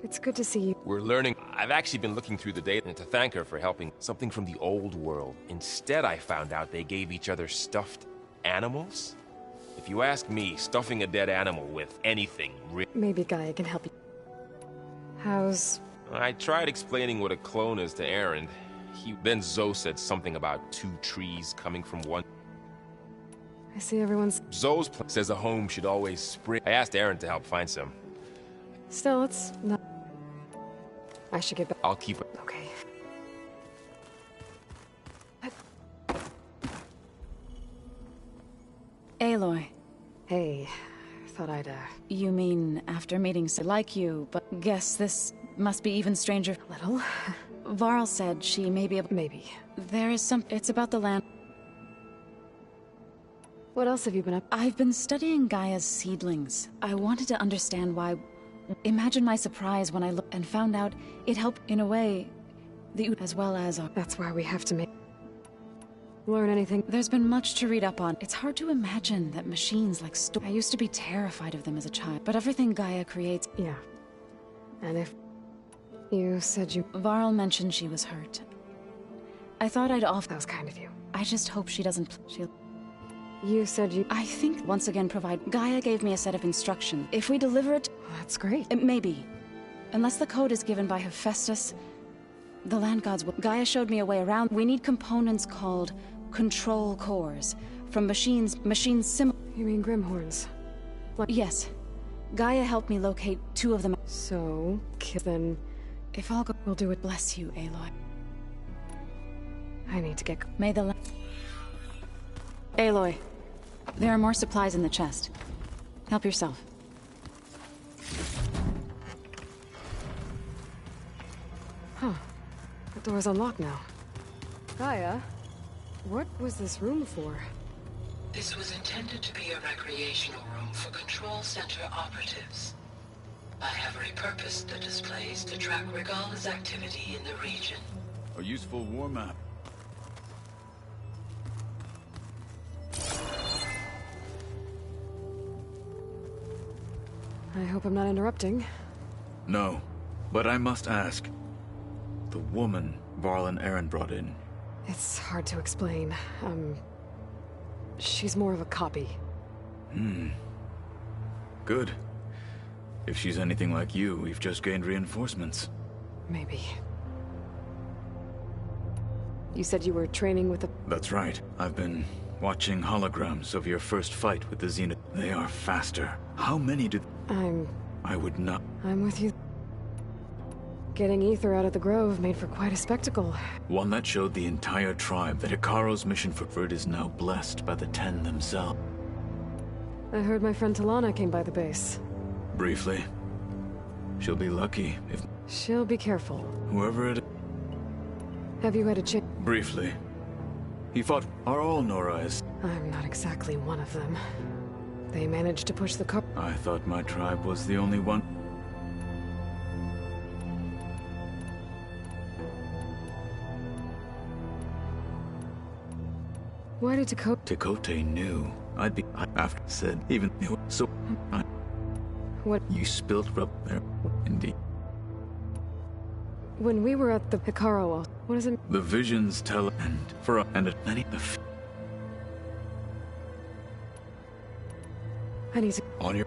It's good to see you. We're learning. I've actually been looking through the data to thank her for helping something from the old world. Instead, I found out they gave each other stuffed animals. If you ask me, stuffing a dead animal with anything Maybe Gaia can help you. How's... I tried explaining what a clone is to Aaron. Then Zoe said something about 2 trees coming from one. I see everyone's... Zoe's says a home should always spring. I asked Aaron to help find some. Still, it's not... I should get back. I'll keep it. Okay. Aloy. Hey, thought I'd, You mean after meeting like you, but guess this must be even stranger. A little. Varl said she may be able... Maybe. There is some... It's about the land. What else have you been up? I've been studying Gaia's seedlings. I wanted to understand why... Imagine my surprise when I looked and found out it helped, in a way, as well as... That's why we have to make... Learn anything. There's been much to read up on. It's hard to imagine that machines like I used to be terrified of them as a child, but everything Gaia creates... Yeah. And if... You said you... Varl mentioned she was hurt. I thought I'd offer... That was kind of you. I just hope she doesn't... You said you... I think once again provide... Gaia gave me a set of instructions. If we deliver it... Well, that's great. It may be. Unless the code is given by Hephaestus, the land gods will... Gaia showed me a way around. We need components called control cores. From machines sim... You mean Grimhorns? Like... Yes. Gaia helped me locate 2 of them. So, then... If all go... We'll do it. Bless you, Aloy. I need to get... May the... Aloy. There are more supplies in the chest. Help yourself. Huh. The door's unlocked now. Gaia, what was this room for? This was intended to be a recreational room for Control Center operatives. I have repurposed the displays to track Regala's activity in the region. A useful war map. I hope I'm not interrupting. No, but I must ask. The woman Varl and Aaron brought in. It's hard to explain. She's more of a copy. Good. If she's anything like you, we've just gained reinforcements. Maybe. You said you were training with the... That's right. I've been watching holograms of your first fight with the Zenith. They are faster. How many do... I would not... I'm with you. Getting ether out of the grove made for quite a spectacle. One that showed the entire tribe that Hikaro's mission for it is now blessed by the Ten themselves. I heard my friend Talana came by the base. Briefly. She'll be lucky if... She'll be careful. Whoever it is... Have you had a chance? Briefly. He fought... Are all Norais? I'm not exactly one of them. They managed to push the car... I thought my tribe was the only one... Why did Tekote knew I'd be... After said even... So... What? You spilled rub there. Indeed. When we were at the Hikaro... What is it? The visions tell... And... For... And at many... I need to... On your...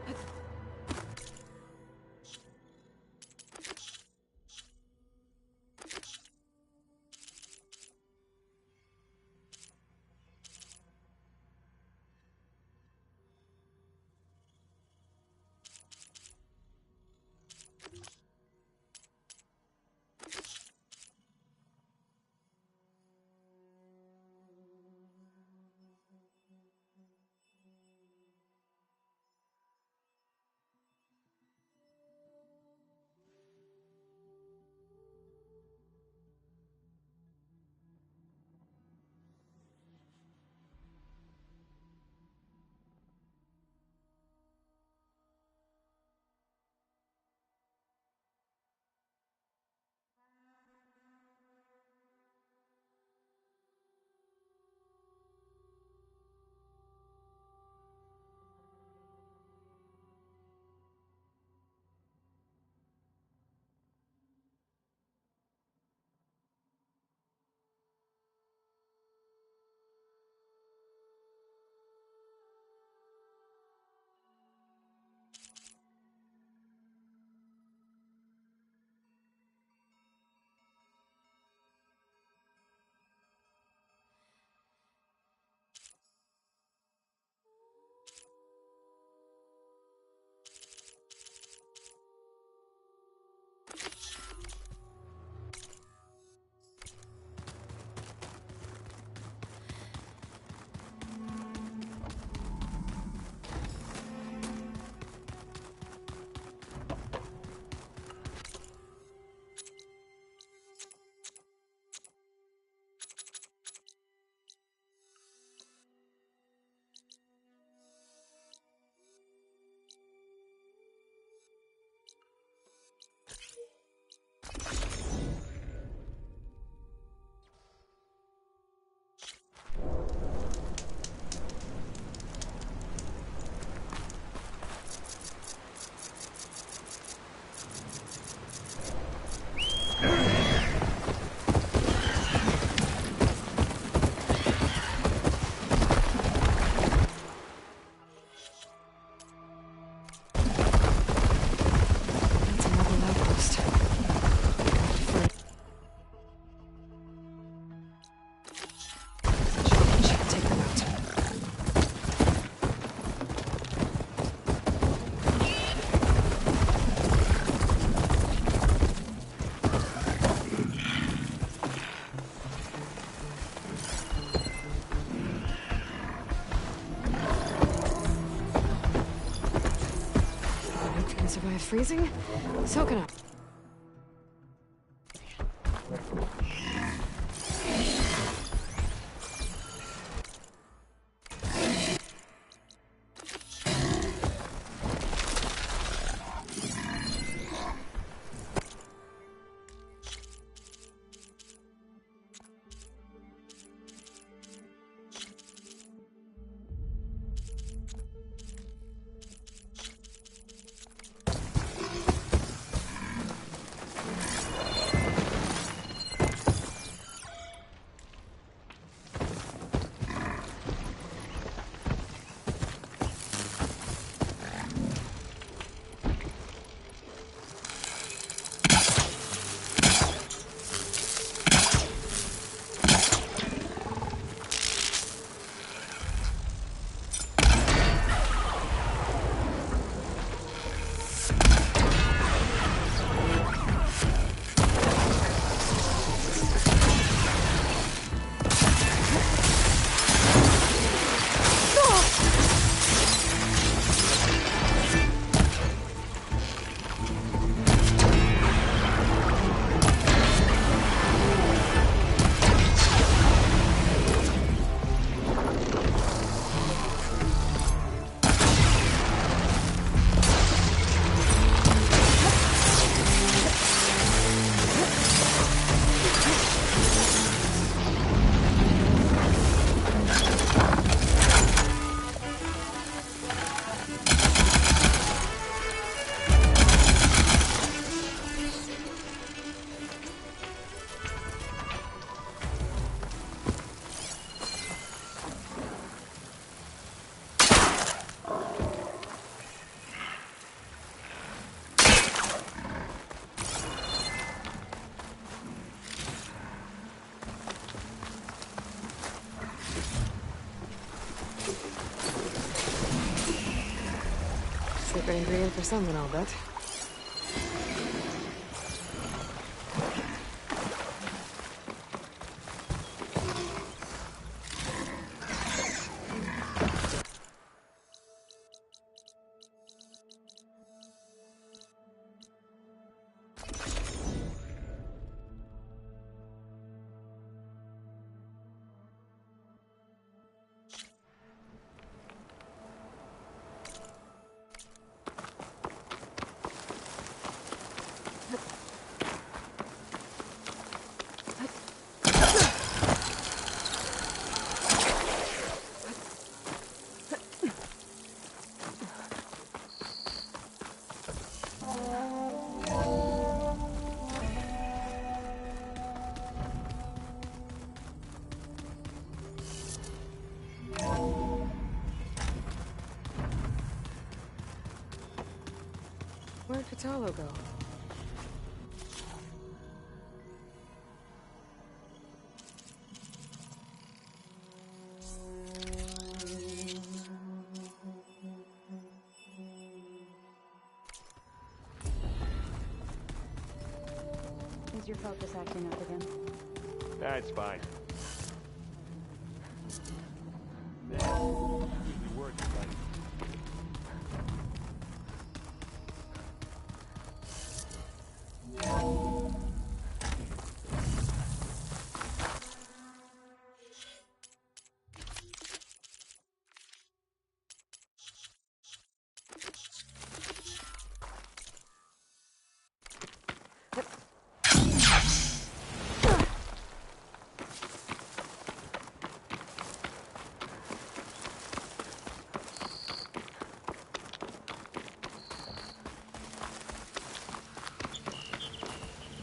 freezing? Soaking up. Secret ingredient for something, I'll bet. Where'd Vitalo go? Is your focus acting up again? That's fine. There. Your work is right.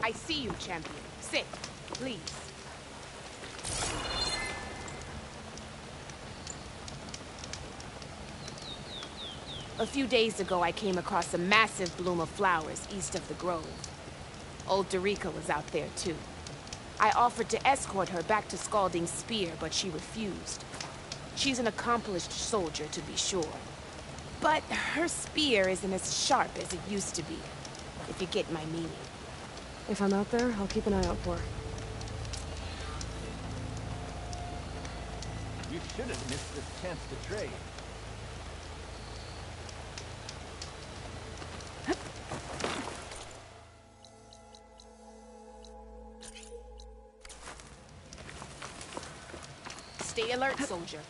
I see you, champion. Sit, please. A few days ago, I came across a massive bloom of flowers east of the grove. Old Dorica was out there, too. I offered to escort her back to Scalding's Spear, but she refused. She's an accomplished soldier, to be sure. But her spear isn't as sharp as it used to be, if you get my meaning. If I'm out there, I'll keep an eye out for her. You shouldn't miss this chance to trade. Stay alert, soldier.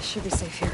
Should be safe here.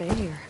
Stay here.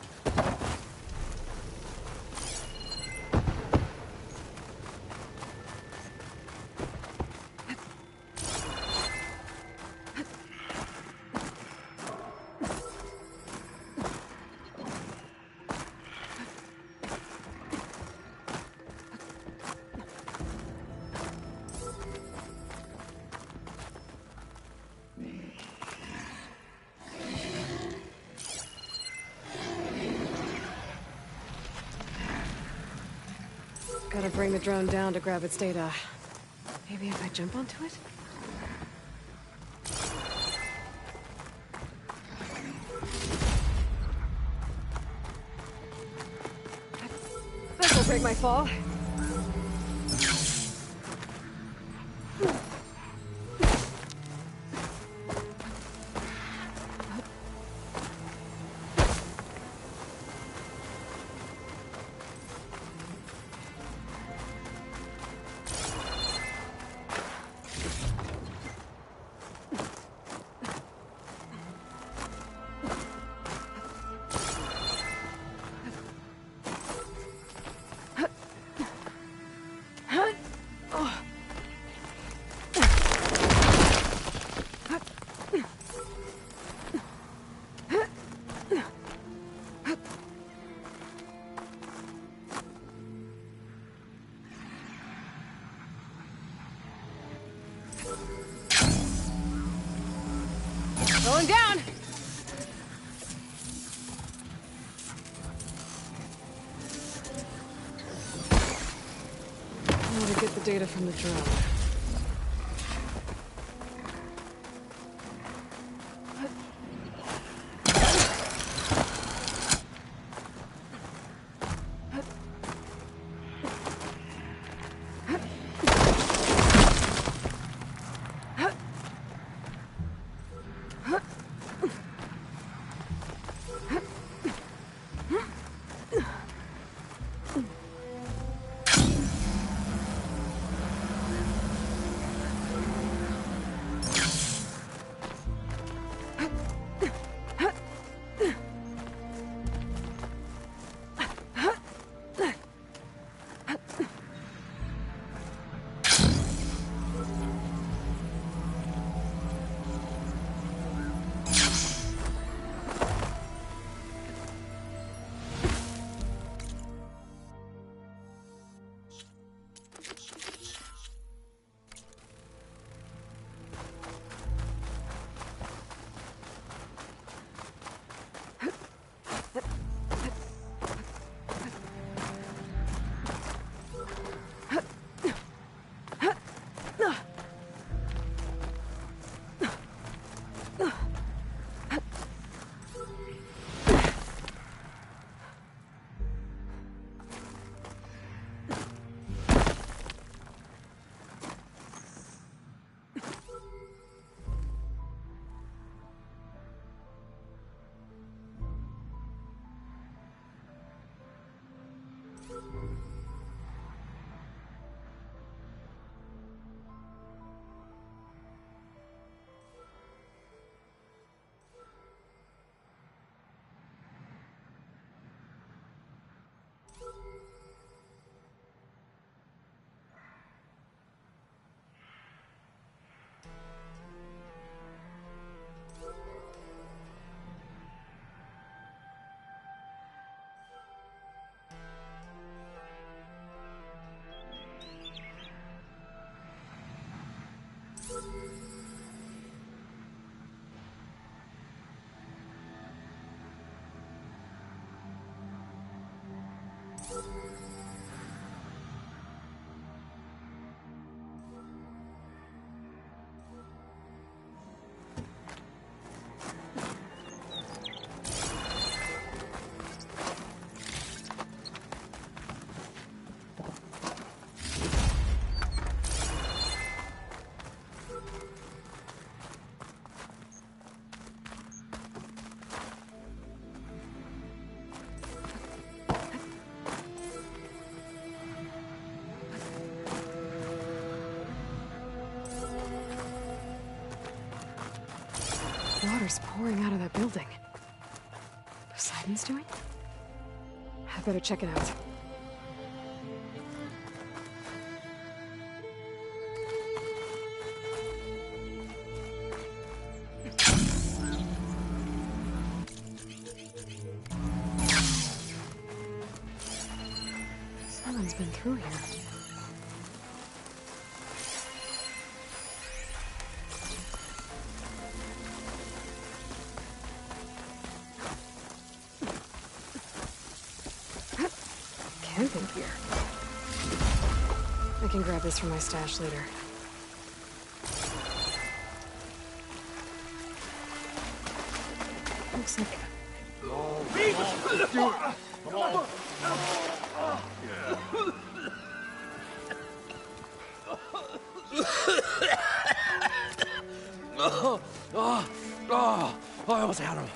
Gotta bring the drone down to grab its data. Maybe if I jump onto it? This'll break my fall. Going down! I want to get the data from the drone. Water's pouring out of that building. Poseidon's doing? I better check it out. Someone's been through here. Camping gear. I can grab this from my stash later. Looks like... I almost had him.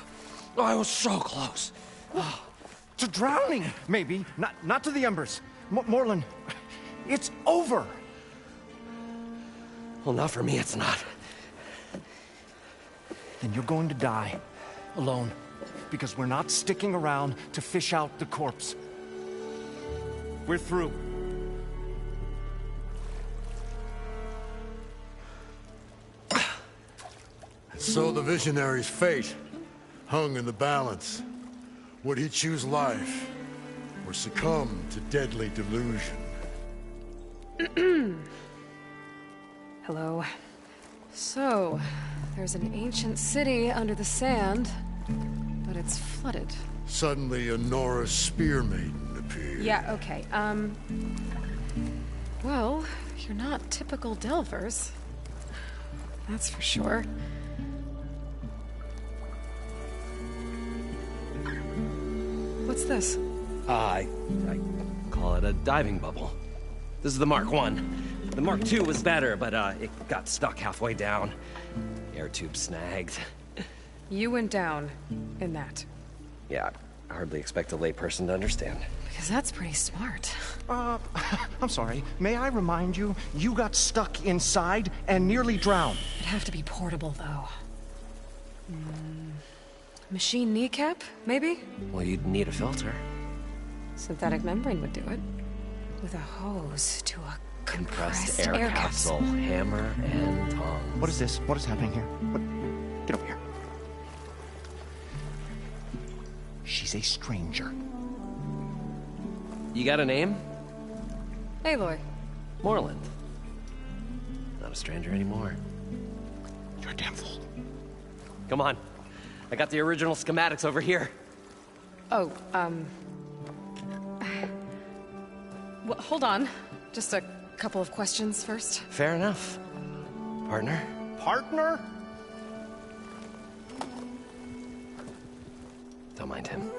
I was so close. To drowning, maybe. Not to the embers. Morlun, it's over. Well, not for me, it's not. Then you're going to die. Alone. Because we're not sticking around to fish out the corpse. We're through. So the visionary's fate hung in the balance. Would he choose life or succumb to deadly delusion? Hello. So, there's an ancient city under the sand, but it's flooded. Suddenly, a Nora spear maiden appeared. Yeah, okay, well, you're not typical Delvers. That's for sure. What's this? I call it a diving bubble. This is the Mark 1. The Mark 2 was better, but it got stuck halfway down. Air tube snagged. You went down in that. Yeah, I hardly expect a layperson to understand. Because that's pretty smart. I'm sorry. May I remind you, you got stuck inside and nearly drowned. It'd have to be portable, though. Machine kneecap, maybe? Well, you'd need a filter. Synthetic membrane would do it. With a hose to a compressed air capsule, hammer and tongs. What is this? What is happening here? What? Get over here. She's a stranger. You got a name? Aloy. Moreland. Not a stranger anymore. You're a damn fool. Come on. I got the original schematics over here. Oh, well, hold on. Just a couple of questions first. Fair enough. Partner? Partner? Don't mind him.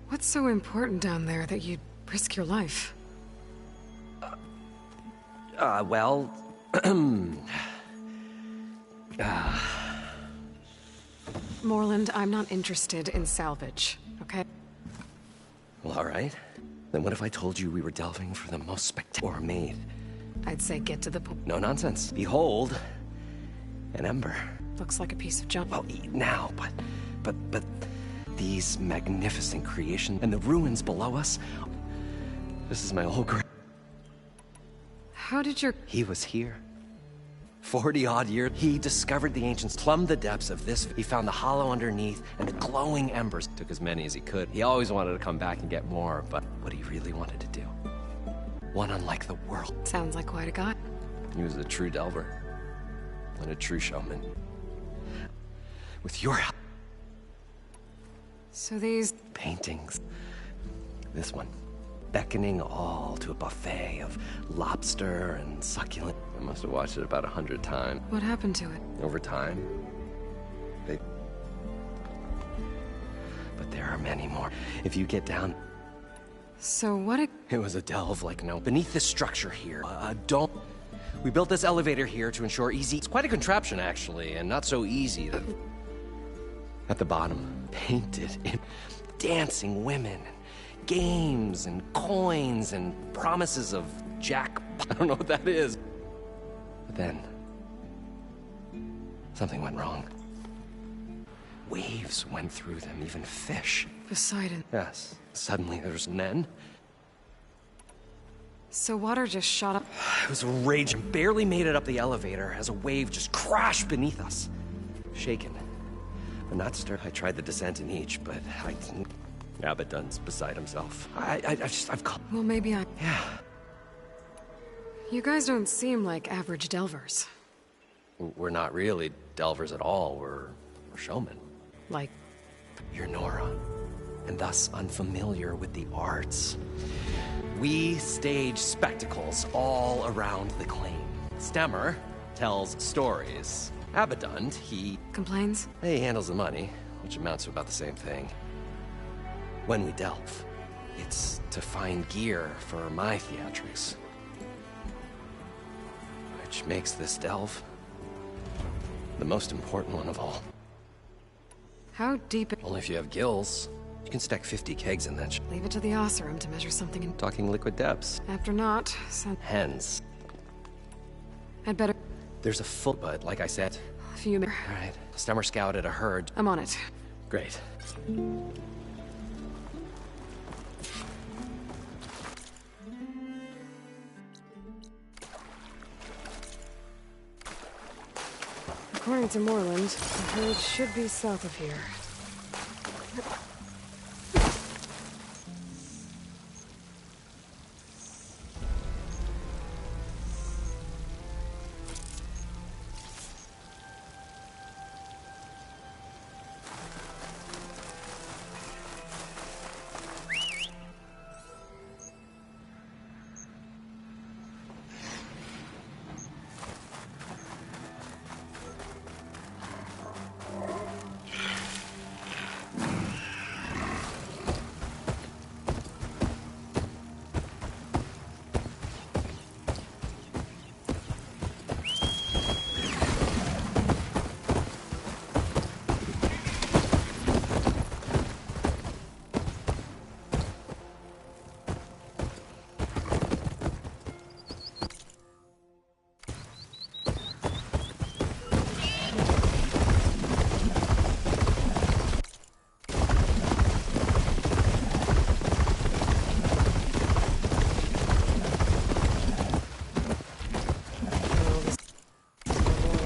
What's so important down there that you'd risk your life? Well... Moreland, I'm not interested in salvage, okay? Well, all right. Then what if I told you we were delving for the most spectacular made? I'd say get to the point. No nonsense. Behold, an ember. Looks like a piece of junk. Well, now, but these magnificent creations and the ruins below us. This is my old grave. How did your... He was here. 40-odd years. He discovered the ancients, plumbed the depths of this. He found the hollow underneath and the glowing embers. Took as many as he could. He always wanted to come back and get more, but what he really wanted to do. One unlike the world. Sounds like quite a guy. He was a true delver. And a true showman. With your help. So these... Paintings. This one. Beckoning all to a buffet of lobster and succulent. I must have watched it about 100 times. What happened to it? Over time. But there are many more. If you get down... So what It was a delve like no... Beneath this structure here, a dome... We built this elevator here to ensure easy... It's quite a contraption, actually, and not so easy that... At the bottom, painted in dancing women, games and coins and promises of jack... I don't know what that is. But then... something went wrong. Waves went through them, even fish. Poseidon. Yes. Suddenly there's men. So water just shot up... It was a rage. Barely made it up the elevator as a wave just crashed beneath us. Shaken. But not stirred. I tried the descent in each, but I didn't... Abaddon's beside himself. I've called... Well, maybe I... Yeah. You guys don't seem like average delvers. We're not really delvers at all. We're showmen. Like... You're Nora, and thus unfamiliar with the arts. We stage spectacles all around the claim. Stemmer tells stories. Abaddon, he Complains? handles the money, which amounts to about the same thing. When we delve, it's to find gear for my theatrics. Which makes this delve the most important one of all. How deep... Only if you have gills. You can stack 50 kegs in that Leave it to the Oseram to measure something in... Talking liquid depths. After not, so... Hence. I'd better... There's a full, but like I said... A few minutes. All right. Stemmer scouted a herd. I'm on it. Great. According to Moreland, the herd should be south of here.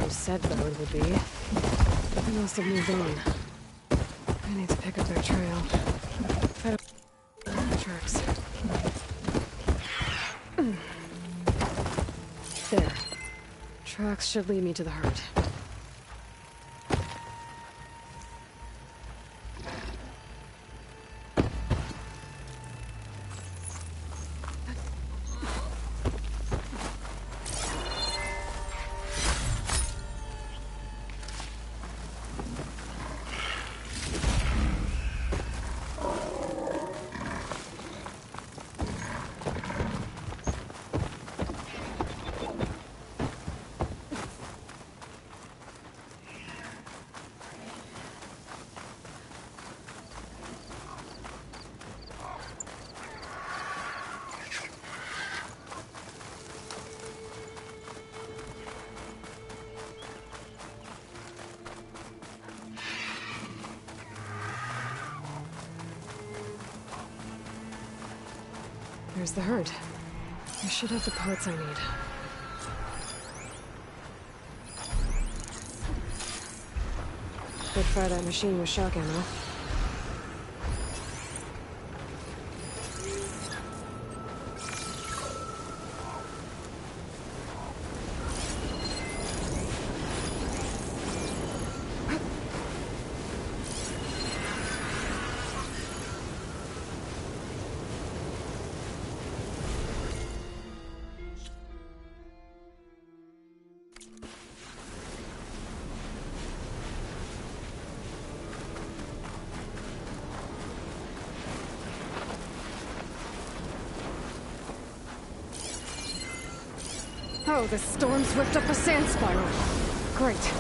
Said the road would be. They must have moved on. I need to pick up their trail. Tracks. There. Tracks should lead me to the herd. There's the herd. I should have the parts I need. Could fire that machine with shock ammo. Oh, the storm's ripped up a sand spiral. Great.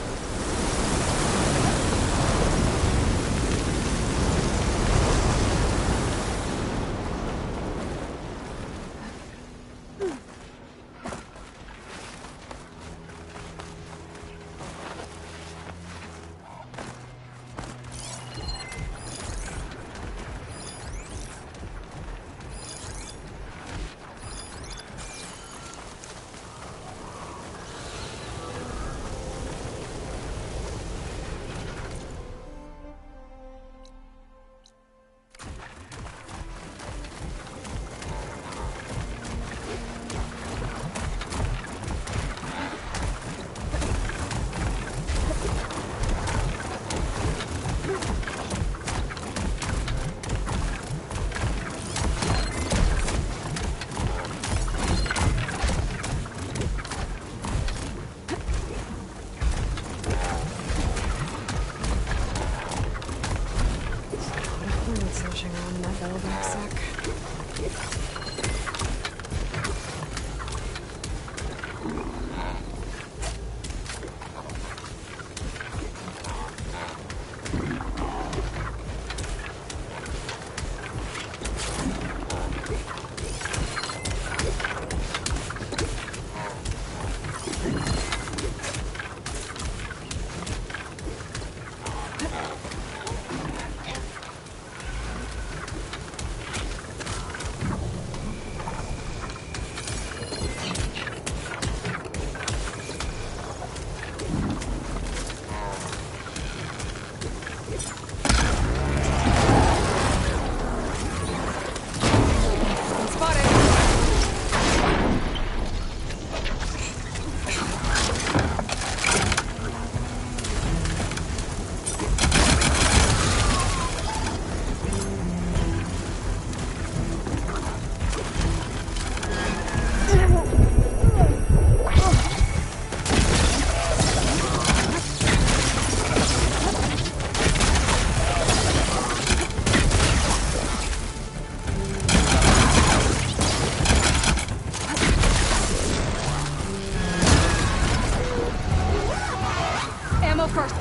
go first.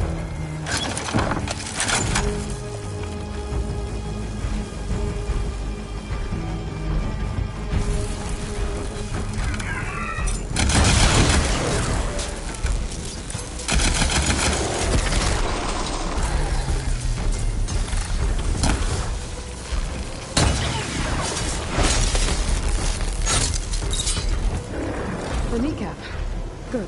The kneecap. Good.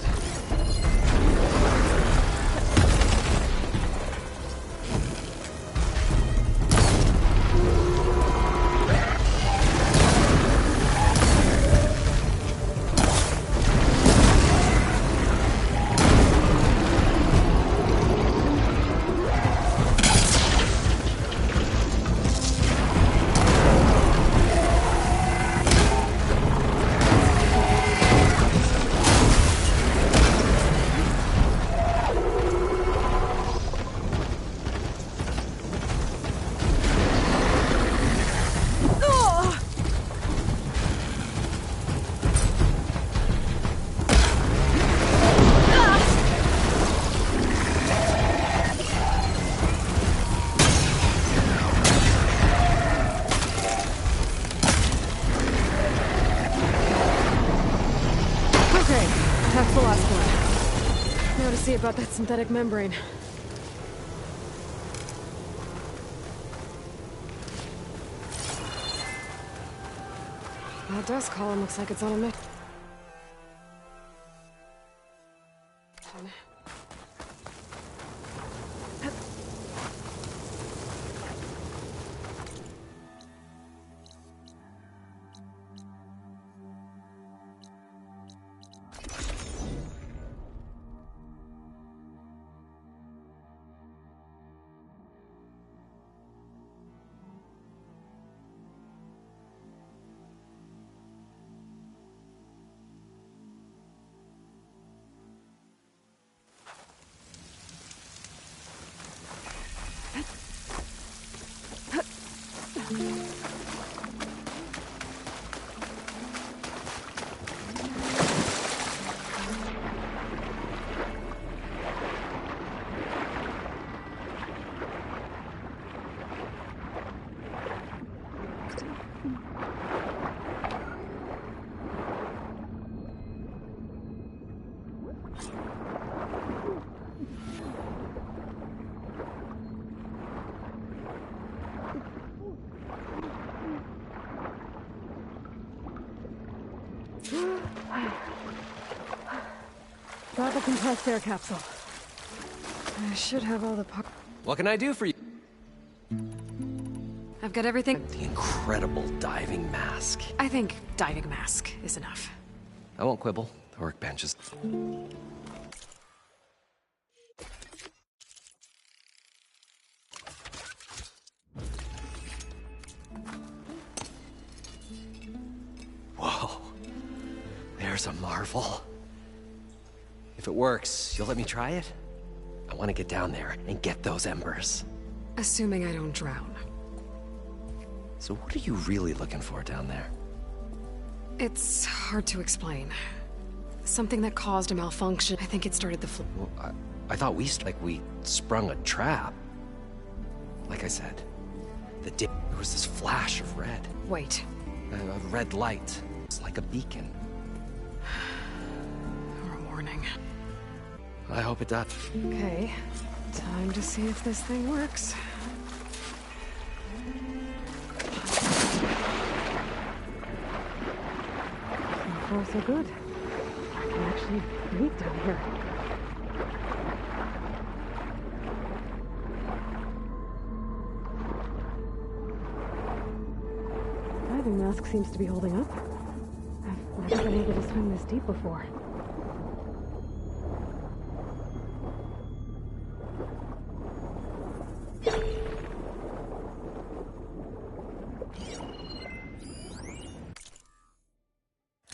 Okay, that's the last one. Now to see about that synthetic membrane. That dust column looks like it's on a mission. Got the compressed air capsule. I should have all the parts. What can I do for you? I've got everything. The incredible diving mask. I think diving mask is enough. I won't quibble. The workbench is... Whoa. There's a marvel. If it works, you'll let me try it? I want to get down there and get those embers. Assuming I don't drown. So what are you really looking for down there? It's hard to explain. Something that caused a malfunction. I think it started the flu. Well, I thought we sprung a trap. Like I said, there was this flash of red. Wait. A red light. It's like a beacon. Or a warning. I hope it does. Okay. Time to see if this thing works. So far, so good. I can actually breathe down here. Diving mask seems to be holding up. I've never been able to swim this deep before.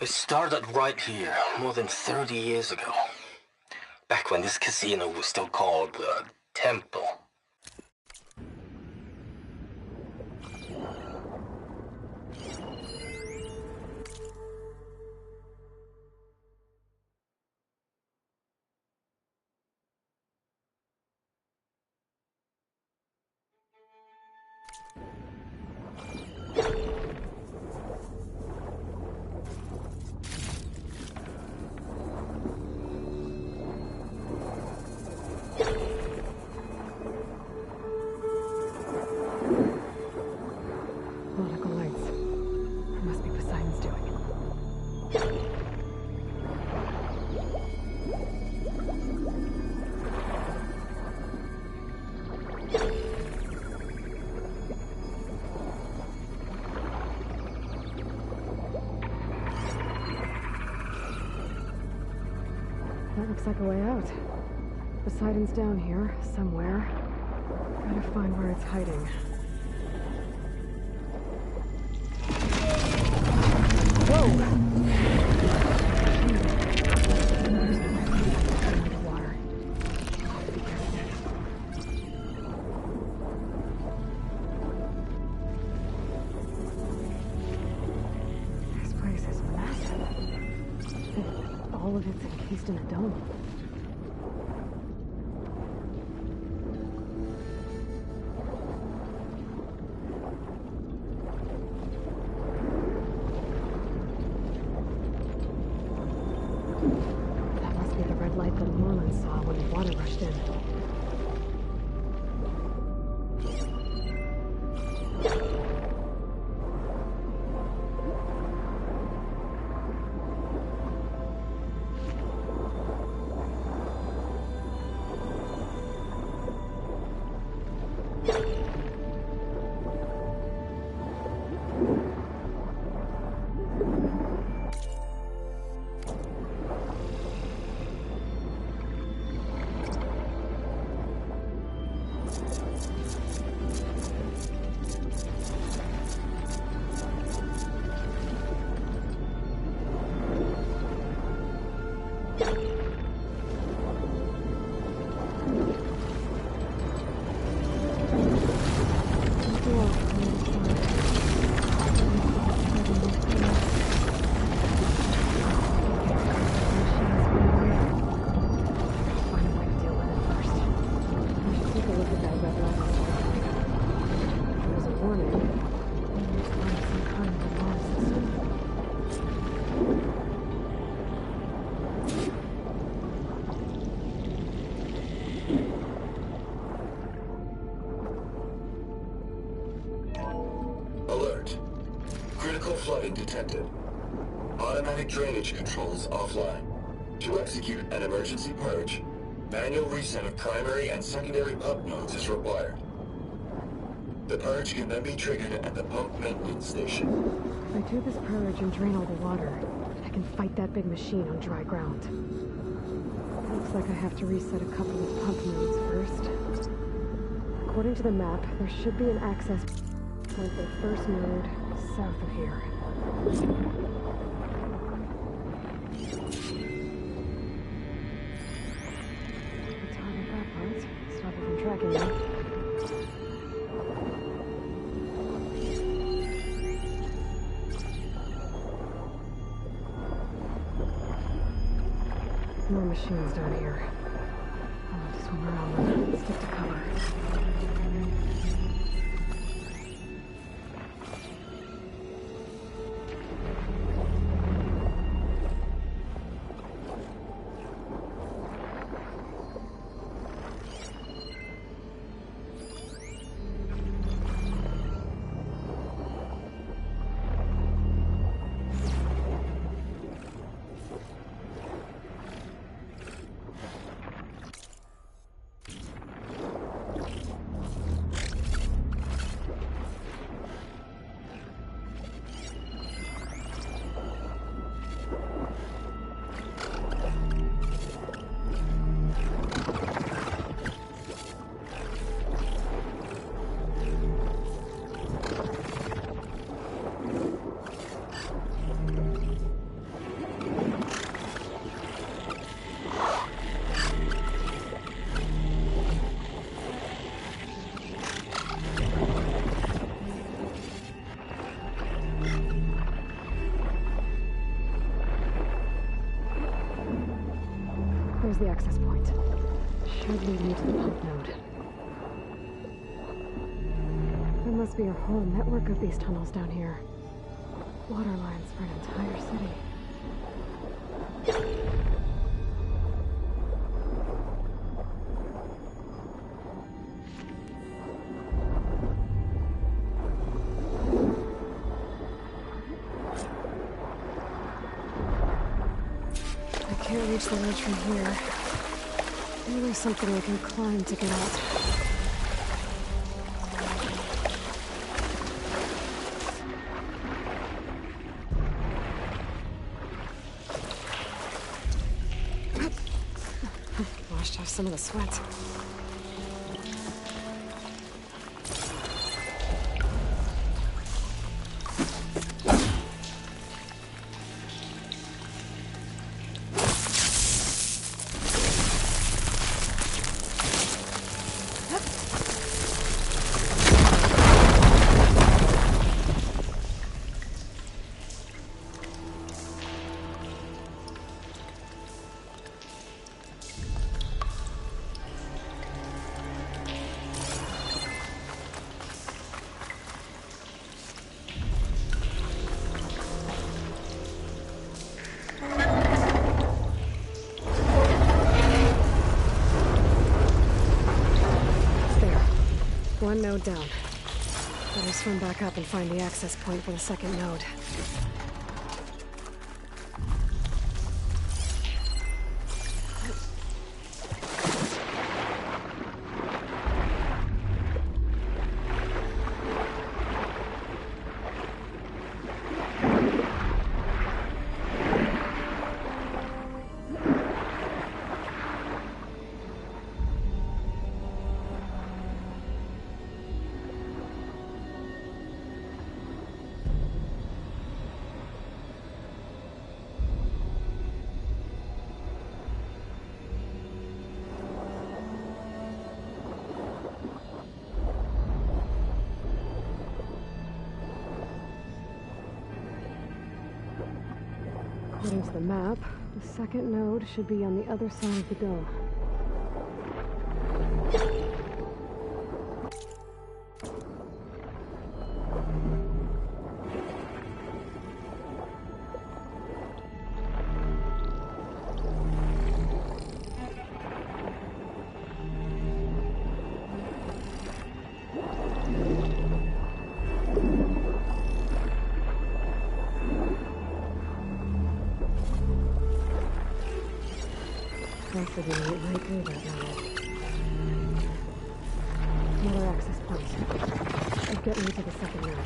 It started right here, more than 30 years ago. Back when this casino was still called the Temple. That looks like a way out. Poseidon's down here, somewhere. Gotta find where it's hiding. Whoa! Water. This place is massive. All of it's encased in a dome. That must be the red light that Norman saw when the water rushed in. Alert. Critical flooding detected. Automatic drainage controls offline. To execute an emergency purge, manual reset of primary and secondary pump nodes is required. The purge can then be triggered at the pump maintenance station. If I do this purge and drain all the water, I can fight that big machine on dry ground. Looks like I have to reset a couple of pump nodes first. According to the map, there should be an access point for the first node south of here. Let's target that part. Stop it from tracking me. More machines down here. I'll have to swim around them. Stick to cover. There's the access point. Should lead me to the pump node. There must be a whole network of these tunnels down here. Water lines for an entire city. I can't reach the ledge from here. Maybe there's something I can climb to get out. washed off some of the sweat. One node down. Better swim back up and find the access point for the second node. According to the map, the second node should be on the other side of the dome. I figured I'd get right through that node. Another access point. Should get me to the second node.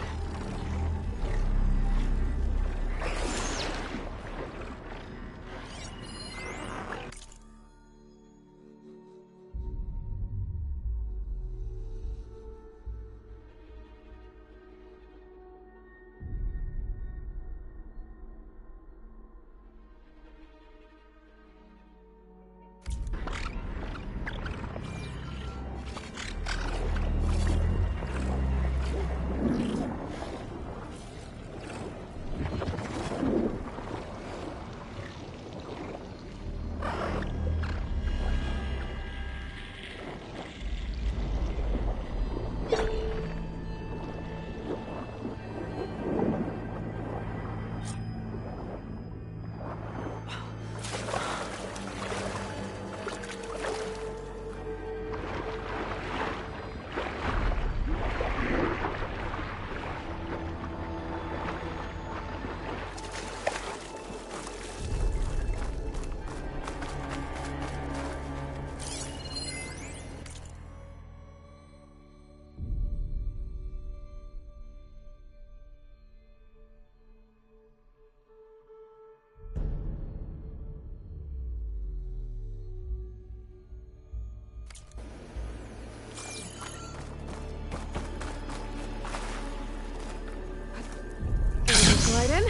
Right in.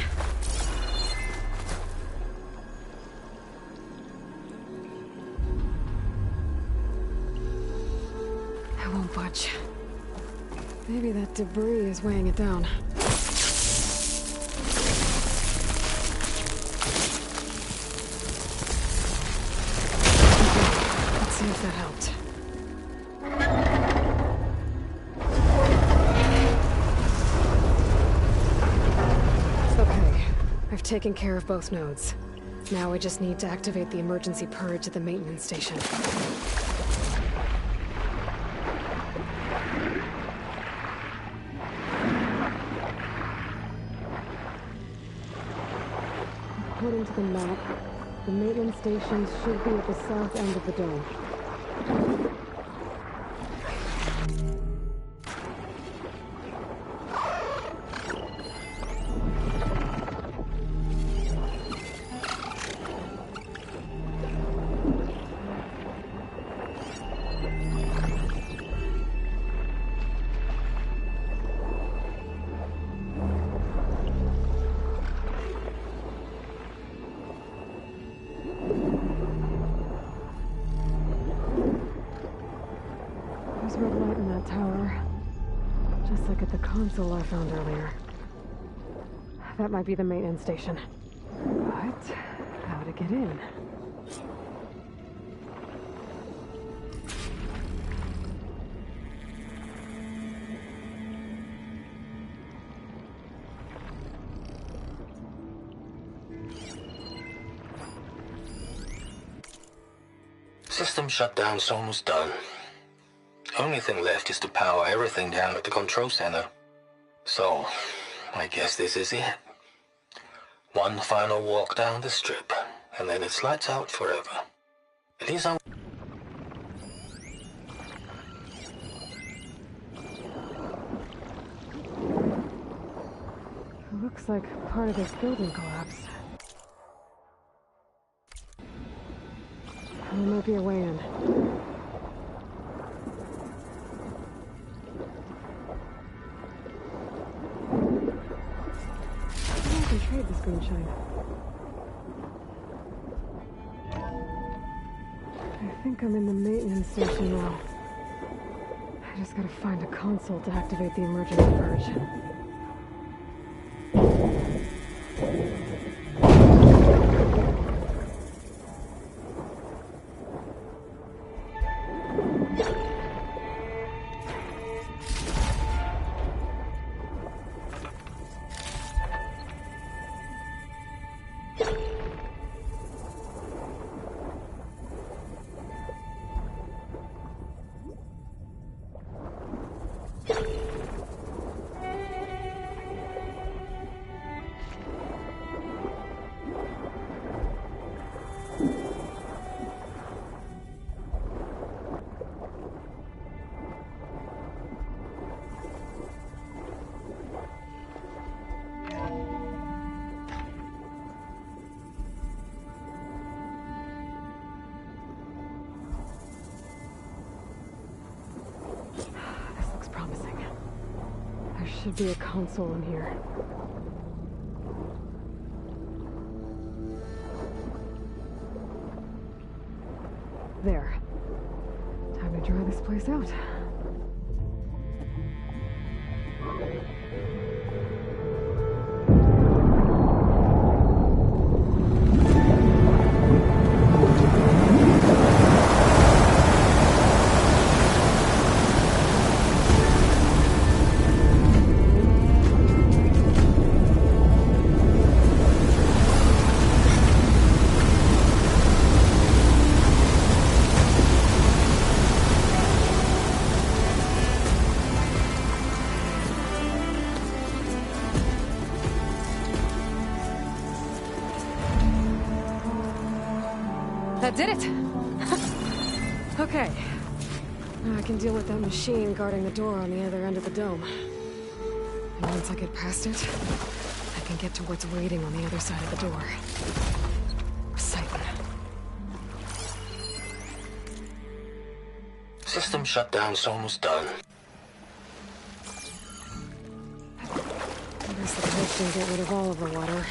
I won't budge. Maybe that debris is weighing it down. Okay, let's see if that helped. I've taken care of both nodes. Now I just need to activate the emergency purge at the maintenance station. According to the map, the maintenance stations should be at the south end of the dome. like at the console I found earlier. That might be the maintenance station. But how to get in? System shutdown's almost done. Only thing left is to power everything down at the control center. So, I guess this is it. One final walk down the strip, and then it's lights out forever. At least I'm... Looks like part of this building collapsed. There might be a way in. I can trade this green shine. I think I'm in the maintenance station now. I just gotta find a console to activate the emergency purge. There should be a console in here. There. Time to dry this place out. That did it! Okay. Now I can deal with that machine guarding the door on the other end of the dome. And once I get past it, I can get to what's waiting on the other side of the door. Recycling. System shutdown's almost done. I guess the purge didn't get rid of all of the water.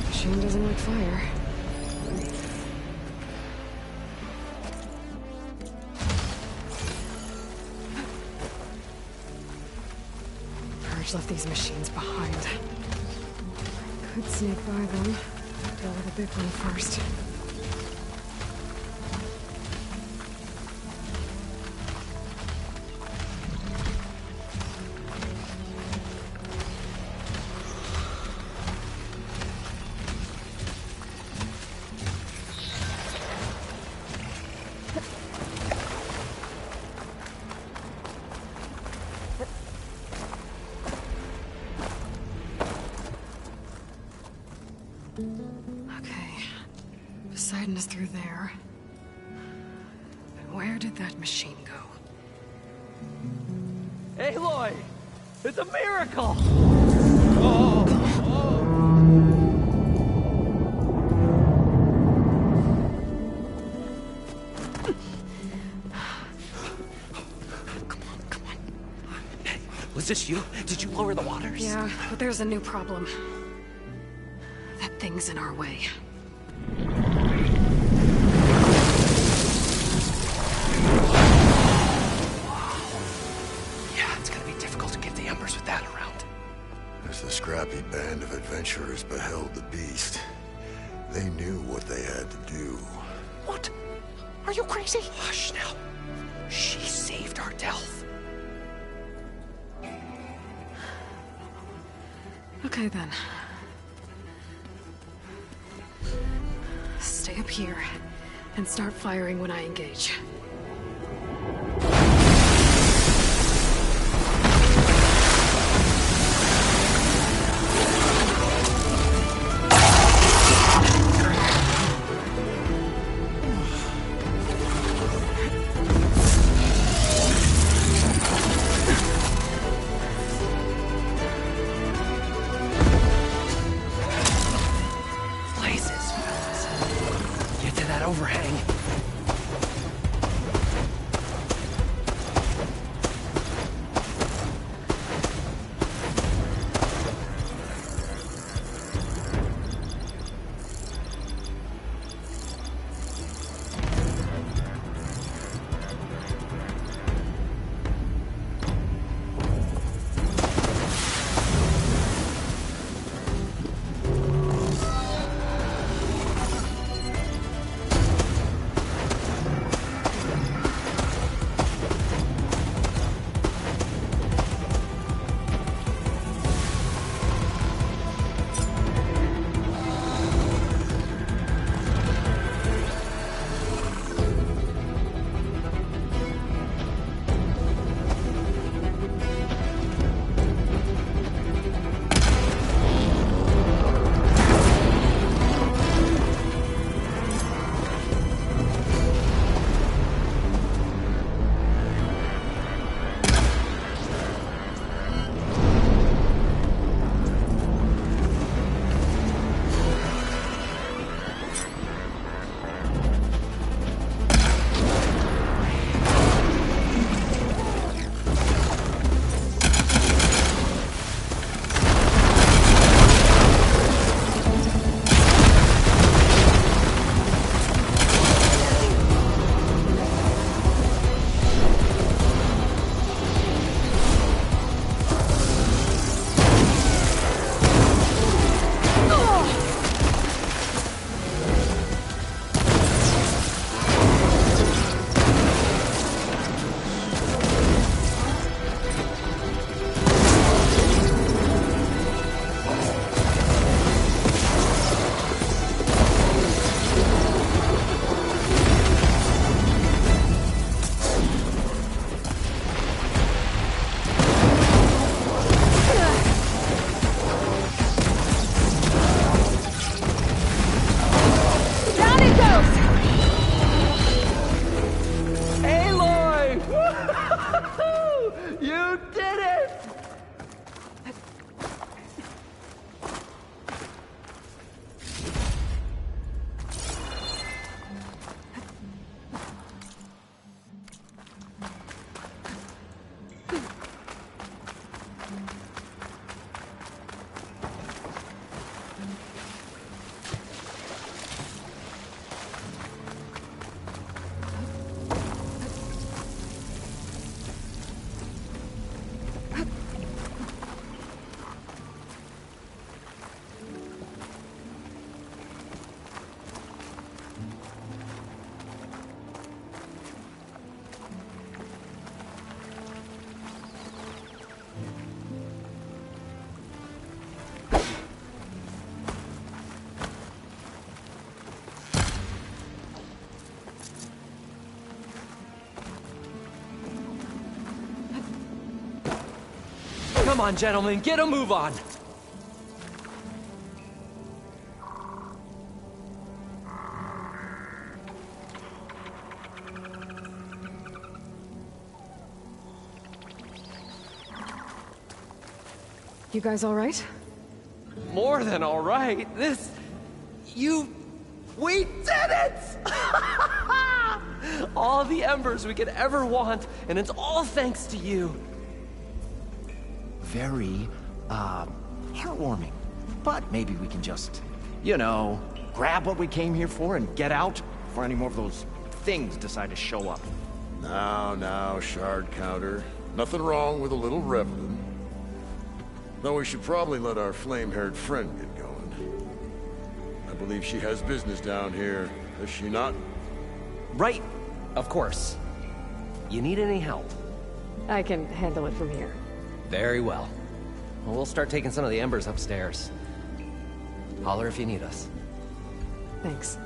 Machine doesn't like fire. Purge left these machines behind. I Could sneak by them. Deal with the big one first. Okay. Poseidon is through there. But where did that machine go? Aloy! It's a miracle! Come on. Was this you? Did you lower the waters? Yeah, but there's a new problem. That thing's in our way. Yeah, it's gonna be difficult to get the embers with that around. As the scrappy band of adventurers beheld the beast, they knew what they had to do. What? Are you crazy? Hush now. She saved our Delph. Okay then. Stay up here and start firing when I engage. Blazes, fellas. Get to that overhang. Come on, gentlemen, get a move on! You guys all right? More than all right. We did it! All the embers we could ever want, and it's all thanks to you. Very, heartwarming. But maybe we can just, you know, grab what we came here for and get out before any more of those things decide to show up. Now, shard counter. Nothing wrong with a little reveling. Though we should probably let our flame-haired friend get going. I believe she has business down here, does she not? Right, of course. You need any help? I can handle it from here. Very well. Well, we'll start taking some of the embers upstairs. Holler if you need us. Thanks.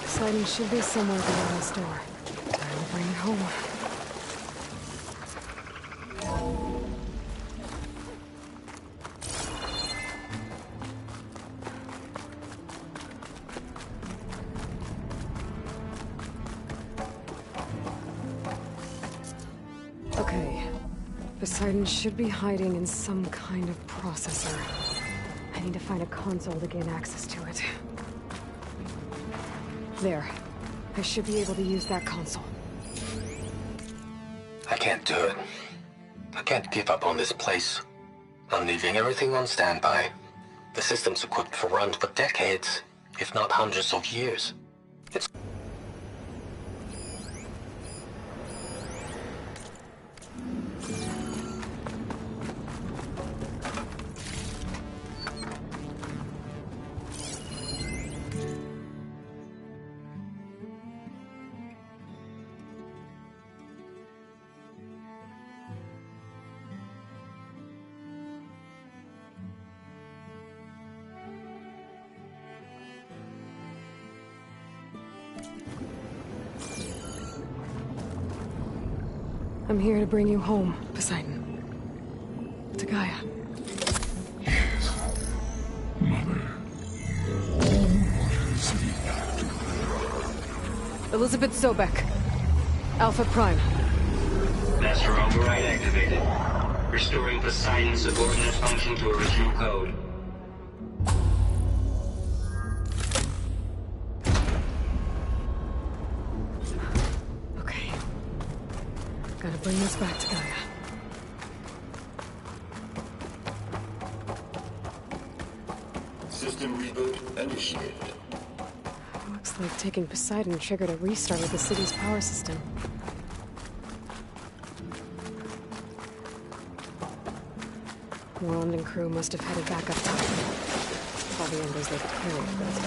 Poseidon should be somewhere beyond this door. Time to bring it home. Okay. Poseidon should be hiding in some kind of processor. I need to find a console to gain access to it. There. I should be able to use that console. I can't do it. I can't give up on this place. I'm leaving everything on standby. The system's equipped for runs for decades, if not hundreds of years. It's... I'm here to bring you home, Poseidon. To Gaia. Mother. Elizabeth Sobek. Alpha Prime. Master override activated. Restoring Poseidon's subordinate function to original code. Gotta bring this back to Gaia. System reboot initiated. Looks like taking Poseidon triggered a restart of the city's power system. Roland and crew must have headed back up top. All the embers they could carry, of course.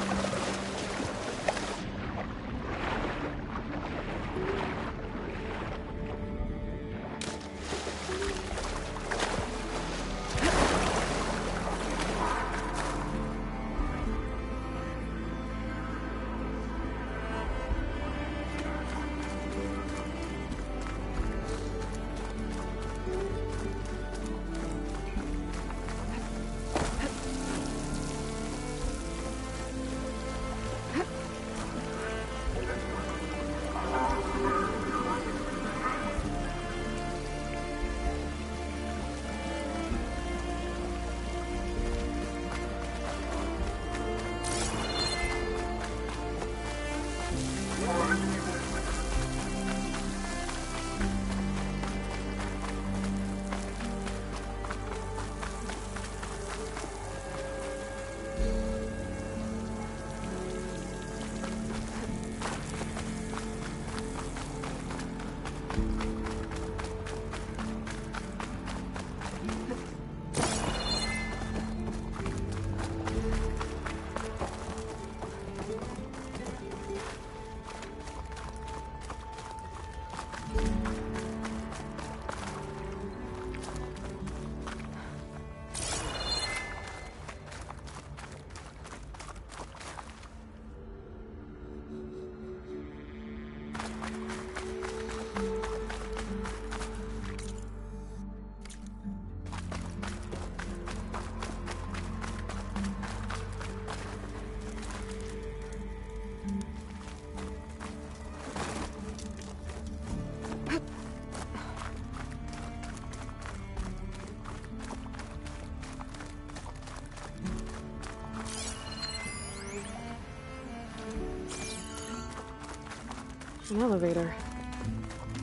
An elevator.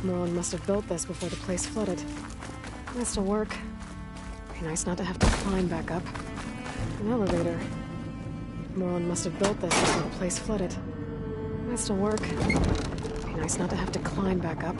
Moreland must have built this before the place flooded. This'll work. Be nice not to have to climb back up. An elevator. Moreland must have built this before the place flooded. This'll work. Be nice not to have to climb back up.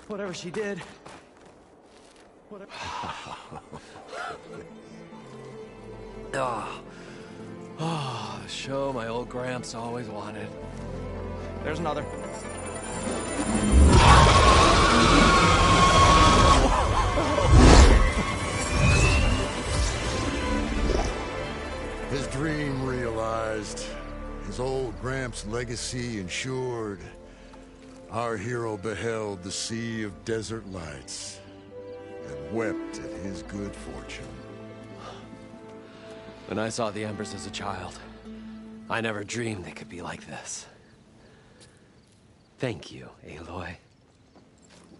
Whatever she did. Whatever. Oh, the show my old Gramps always wanted. There's another. His dream realized. His old Gramps' legacy ensured. Our hero beheld the sea of desert lights and wept at his good fortune. When I saw the Embers as a child, I never dreamed they could be like this. Thank you, Aloy.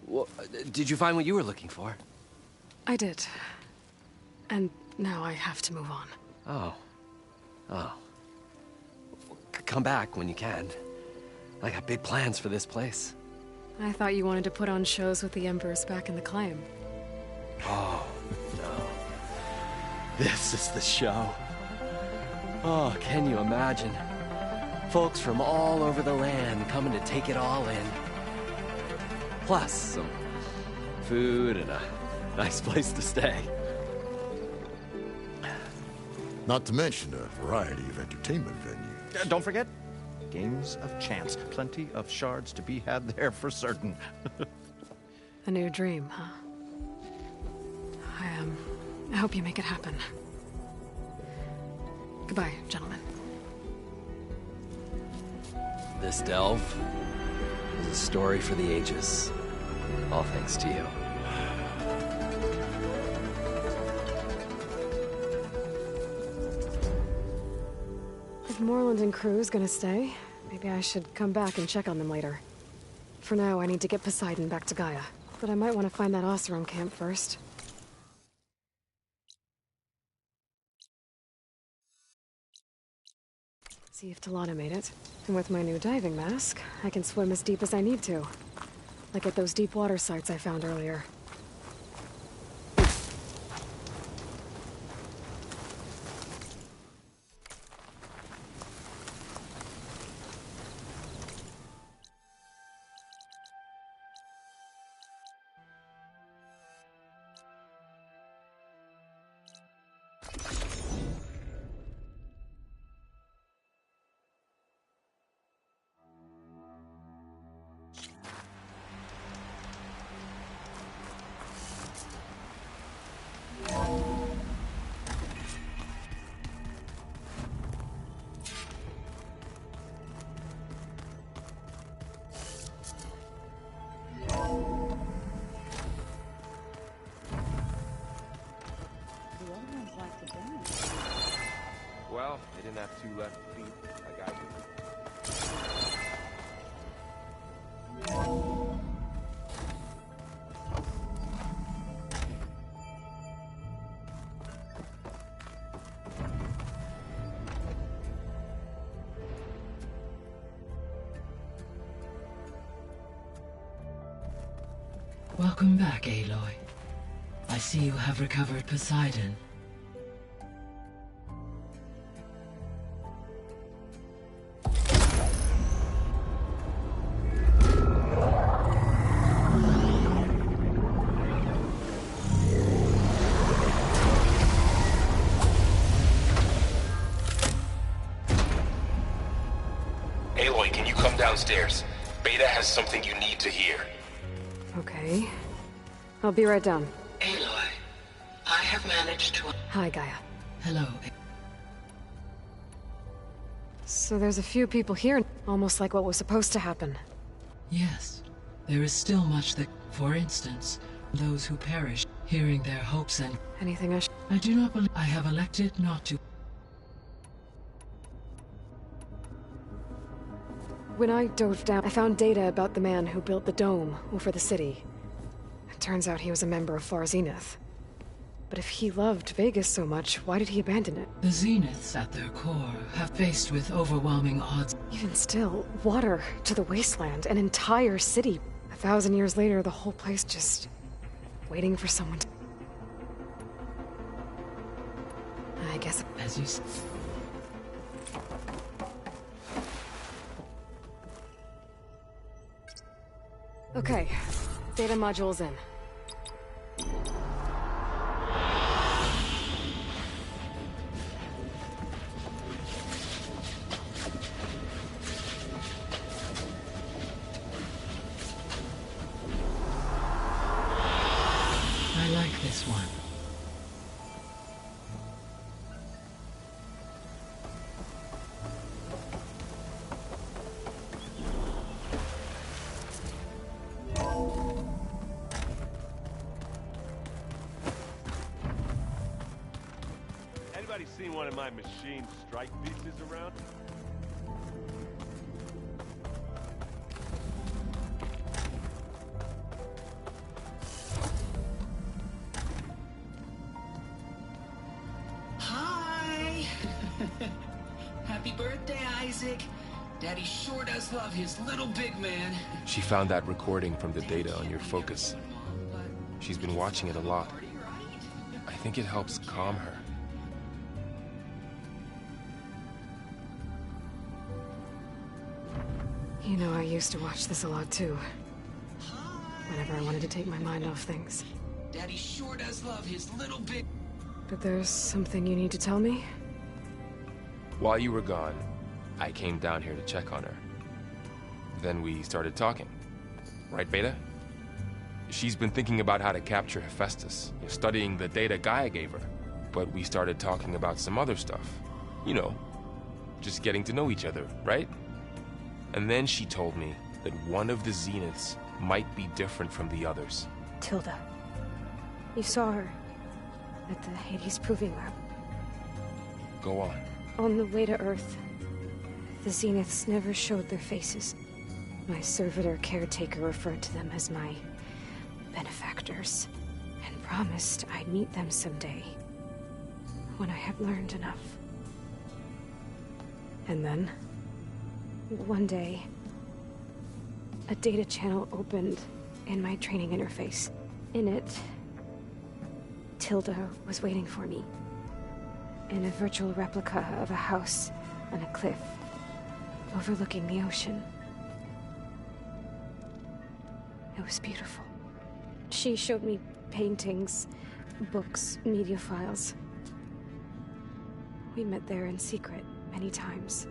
Well, did you find what you were looking for? I did. And now I have to move on. Oh. Oh. Come back when you can. I got big plans for this place. I thought you wanted to put on shows with the Embers back in the claim. Oh, no. This is the show. Oh, can you imagine? Folks from all over the land coming to take it all in. Plus, some food and a nice place to stay. Not to mention a variety of entertainment venues. Don't forget, games of chance. Plenty of shards to be had there for certain. A new dream, huh? I hope you make it happen. Goodbye, gentlemen. This delve is a story for the ages. All thanks to you. If Moreland and crew's gonna stay, maybe I should come back and check on them later. For now, I need to get Poseidon back to Gaia. But I might want to find that Oseram camp first. See if Talana made it. And with my new diving mask, I can swim as deep as I need to. Like at those deep water sites I found earlier. Well, they didn't have two left feet like I do. Welcome back, Aloy. I see you have recovered Poseidon. Aloy, can you come downstairs? Beta has something you need to hear. Okay. I'll be right down. Aloy, I have managed to... Hi, Gaia. Hello. So there's a few people here, almost like what was supposed to happen. Yes, there is still much that, for instance, those who perish, hearing their hopes and... Anything I do not believe I have elected not to. When I dove down, I found data about the man who built the dome over the city. It turns out he was a member of Far Zenith. But if he loved Vegas so much, why did he abandon it? The Zeniths at their core have faced with overwhelming odds. Even still, water to the wasteland, an entire city. 1,000 years later, the whole place just waiting for someone to... I guess... As you said. Okay, data module's in. I like this one. Anybody seen one of my machine strike pieces around? Hi! Happy birthday, Isaac. Daddy sure does love his little big man. She found that recording from the data on your focus. She's been watching it a lot. I think it helps calm her. You know, I used to watch this a lot too. Whenever I wanted to take my mind off things. Daddy sure does love his little big... But there's something you need to tell me? While you were gone, I came down here to check on her. Then we started talking. Right, Beta? She's been thinking about how to capture Hephaestus, studying the data Gaia gave her. But we started talking about some other stuff. You know, just getting to know each other, right? And then she told me that one of the Zeniths might be different from the others. Tilda. You saw her at the Hades Proving Lab. Go on. On the way to Earth, the Zeniths never showed their faces. My servitor caretaker referred to them as my benefactors, and promised I'd meet them someday, when I had learned enough. And then, one day, a data channel opened in my training interface. In it, Tilda was waiting for me, in a virtual replica of a house on a cliff, overlooking the ocean. It was beautiful. She showed me paintings, books, media files. We met there in secret many times.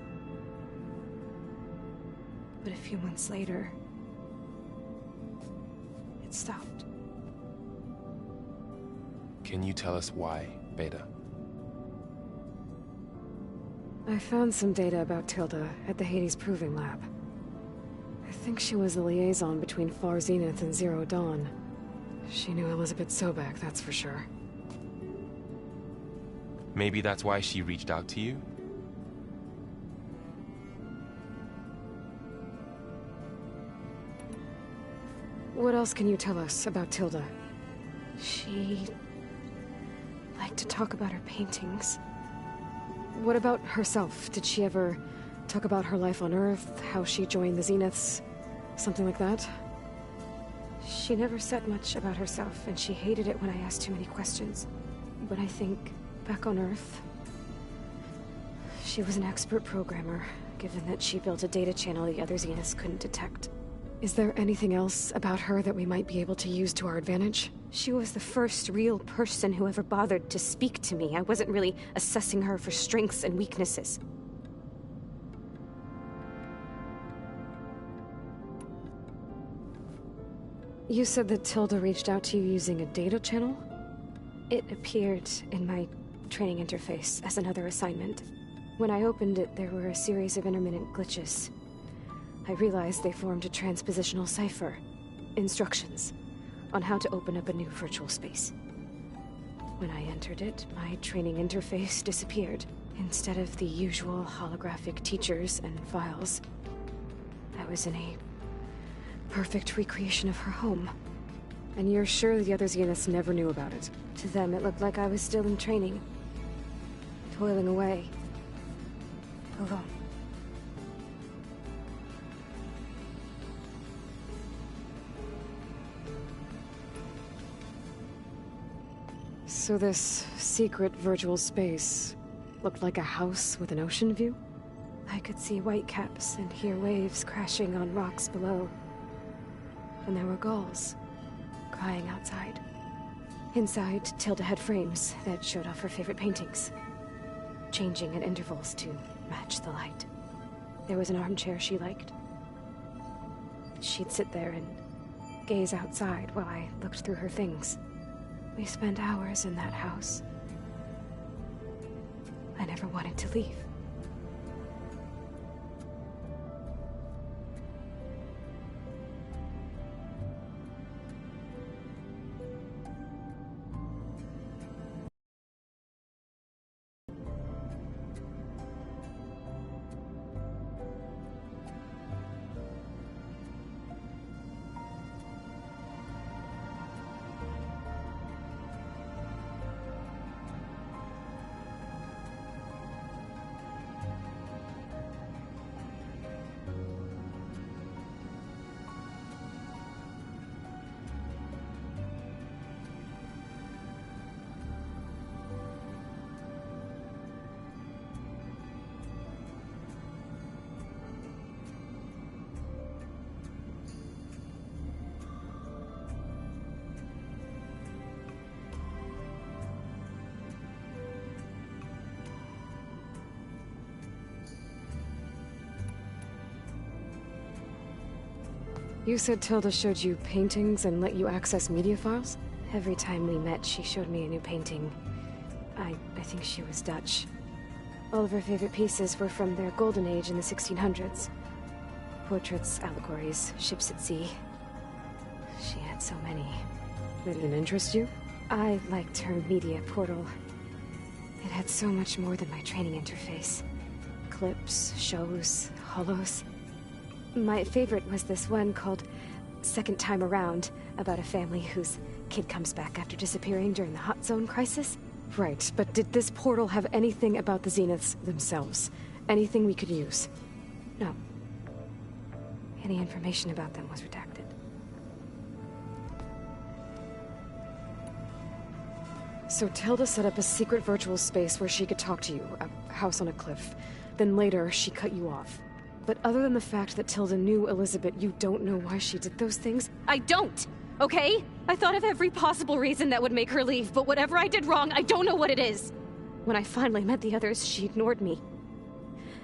But a few months later, it stopped. Can you tell us why, Beta? I found some data about Tilda at the Hades Proving Lab. I think she was the liaison between Far Zenith and Zero Dawn. She knew Elizabeth Sobek, that's for sure. Maybe that's why she reached out to you? What else can you tell us about Tilda? She liked to talk about her paintings. What about herself? Did she ever talk about her life on Earth, how she joined the Zeniths, something like that? She never said much about herself, and she hated it when I asked too many questions. But I think, back on Earth, she was an expert programmer, given that she built a data channel the other Zeniths couldn't detect. Is there anything else about her that we might be able to use to our advantage? She was the first real person who ever bothered to speak to me. I wasn't really assessing her for strengths and weaknesses. You said that Tilda reached out to you using a data channel? It appeared in my training interface as another assignment. When I opened it, there were a series of intermittent glitches. I realized they formed a transpositional cipher. Instructions on how to open up a new virtual space. When I entered it, my training interface disappeared. Instead of the usual holographic teachers and files, I was in a perfect recreation of her home. And you're sure the other Zeniths never knew about it? To them, it looked like I was still in training. Toiling away. Alone. So this secret virtual space looked like a house with an ocean view? I could see whitecaps and hear waves crashing on rocks below. And there were gulls crying outside. Inside, Tilda had frames that showed off her favorite paintings, changing at intervals to match the light. There was an armchair she liked. She'd sit there and gaze outside while I looked through her things. We spent hours in that house. I never wanted to leave. You said Tilda showed you paintings and let you access media files? Every time we met, she showed me a new painting. I think she was Dutch. All of her favorite pieces were from their golden age in the 1600s. Portraits, allegories, ships at sea. She had so many. Did it interest you? I liked her media portal. It had so much more than my training interface. Clips, shows, holos. My favorite was this one called Second Time Around, about a family whose kid comes back after disappearing during the Hot Zone crisis. Right, but did this portal have anything about the Zeniths themselves? Anything we could use? No. Any information about them was redacted. So Tilda set up a secret virtual space where she could talk to you, a house on a cliff. Then later, she cut you off. But other than the fact that Tilda knew Elizabeth, you don't know why she did those things? I don't! Okay? I thought of every possible reason that would make her leave, but whatever I did wrong, I don't know what it is! When I finally met the others, she ignored me.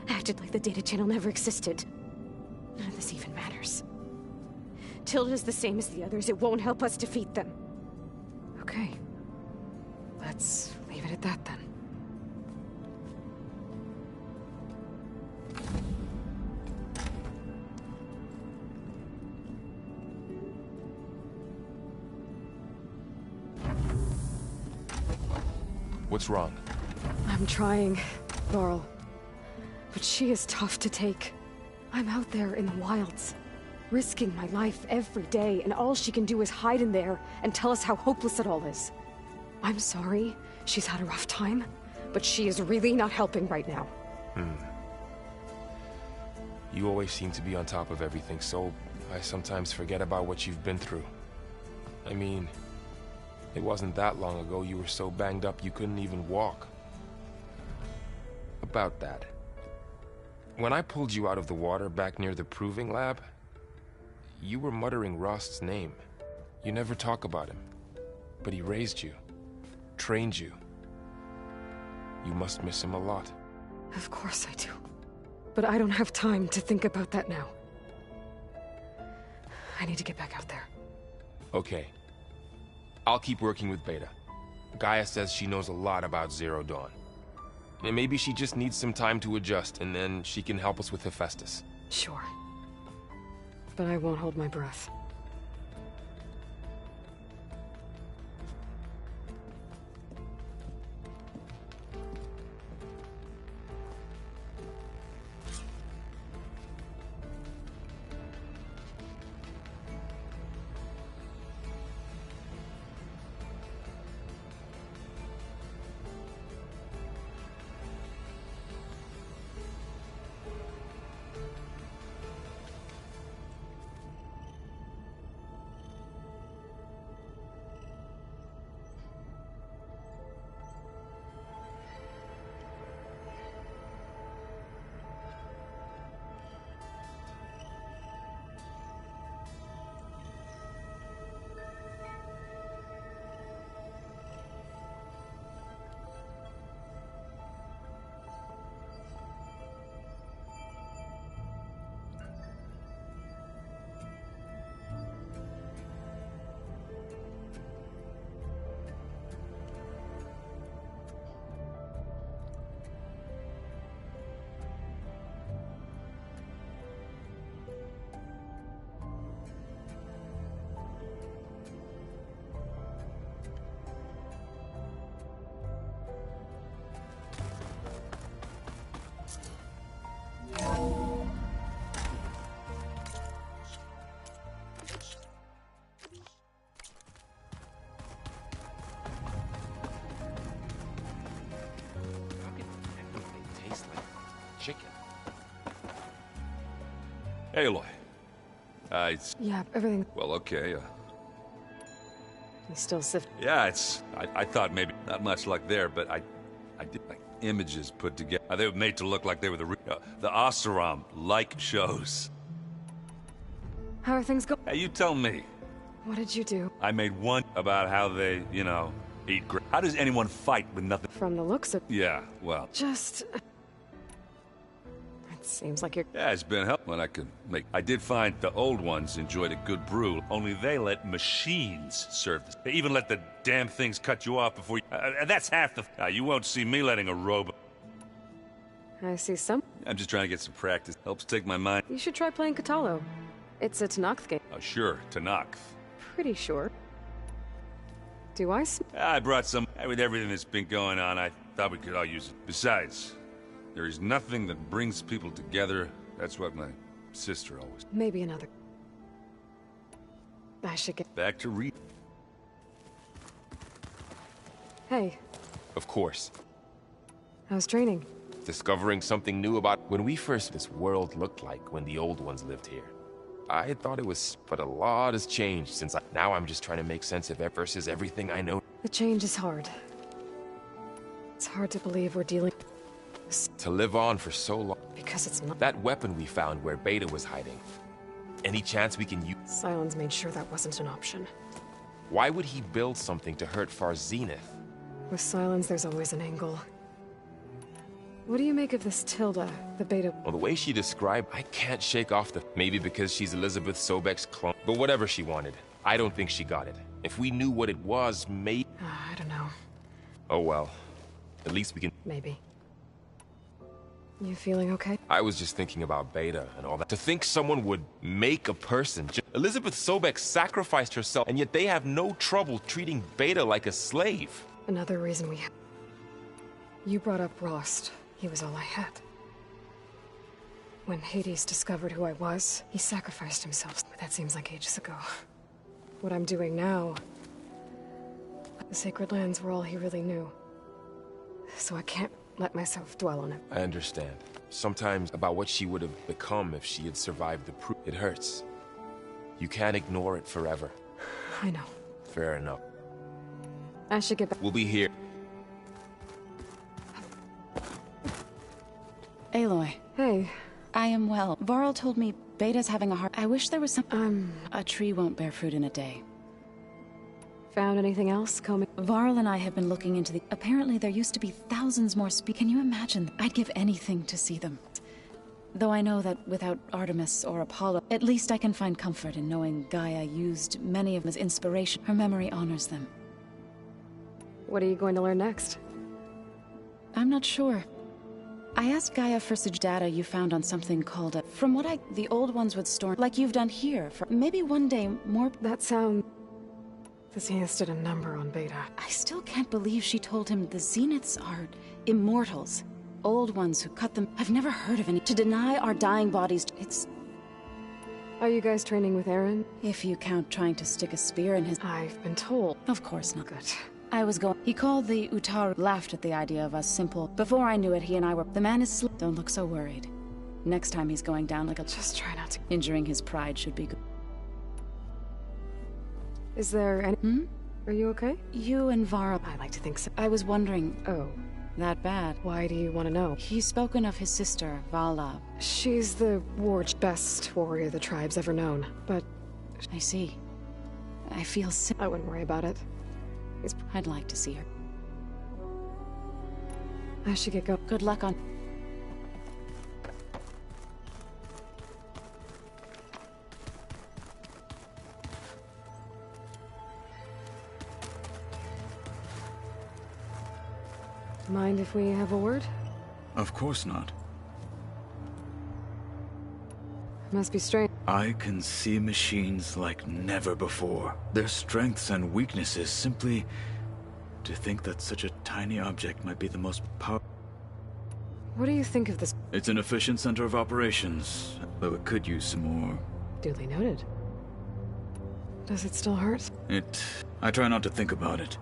Acted like the data channel never existed. None of this even matters. Tilda's the same as the others. It won't help us defeat them. Okay. Let's leave it at that then. What's wrong? I'm trying, Laurel. But she is tough to take. I'm out there in the wilds, risking my life every day, and all she can do is hide in there and tell us how hopeless it all is. I'm sorry she's had a rough time, but she is really not helping right now. You always seem to be on top of everything, so I sometimes forget about what you've been through. I mean, it wasn't that long ago you were so banged up you couldn't even walk. About that. When I pulled you out of the water back near the proving lab, you were muttering Rost's name. You never talk about him. But he raised you, trained you. You must miss him a lot. Of course I do. But I don't have time to think about that now. I need to get back out there. Okay. I'll keep working with Beta. Gaia says she knows a lot about Zero Dawn. And maybe she just needs some time to adjust, and then she can help us with Hephaestus. Sure. but I won't hold my breath. Chicken. Aloy. It's... Yeah, everything... Well, okay, He's still sifting. yeah, it's... I thought maybe not much luck there, but I did like images put together. They were made to look like they were the Oseram-like shows. How are things going? Hey, you tell me. What did you do? I made one about how they, you know, eat great. How does anyone fight with nothing? From the looks of... Yeah, well... Just... It seems like you're... Yeah, it's been help when I could make... I did find the old ones enjoyed a good brew, only they let machines serve this. They even let the damn things cut you off before you... that's half the... you won't see me letting a robot... I see some... I'm just trying to get some practice. Helps take my mind... You should try playing Katalo. It's a Tanakh game. Oh, sure, Tanakh. Pretty sure. Do I... I brought some... With everything that's been going on, I thought we could all use it. Besides, there is nothing that brings people together. That's what my sister always... Maybe another... I should get... Back to read. Hey. Of course. How's training? Discovering something new about when we first... This world looked like when the old ones lived here. I thought it was... But a lot has changed since Now I'm just trying to make sense of it versus everything I know. The change is hard. It's hard to believe we're dealing... To live on for so long. Because it's not... That weapon we found where Beta was hiding. Any chance we can use... Sylens made sure that wasn't an option. Why would he build something to hurt Far Zenith? With Sylens, there's always an angle. What do you make of this Tilda, the Beta? Well, the way she described, I can't shake off the... Maybe because she's Elizabeth Sobek's clone. But whatever she wanted, I don't think she got it. If we knew what it was, maybe... I don't know. Oh well. At least we can... Maybe. You feeling okay? I was just thinking about Beta and all that. To think someone would make a person... Elizabeth Sobek sacrificed herself, and yet they have no trouble treating Beta like a slave. Another reason we... You brought up Rost. He was all I had. When Hades discovered who I was, he sacrificed himself. But that seems like ages ago. What I'm doing now... The Sacred Lands were all he really knew. So I can't let myself dwell on it. I understand. Sometimes about what she would have become if she had survived the proof. It hurts. You can't ignore it forever. I know. Fair enough. I should get back. We'll be here. Aloy. Hey. I am well. Varl told me Beta's having a hard... I wish there was some... A tree won't bear fruit in a day. Found anything else, Comey? Varl and I have been looking into the... Apparently there used to be thousands more Can you imagine? I'd give anything to see them. Though I know that without Artemis or Apollo, at least I can find comfort in knowing Gaia used many of them as inspiration. Her memory honors them. What are you going to learn next? I'm not sure. I asked Gaia for such data you found on something called a... From what the old ones would store, like you've done here, for maybe one day more... That sound... The Zeniths did a number on Beta. I still can't believe she told him the Zeniths are immortals. Old ones who cut them... I've never heard of any... To deny our dying bodies, it's... Are you guys training with Aaron? If you count trying to stick a spear in his... I've been told. Of course not. Good. I was going... He called the Utaru, laughed at the idea of us simple. Before I knew it, he and I were... The man is Don't look so worried. Next time he's going down like a... Just try not to... Injuring his pride should be good. Is there any... Are you okay? You and Vara... I like to think so. I was wondering... Oh. That bad. Why do you want to know? He's spoken of his sister, Vala. She's the best warrior the tribe's ever known, but... I see. I feel sick. I wouldn't worry about it. I'd like to see her. I should get going. Good luck on... Mind if we have a word? Of course not. Must be strange. I can see machines like never before. Their strengths and weaknesses simply... To think that such a tiny object might be the most powerful... What do you think of this? It's an efficient center of operations, though it could use some more. Duly noted. Does it still hurt? I try not to think about it.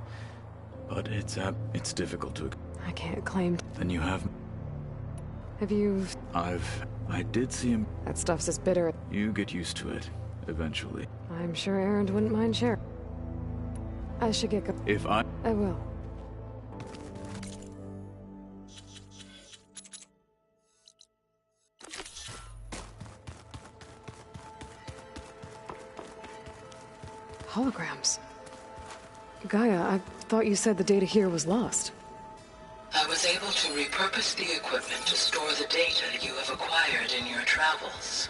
But it's difficult to... I can't claim... Then you have... Have you... I did see him... That stuff's as bitter... You get used to it, eventually. I'm sure Aaron wouldn't mind sharing. I should get going. If I will. Holograms. Gaia, I thought you said the data here was lost. I was able to repurpose the equipment to store the data you have acquired in your travels.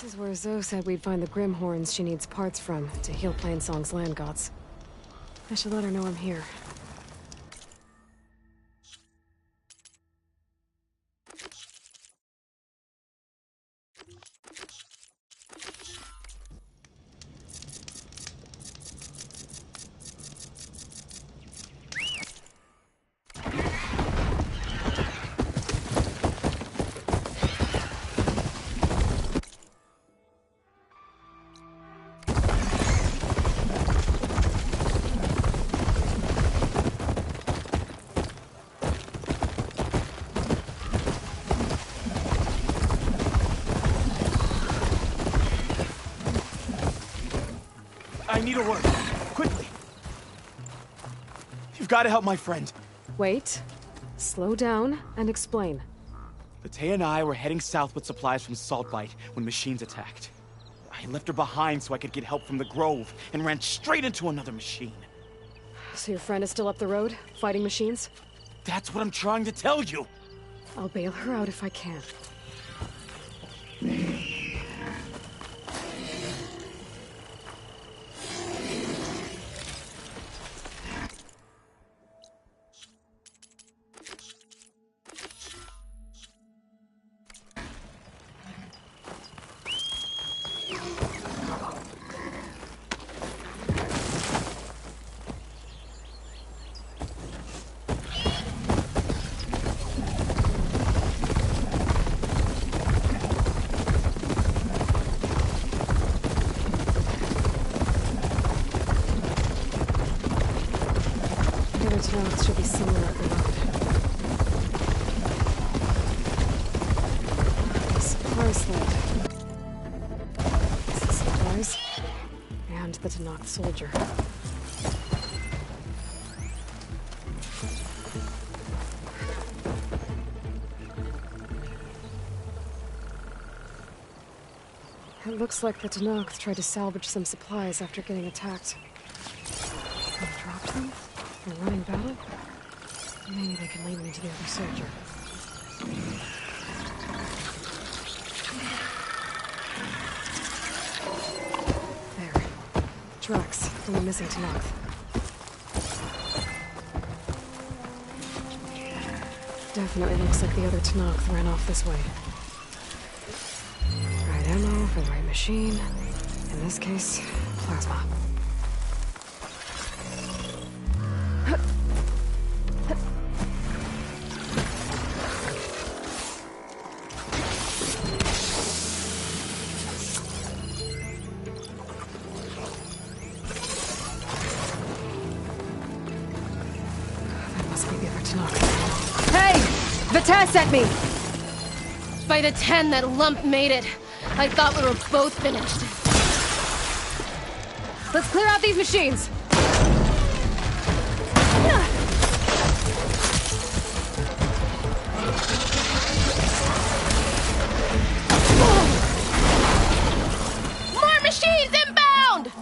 This is where Zoe said we'd find the Grimhorns she needs parts from to heal Plainsong's land gods. I should let her know I'm here. I need a word. Quickly. You've got to help my friend. Wait. Slow down and explain. Latea and I were heading south with supplies from Saltbite when machines attacked. I left her behind so I could get help from the Grove and ran straight into another machine. So your friend is still up the road, fighting machines? That's what I'm trying to tell you. I'll bail her out if I can. It should be somewhere up the road. A supply sled. This is supplies. And the Tanakh soldier. It looks like the Tanakh tried to salvage some supplies after getting attacked. They dropped them? They're running battle? Maybe they can lead me to the other soldier. There. Tracks from the missing Tanakh. Definitely looks like the other Tanakh ran off this way. Right ammo for the right machine. In this case, plasma. Hey! Vita sent me! By the 10, that lump made it. I thought we were both finished. Let's clear out these machines! More machines inbound!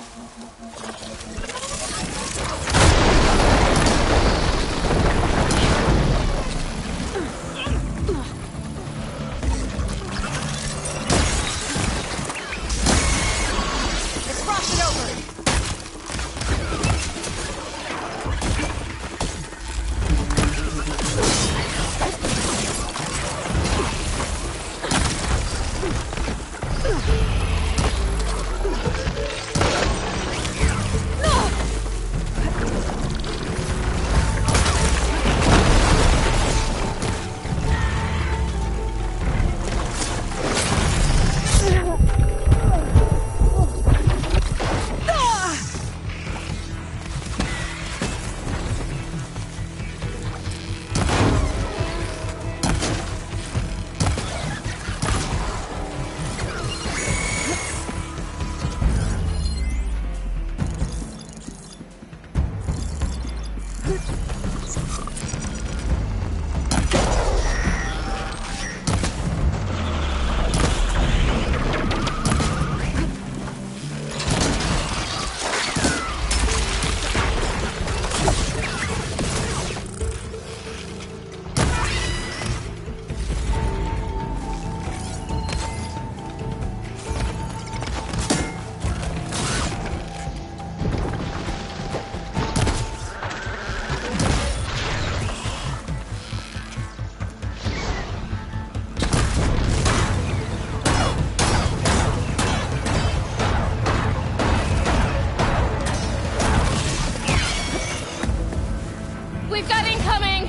coming!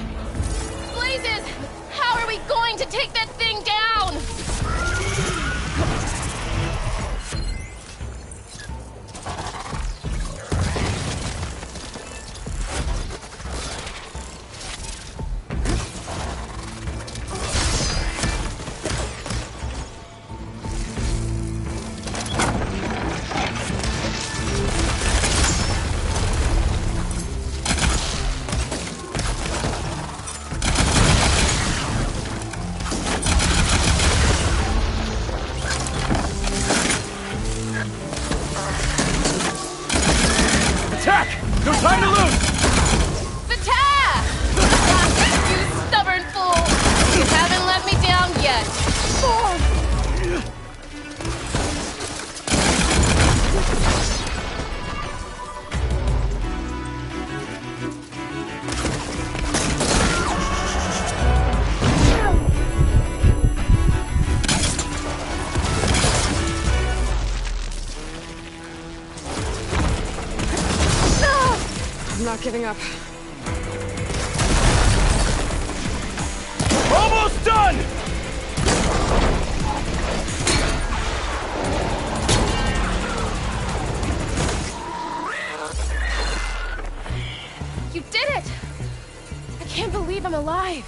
Blazes! How are we going to take that thing down? I'm not giving up. Almost done! You did it! I can't believe I'm alive.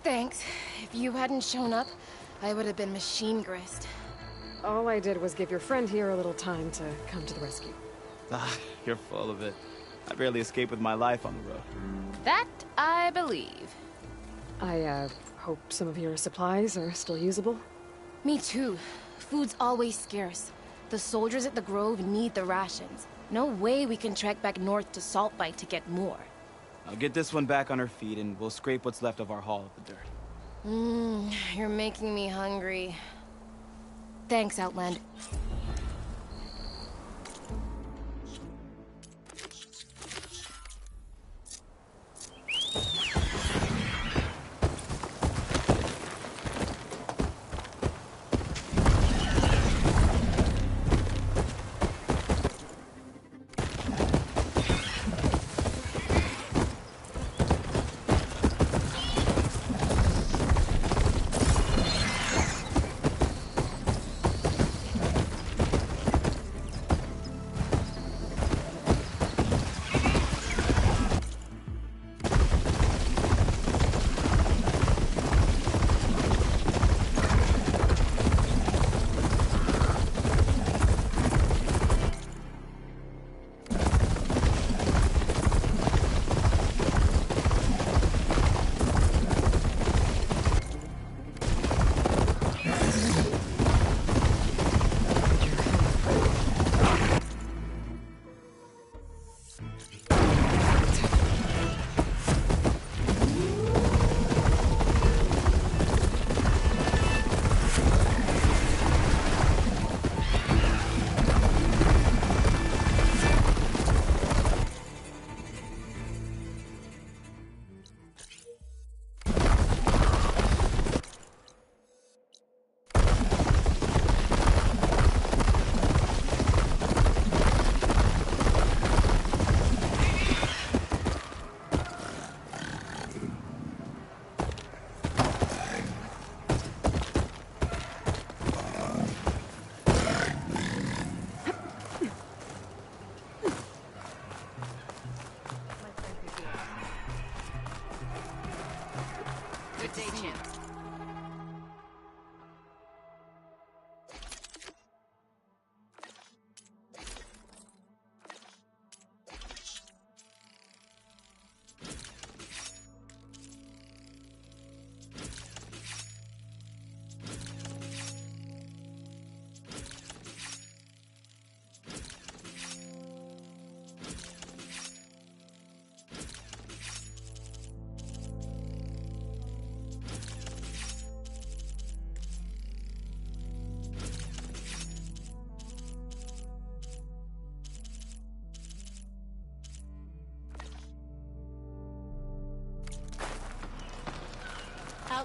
Thanks. If you hadn't shown up, I would have been machine grist. All I did was give your friend here a little time to come to the rescue. Ah, you're full of it. I barely escaped with my life on the road. That I believe. I, hope some of your supplies are still usable. Me too. Food's always scarce. The soldiers at the Grove need the rations. No way we can trek back north to Saltbite to get more. I'll get this one back on her feet and we'll scrape what's left of our haul of the dirt. You're making me hungry. Thanks, Outland.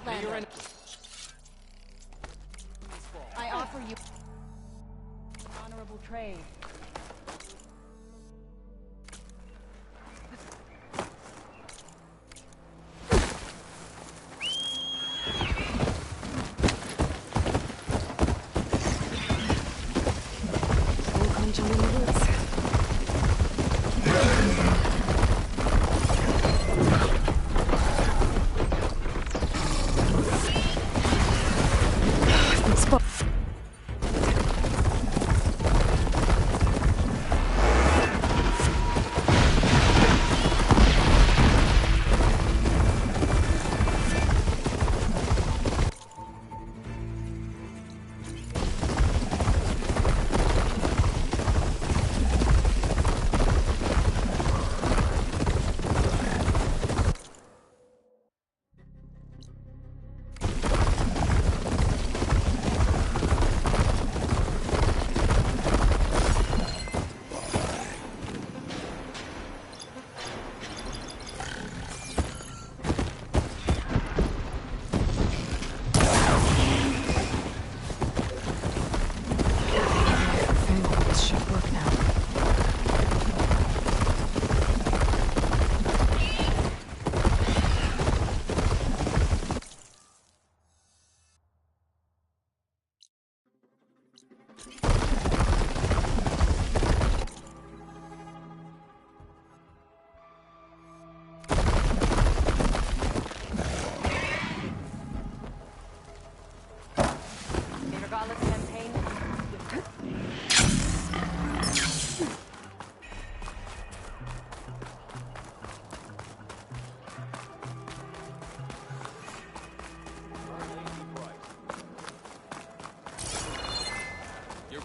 Outlander. I offer you honorable trade.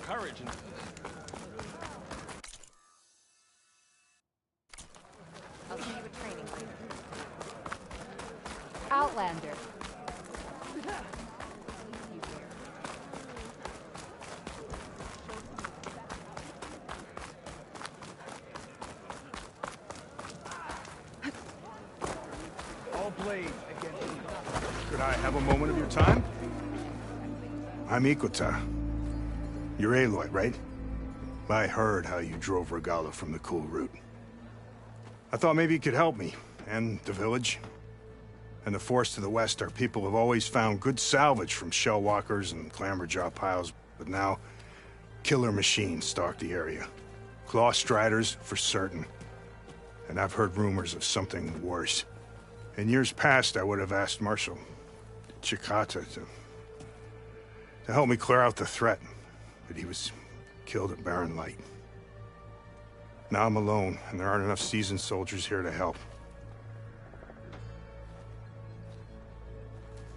Courage and... I'll see you at training. Outlander. All blades against you. Could I have a moment of your time? I'm Ikota. You're Aloy, right? I heard how you drove Regala from the cool route. I thought maybe you could help me, and the village. And the forest to the west, our people have always found good salvage from shell walkers and clamberjaw piles, but now, killer machines stalk the area. Claw striders, for certain. And I've heard rumors of something worse. In years past, I would have asked Marshal Chikata to help me clear out the threat. But he was killed at Barren Light. Now I'm alone, and there aren't enough seasoned soldiers here to help.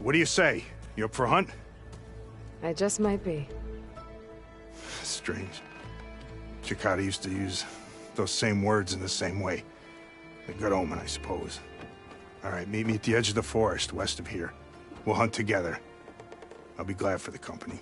What do you say? You up for a hunt? I just might be. Strange. Chikata used to use those same words in the same way. A good omen, I suppose. All right, meet me at the edge of the forest, west of here. We'll hunt together. I'll be glad for the company.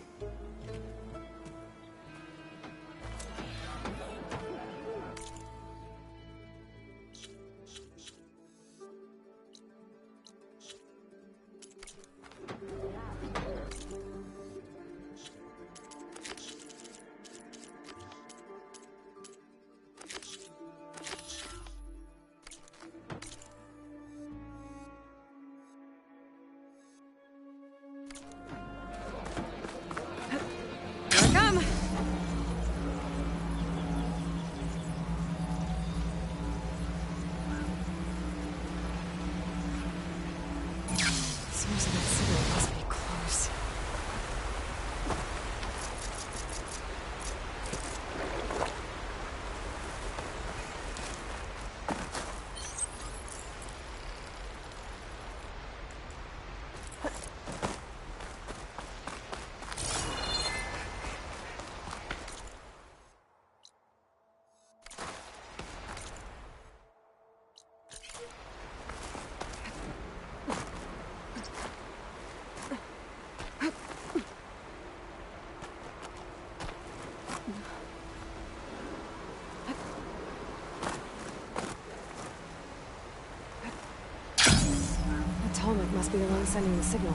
be the one sending the signal.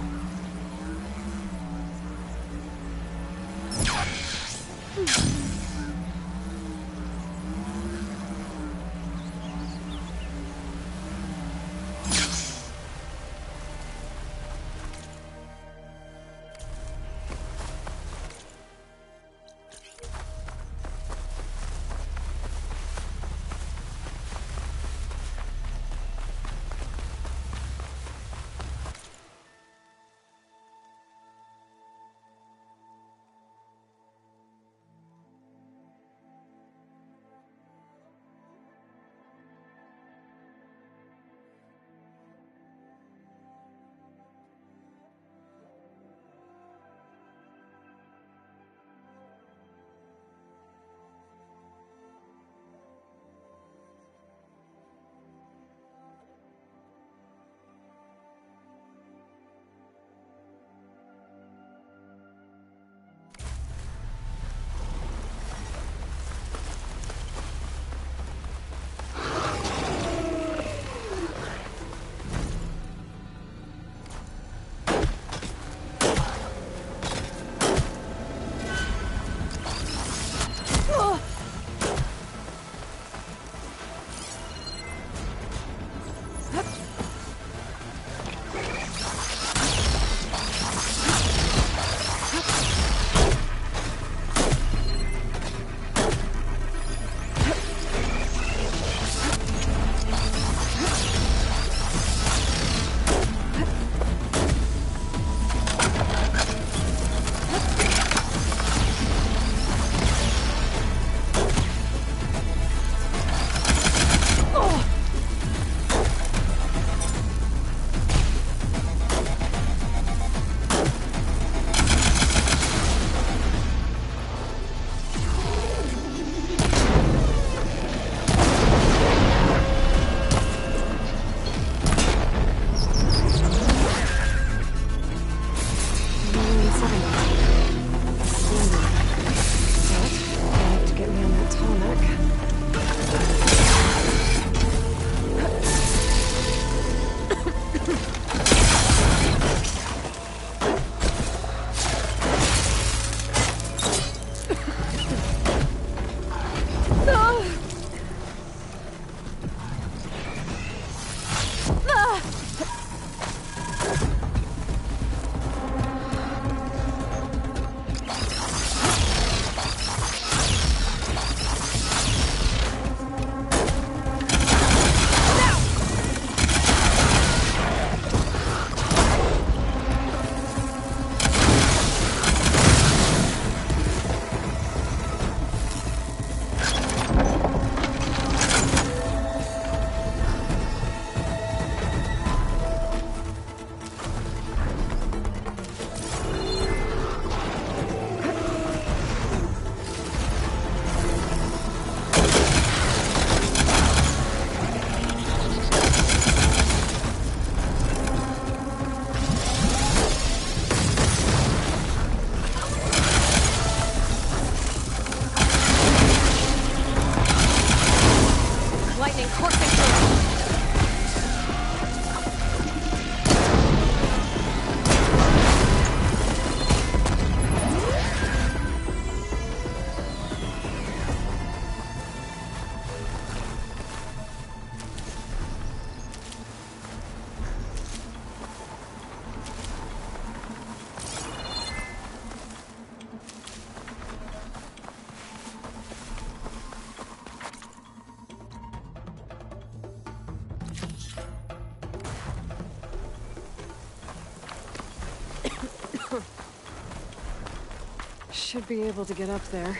Should be able to get up there.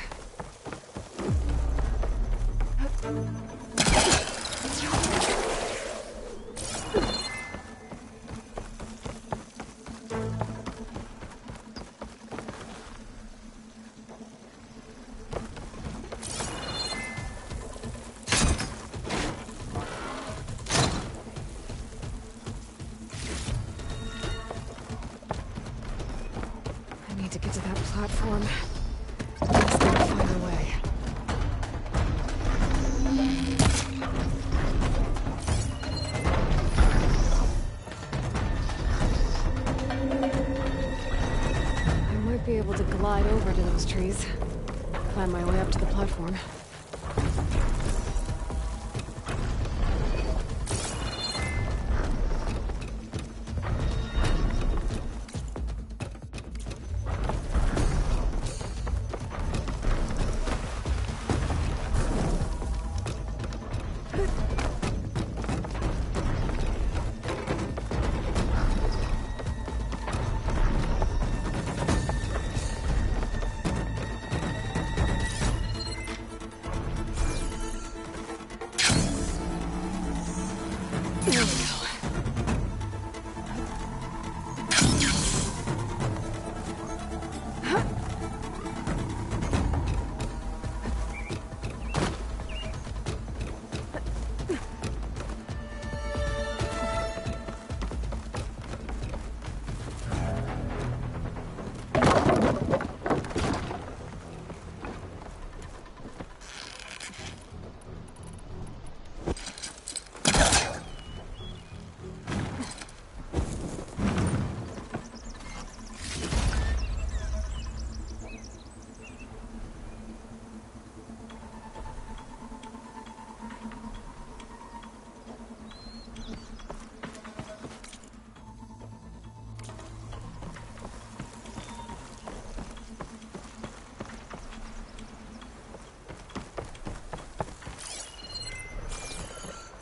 I need to get to that platform. Just gotta find a way. be able to glide over to those trees. Climb my way up to the platform.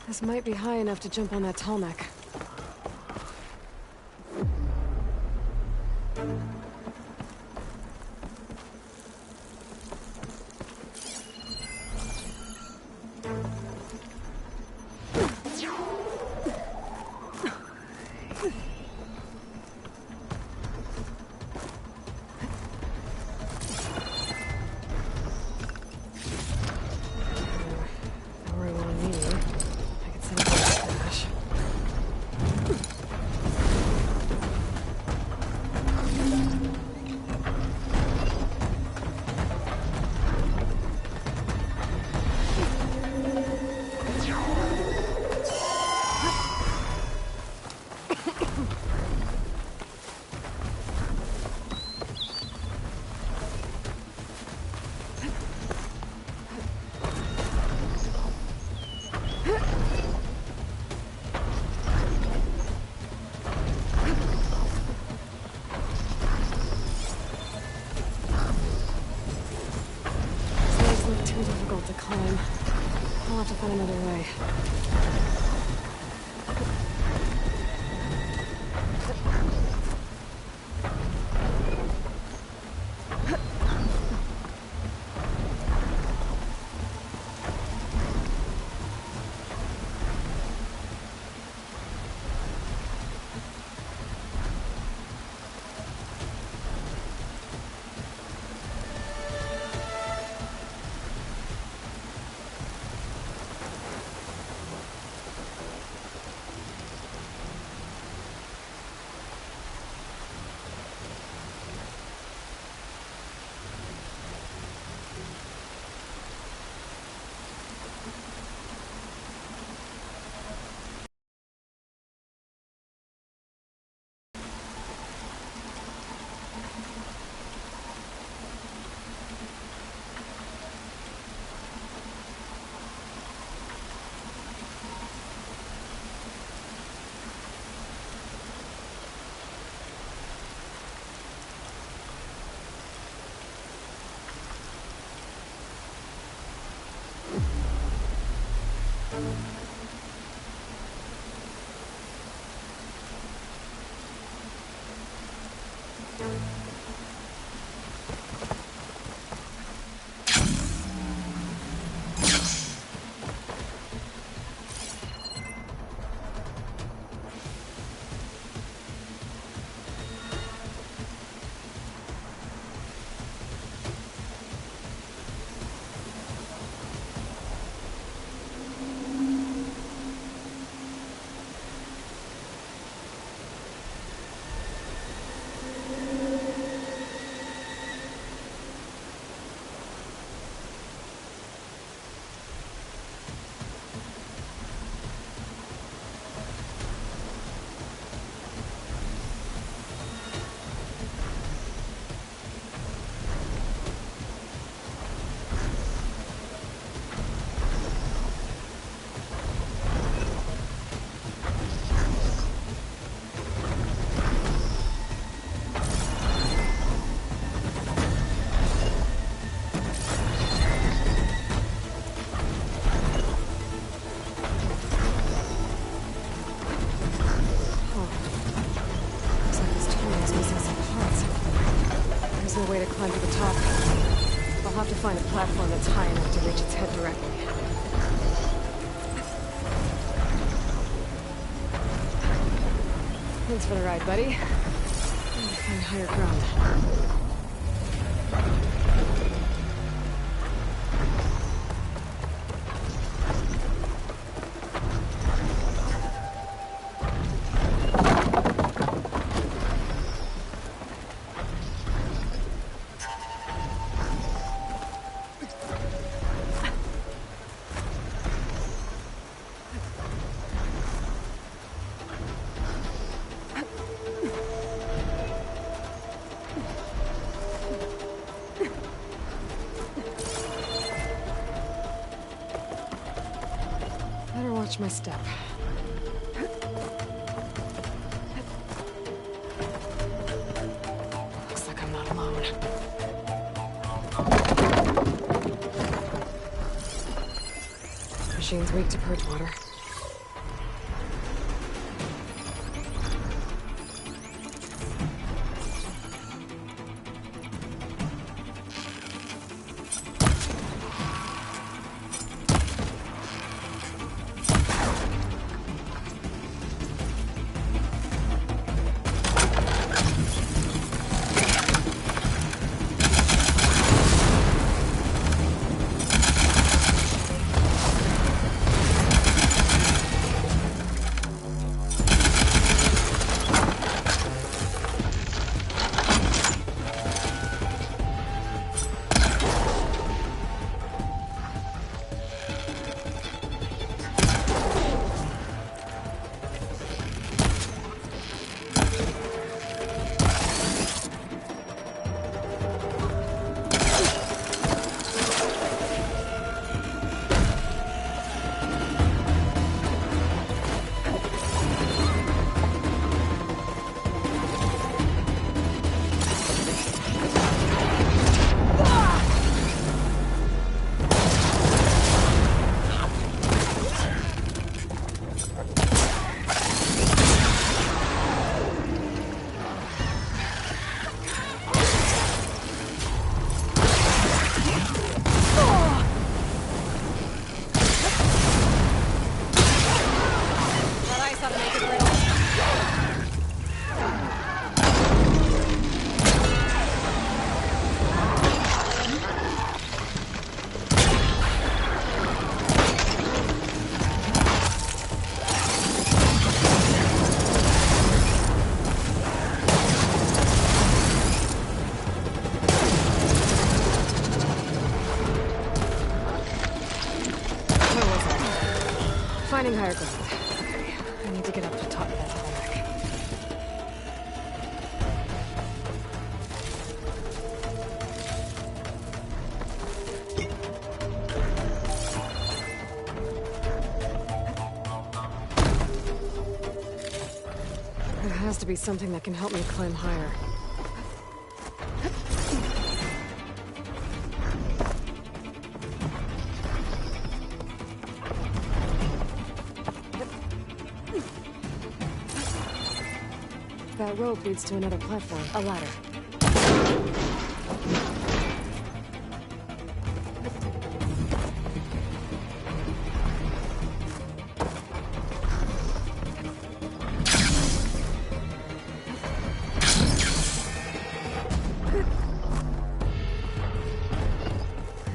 This might be high enough to jump on that tall neck. Too difficult to climb. I'll have to find another way. the top. I'll have to find a platform that's high enough to reach its head directly. Thanks for the ride, buddy. I'm gonna find higher ground. Watch my step. Looks like I'm not alone. Machine's weak to purge water. Finding higher ground. Okay, I need to get up to top of that hallway. There has to be something that can help me climb higher. That rope leads to another platform, a ladder.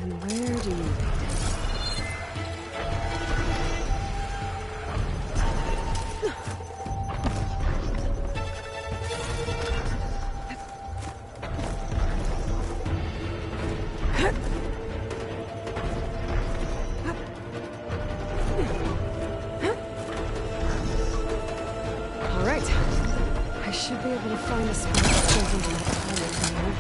And where do you lead? Should be able to find a spot that goes into that tunnel from here.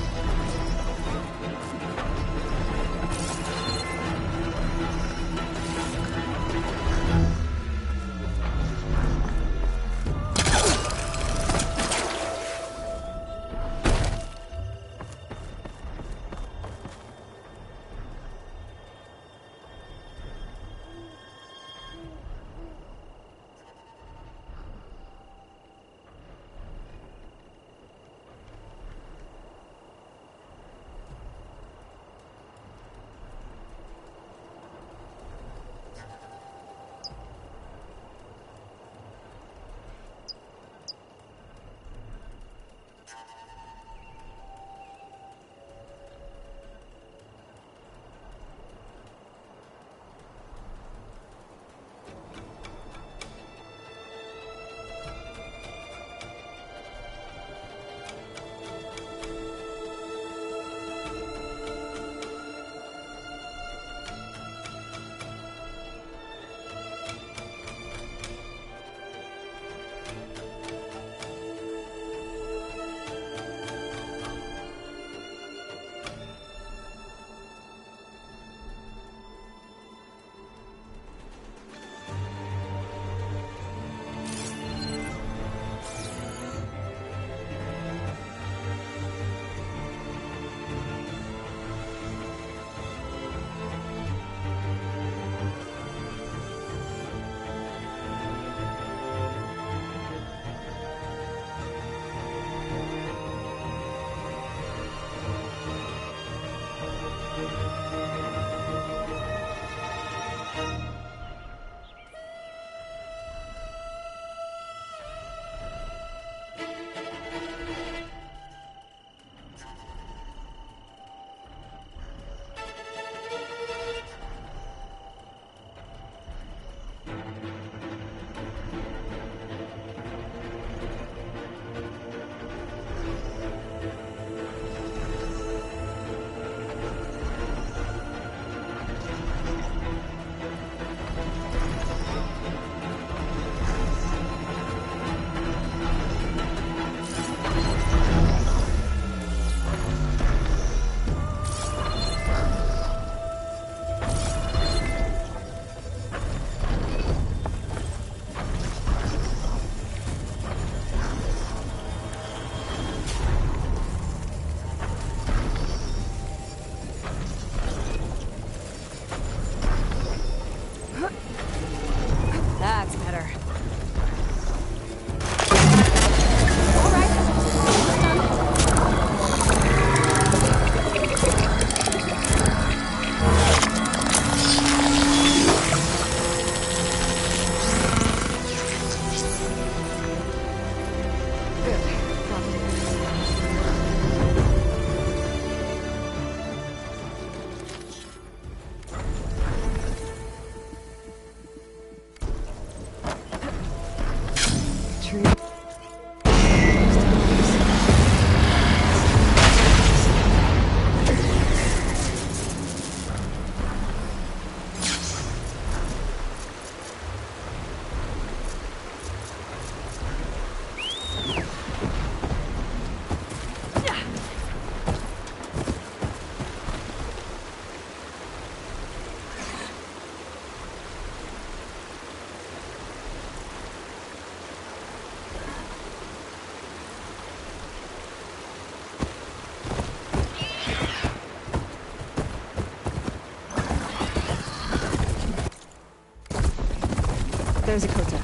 There's a Kota.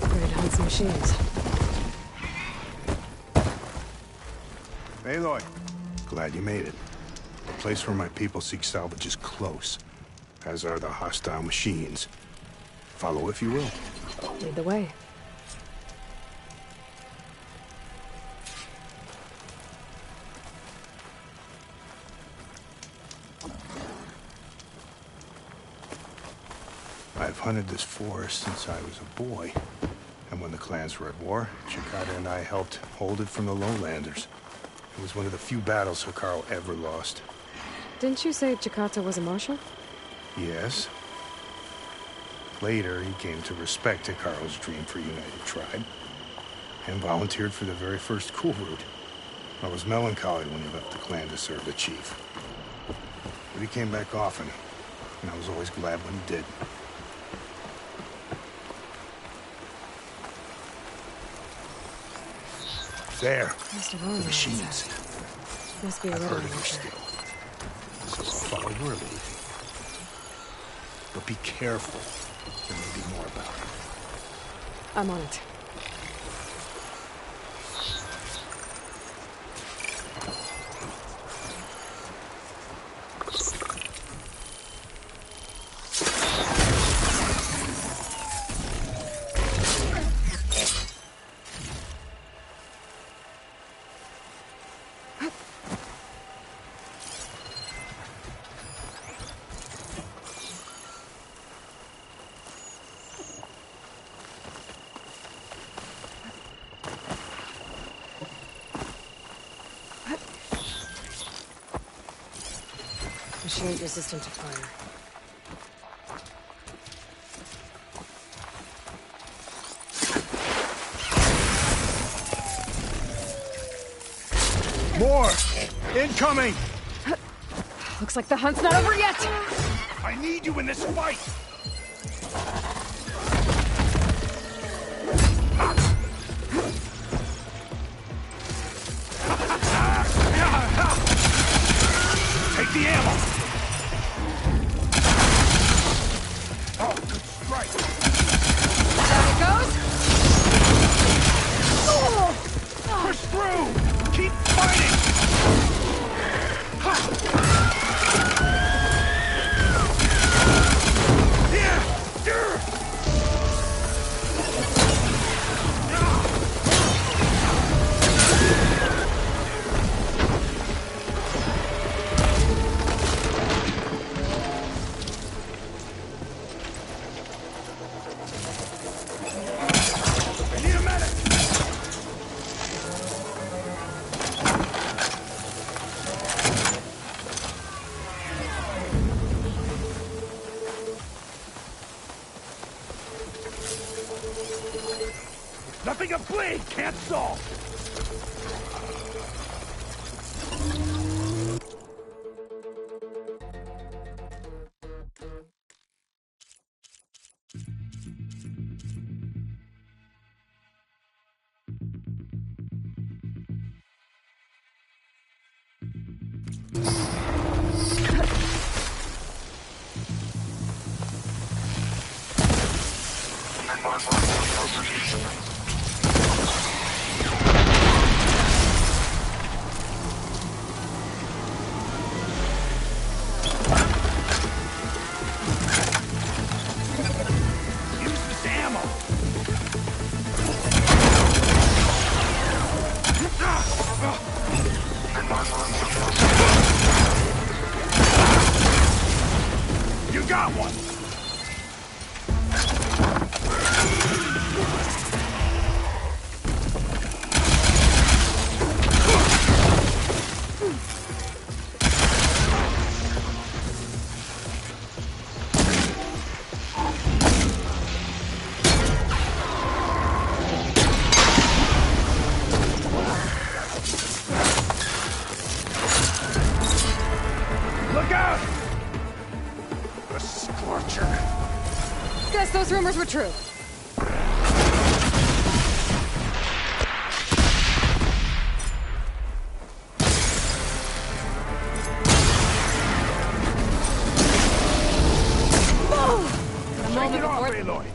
Ready to hunt some machines. Aloy, glad you made it. The place where my people seek salvage is close, as are the hostile machines. Follow if you will. Lead the way. I've hunted this forest since I was a boy. And when the clans were at war, Chikata and I helped hold it from the lowlanders. It was one of the few battles Hikaru ever lost. Didn't you say Chikata was a marshal? Yes. Later, he came to respect Hikaru's dream for a united tribe, and volunteered for the very first coup route. I was melancholy when he left the clan to serve the chief. But he came back often, and I was always glad when he did. There, the machines. Must be I've heard around of your there. skill, so I'll follow your lead. But be careful. There may be more about it. I'm on it. Machine resistant to fire. More! Incoming! Looks like the hunt's not over yet! I need you in this fight! Take the ammo! Oh, good strike! Down it goes! Oh! Push through! Keep fighting! Nothing a blade can't solve! You got one! Look out! The Scorcher. Guess those rumors were true. Shake it off, Aloy.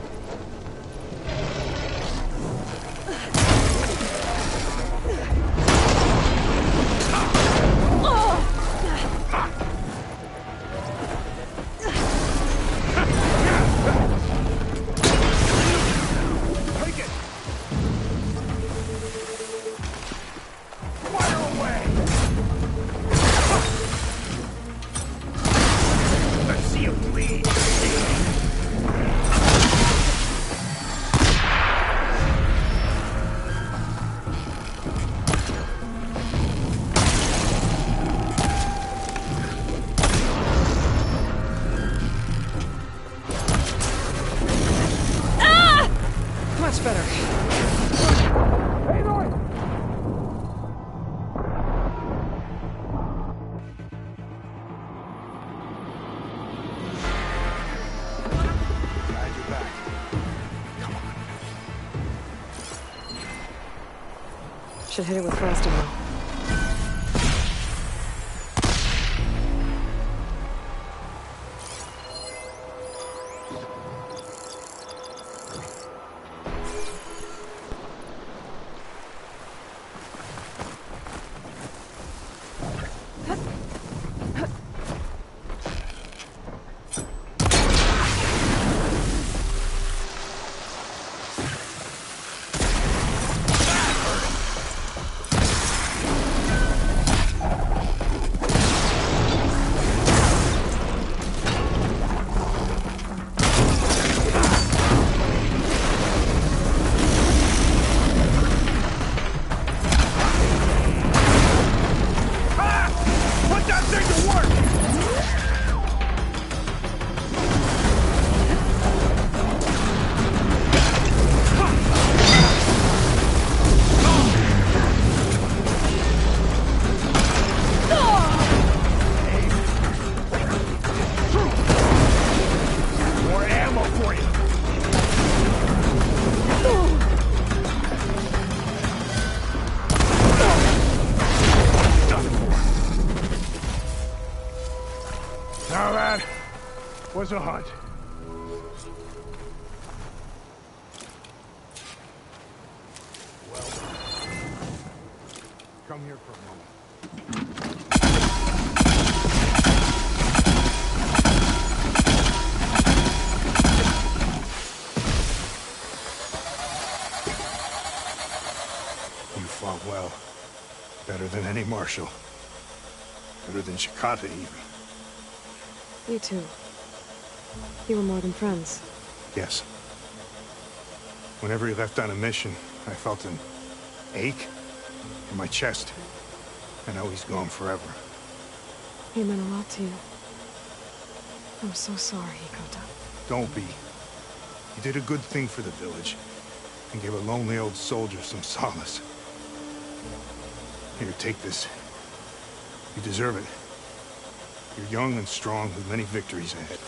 Should hit it with frost ammo. Now that was a hunt. Well, come here for a moment. You fought well. Better than any marshal. Better than Shikata, even. You too. You were more than friends. Yes. Whenever he left on a mission, I felt an ache in my chest. I know he's gone forever. He meant a lot to you. I'm so sorry, Hikota. Don't be. You did a good thing for the village, and gave a lonely old soldier some solace. Here, take this. You deserve it. You're young and strong with many victories ahead.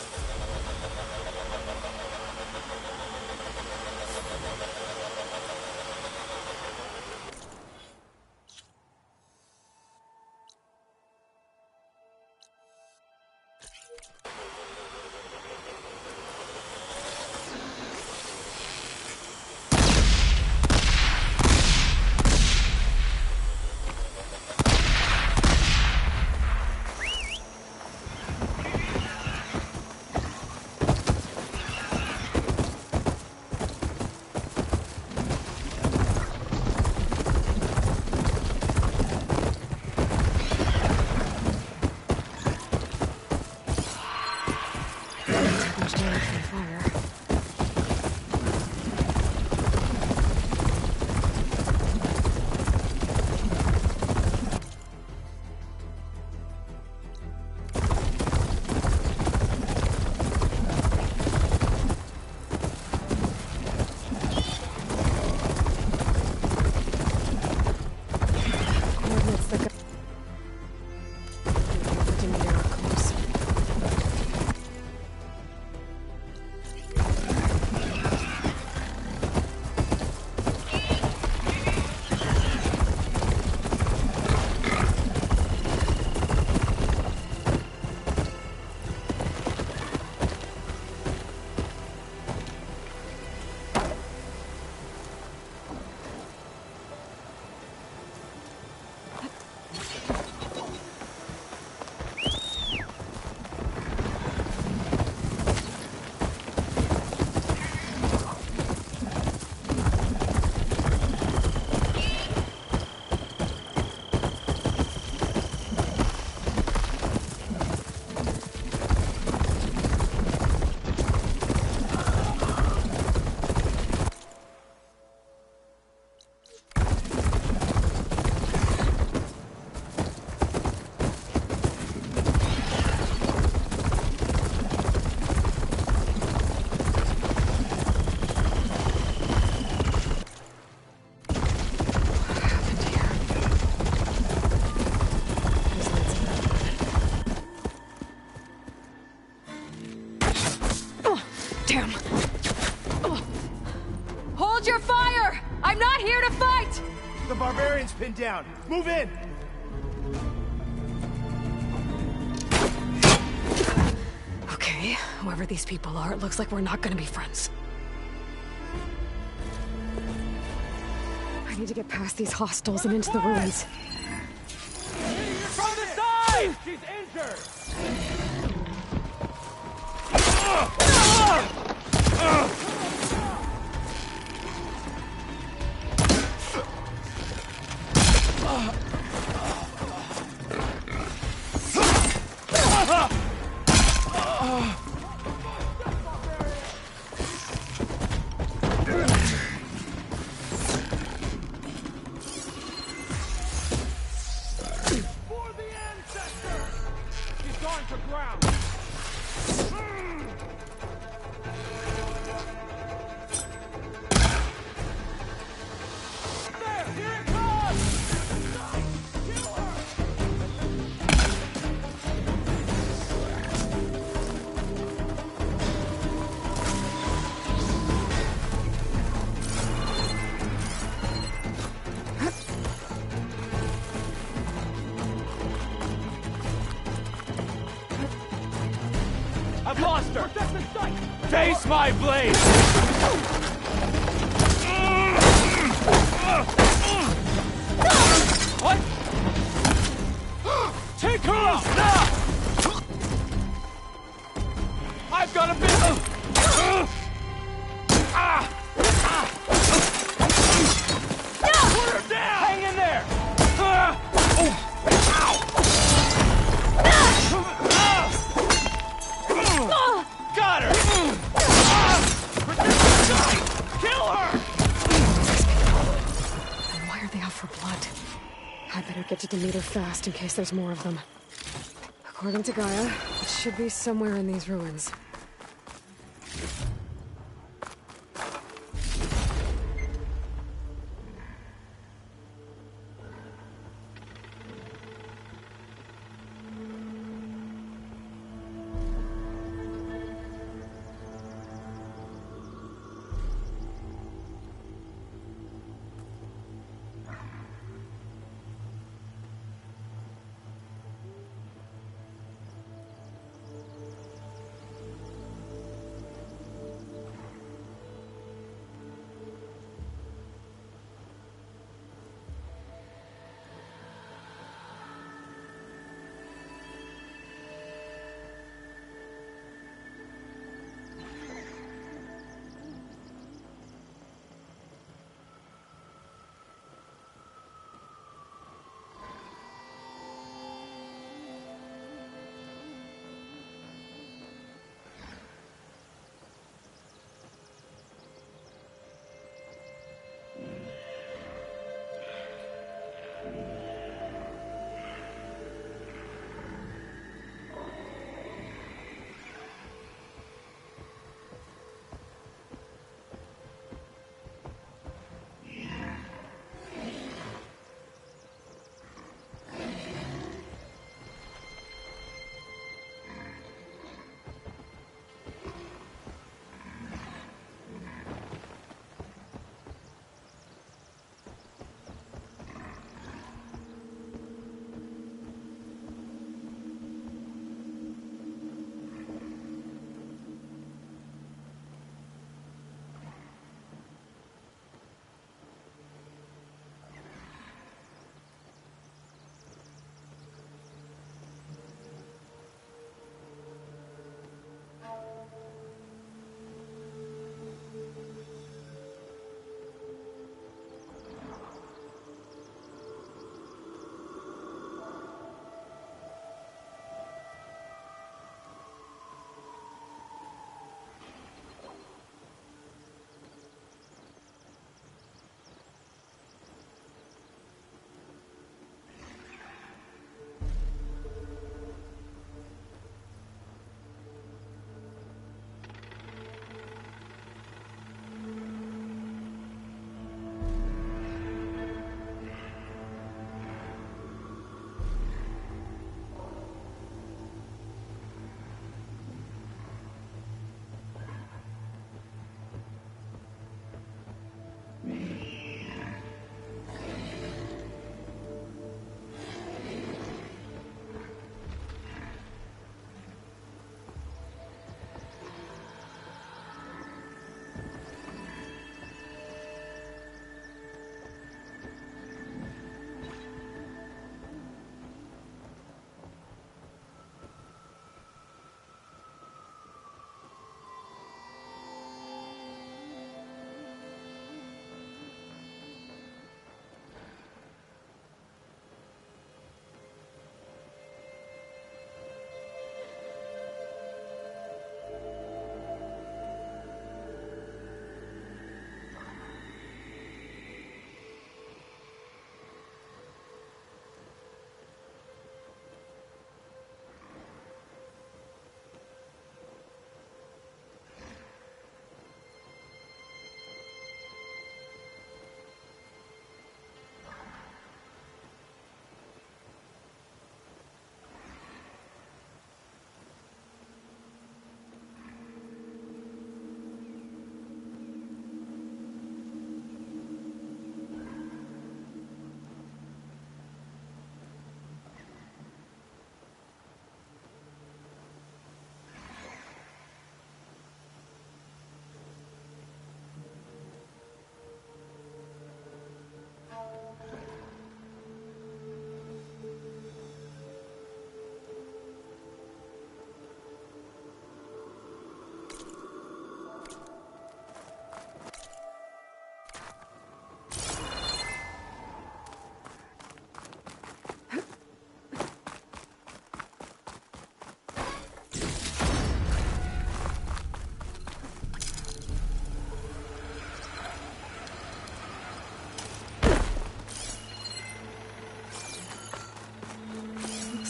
Hold your fire! I'm not here to fight! The barbarian's pinned down. Move in! Okay, whoever these people are, it looks like we're not gonna be friends. I need to get past these hostiles and into the ruins. From the side! She's injured! I've lost her! Face my blade! What? Take her out! Now! I've got a bit. Put her down! Hang in there! Got her! Kill her! And why are they out for blood? I better get to Demeter fast in case there's more of them. According to Gaia, it should be somewhere in these ruins.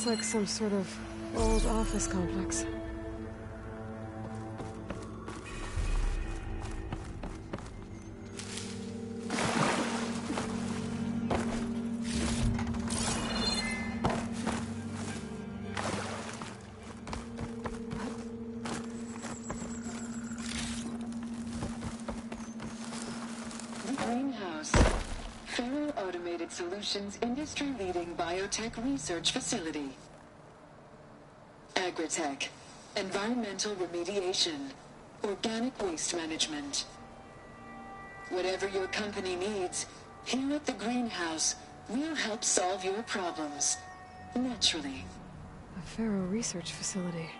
Looks like some sort of old office complex. Greenhouse. Faro Automated Solutions industry-leading biotech research facility. Agritech. Environmental remediation. Organic waste management. Whatever your company needs, here at the Greenhouse, we'll help solve your problems. Naturally. A Faro research facility.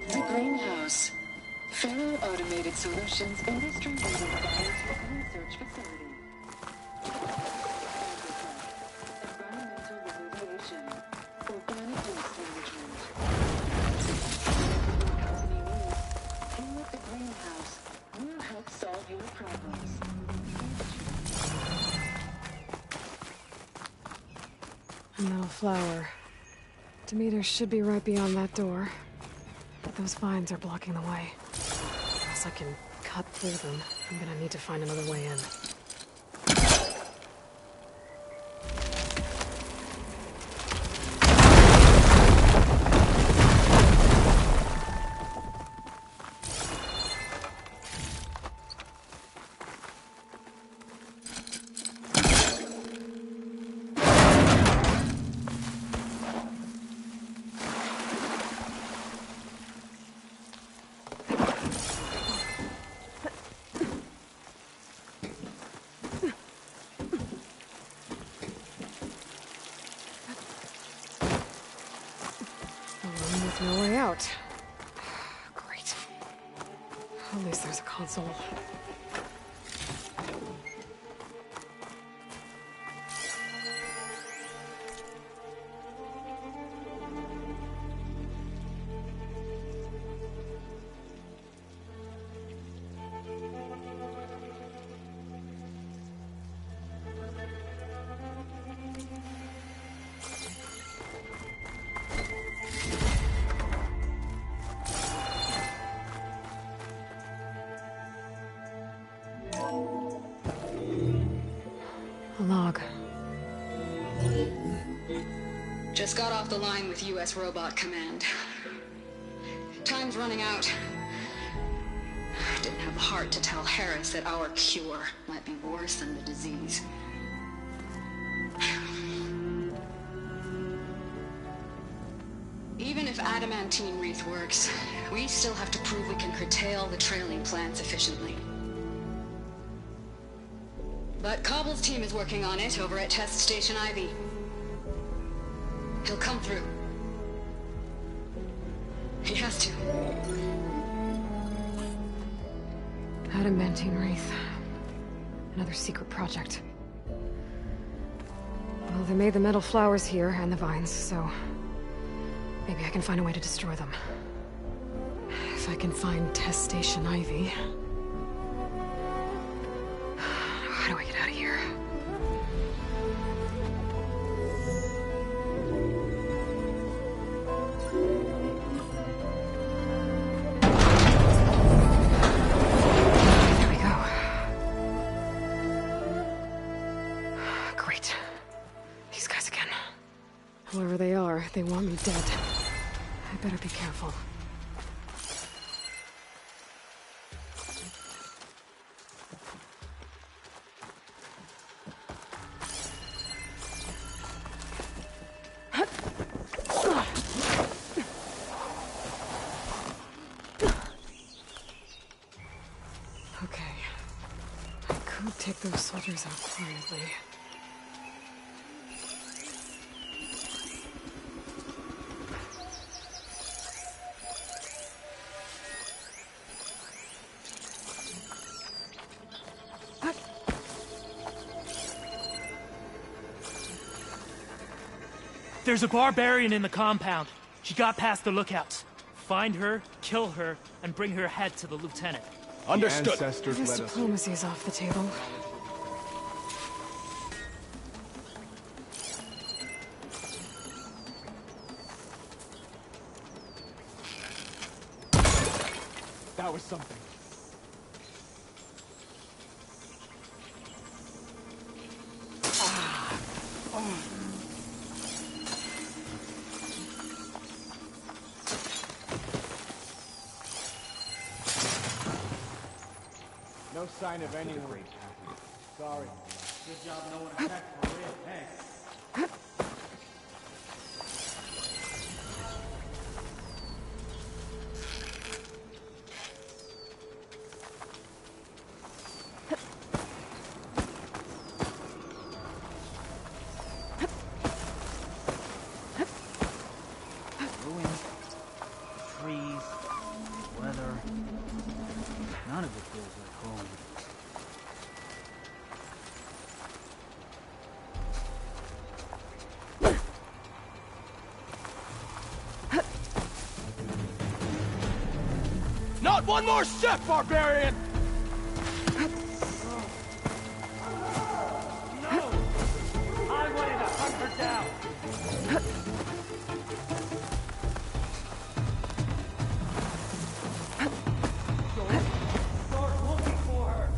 The Greenhouse. Faro Automated Solutions industry-leading biotech research facility. Environmental remediation. Organic waste management. Whatever your company needs, here at the Greenhouse, we'll help solve your problems. A metal flower. Demeter should be right beyond that door. But those vines are blocking the way. Unless I can cut through them, I'm gonna need to find another way in. With no way out. Great. At least there's a console. A log. Just got off the line with U.S. Robot Command. Time's running out. Didn't have the heart to tell Harris that our cure might be worse than the disease. Even if adamantine wreath works, we still have to prove we can curtail the trailing plants efficiently. But Cobble's team is working on it over at Test Station Ivy. He'll come through. He has to. Adamantine wreath. Another secret project. Well, they made the metal flowers here and the vines, so maybe I can find a way to destroy them. If I can find Test Station Ivy. How do I get out of here? There we go. Great. These guys again. Whoever they are, they want me dead. I better be careful. Okay. I could take those soldiers out quietly. There's a barbarian in the compound. She got past the lookouts. Find her, kill her, and bring her head to the lieutenant. Understood. This diplomacy is off the table. That was something. No sign of anyone. Sorry. Good job no one attacked for real. Thanks. Ruins, trees, weather. None of it feels like home. Not one more step, barbarian! No! I wanted to hunt her down! Start looking for her!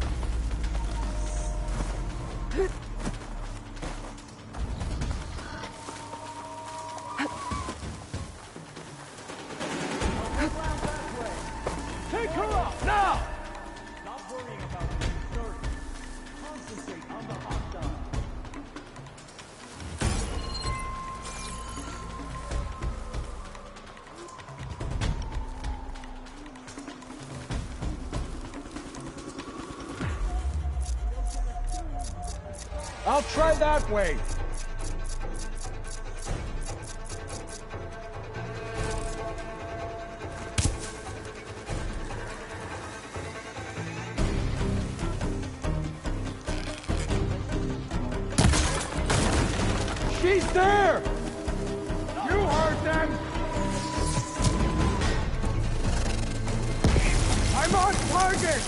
Take her up, now! Stop worrying about being dirty. Concentrate on the hostile. I'll try that way. She's there! You heard them! I'm on target!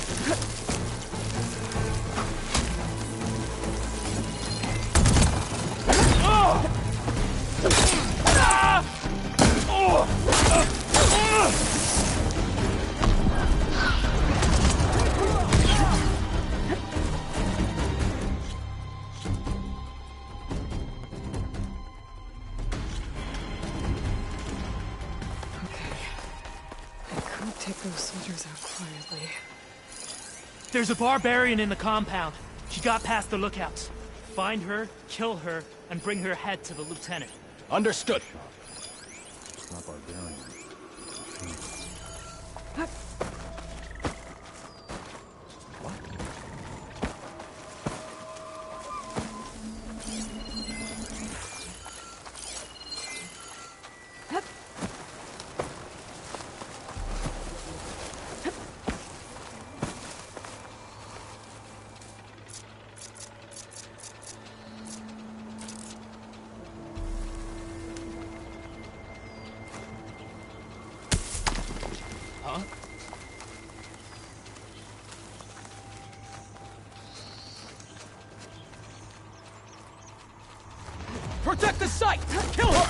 Take those soldiers out quietly. There's a barbarian in the compound. She got past the lookouts. Find her, kill her, and bring her head to the lieutenant. Understood. It's not barbarian. Huh? Protect the site! Kill her!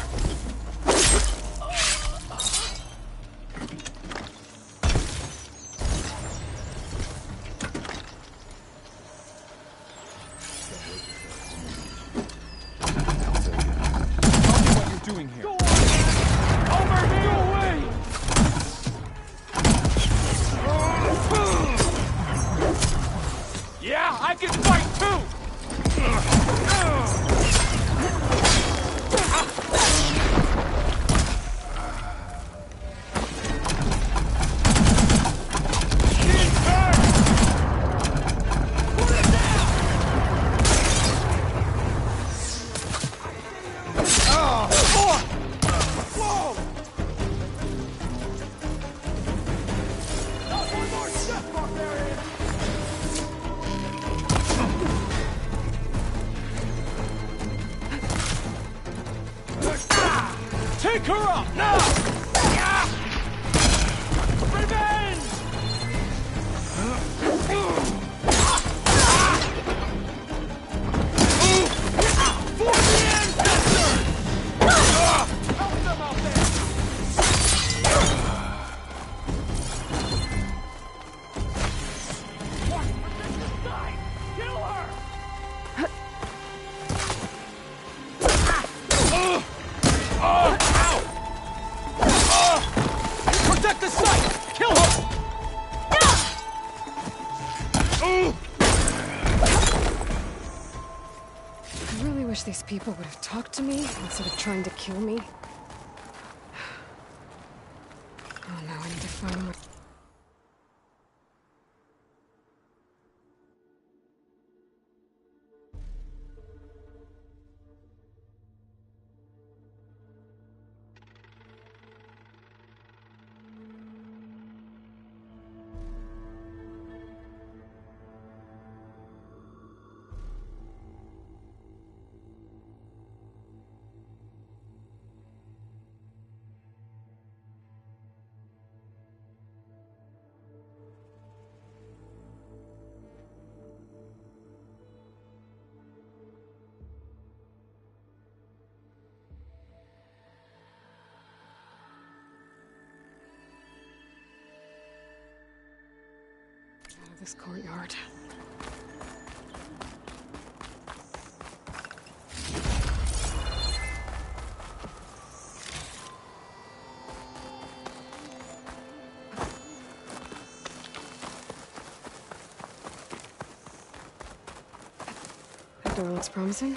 Doing here? Over here! Go away! Yeah, I can fight too! her up, now! Revenge! For the ancestors! Help them out there! What? Protect this side! Kill her! Protect the site! Kill her! I really wish these people would have talked to me instead of trying to kill me. Oh no, I need to find more. Out of this courtyard. That door looks promising.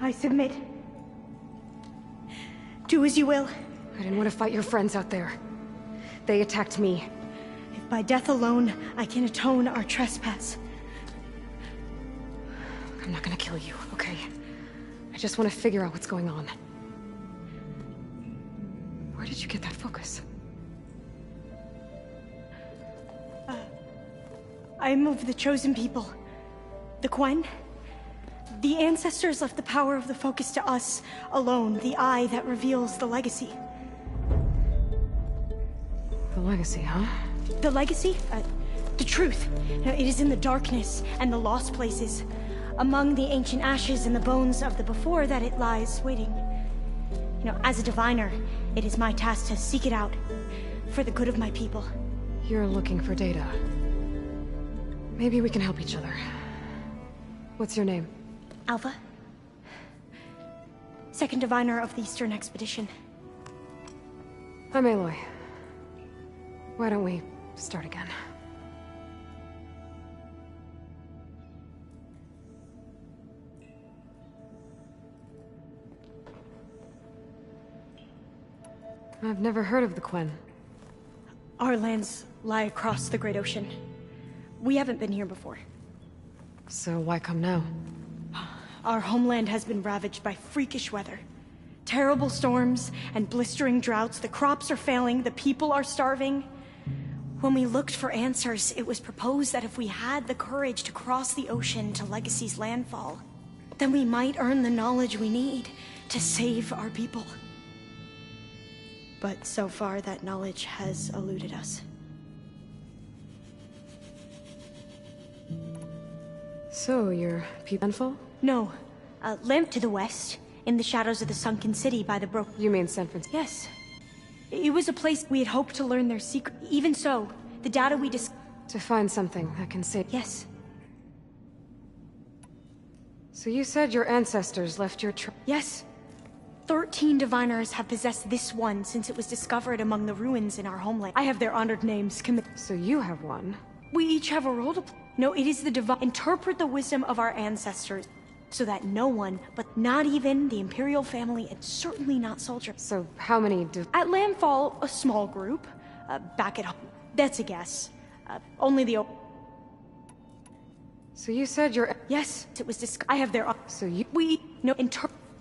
I submit. Do as you will. I didn't want to fight your friends out there. They attacked me. If by death alone I can atone our trespass. I'm not gonna kill you, okay? I just want to figure out what's going on. Where did you get that focus? I'm of the chosen people. The Quen. The ancestors left the power of the focus to us alone, the eye that reveals the legacy. The legacy, huh? The legacy? The truth. It is in the darkness and the lost places, among the ancient ashes and the bones of the before that it lies waiting. As a diviner, it is my task to seek it out, for the good of my people. You're looking for data. Maybe we can help each other. What's your name? Alpha. Second diviner of the Eastern Expedition. I'm Aloy. Why don't we start again? I've never heard of the Quen. Our lands lie across the Great Ocean. We haven't been here before. So why come now? Our homeland has been ravaged by freakish weather. Terrible storms and blistering droughts. The crops are failing, the people are starving. When we looked for answers, it was proposed that if we had the courage to cross the ocean to Legacy's landfall, then we might earn the knowledge we need to save our people. But so far, that knowledge has eluded us. So, you're people? No. A lamp to the west, in the shadows of the sunken city by the brook. You mean San Francisco? Yes. It was a place we had hoped to learn their secret. Even so, the data we to find something that can save... Yes. So you said your ancestors left your Yes. 13 diviners have possessed this one since it was discovered among the ruins in our homeland. I have their honored names So you have one? We each have a role to play. No, it is the divine. Interpret the wisdom of our ancestors so that no one, but not even the Imperial family, and certainly not soldiers. So how many At landfall, a small group. Back at home. That's a guess. Only the... So you said you're... Yes, it was I have their... So you... We... No,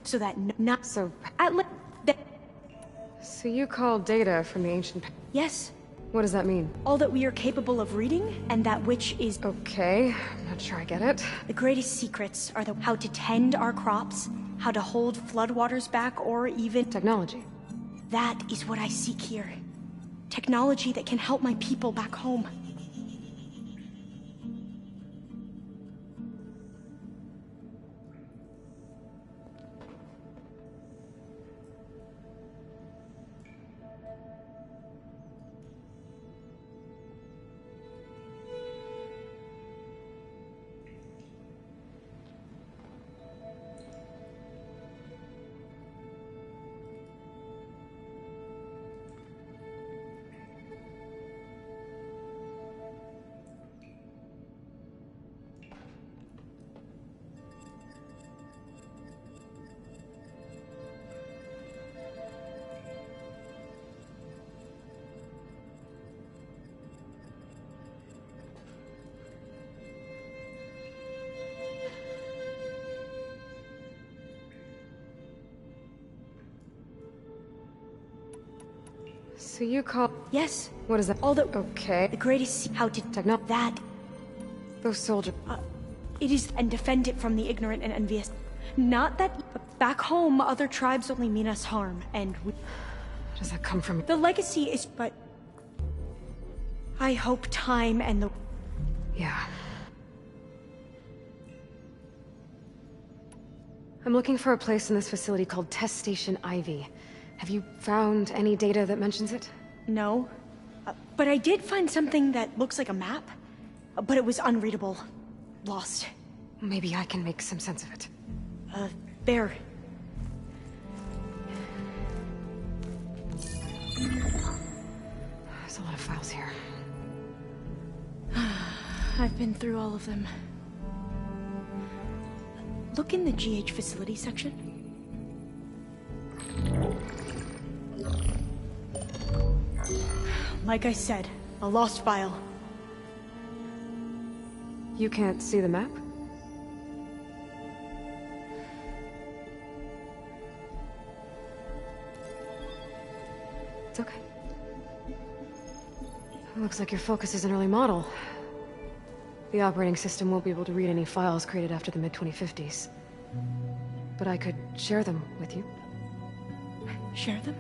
so that not so at that. So you call data from the ancient... Yes. What does that mean? All that we are capable of reading, and that which is... Okay, I'm not sure I get it. The greatest secrets are how to tend our crops, how to hold floodwaters back, or even... Technology. That is what I seek here. Technology that can help my people back home. So you call... Yes. What is that? All the... Okay. The greatest... How to... That... Those soldiers... It is... And defend it from the ignorant and envious. Not that... Back home, other tribes only mean us harm, and we... Does that come from... The legacy is... But... I hope time and the... Yeah. I'm looking for a place in this facility called Test Station Ivy. Have you found any data that mentions it? No. But I did find something that looks like a map. But it was unreadable. Lost. Maybe I can make some sense of it. There. There's a lot of files here. I've been through all of them. Look in the GH facility section. Like I said, a lost file. You can't see the map? It's okay. Looks like your focus is an early model. The operating system won't be able to read any files created after the mid-2050s. But I could share them with you. Share them?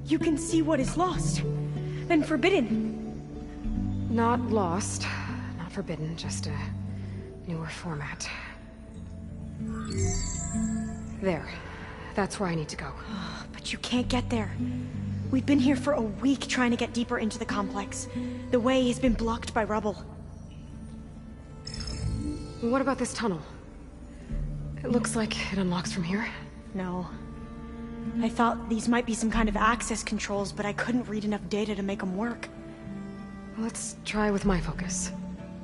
You can see what is lost and forbidden. Not lost, not forbidden, just a newer format. There. That's where I need to go. But you can't get there. We've been here for a week trying to get deeper into the complex. The way has been blocked by rubble. What about this tunnel? It looks like it unlocks from here. No. I thought these might be some kind of access controls, but I couldn't read enough data to make them work. Let's try with my focus,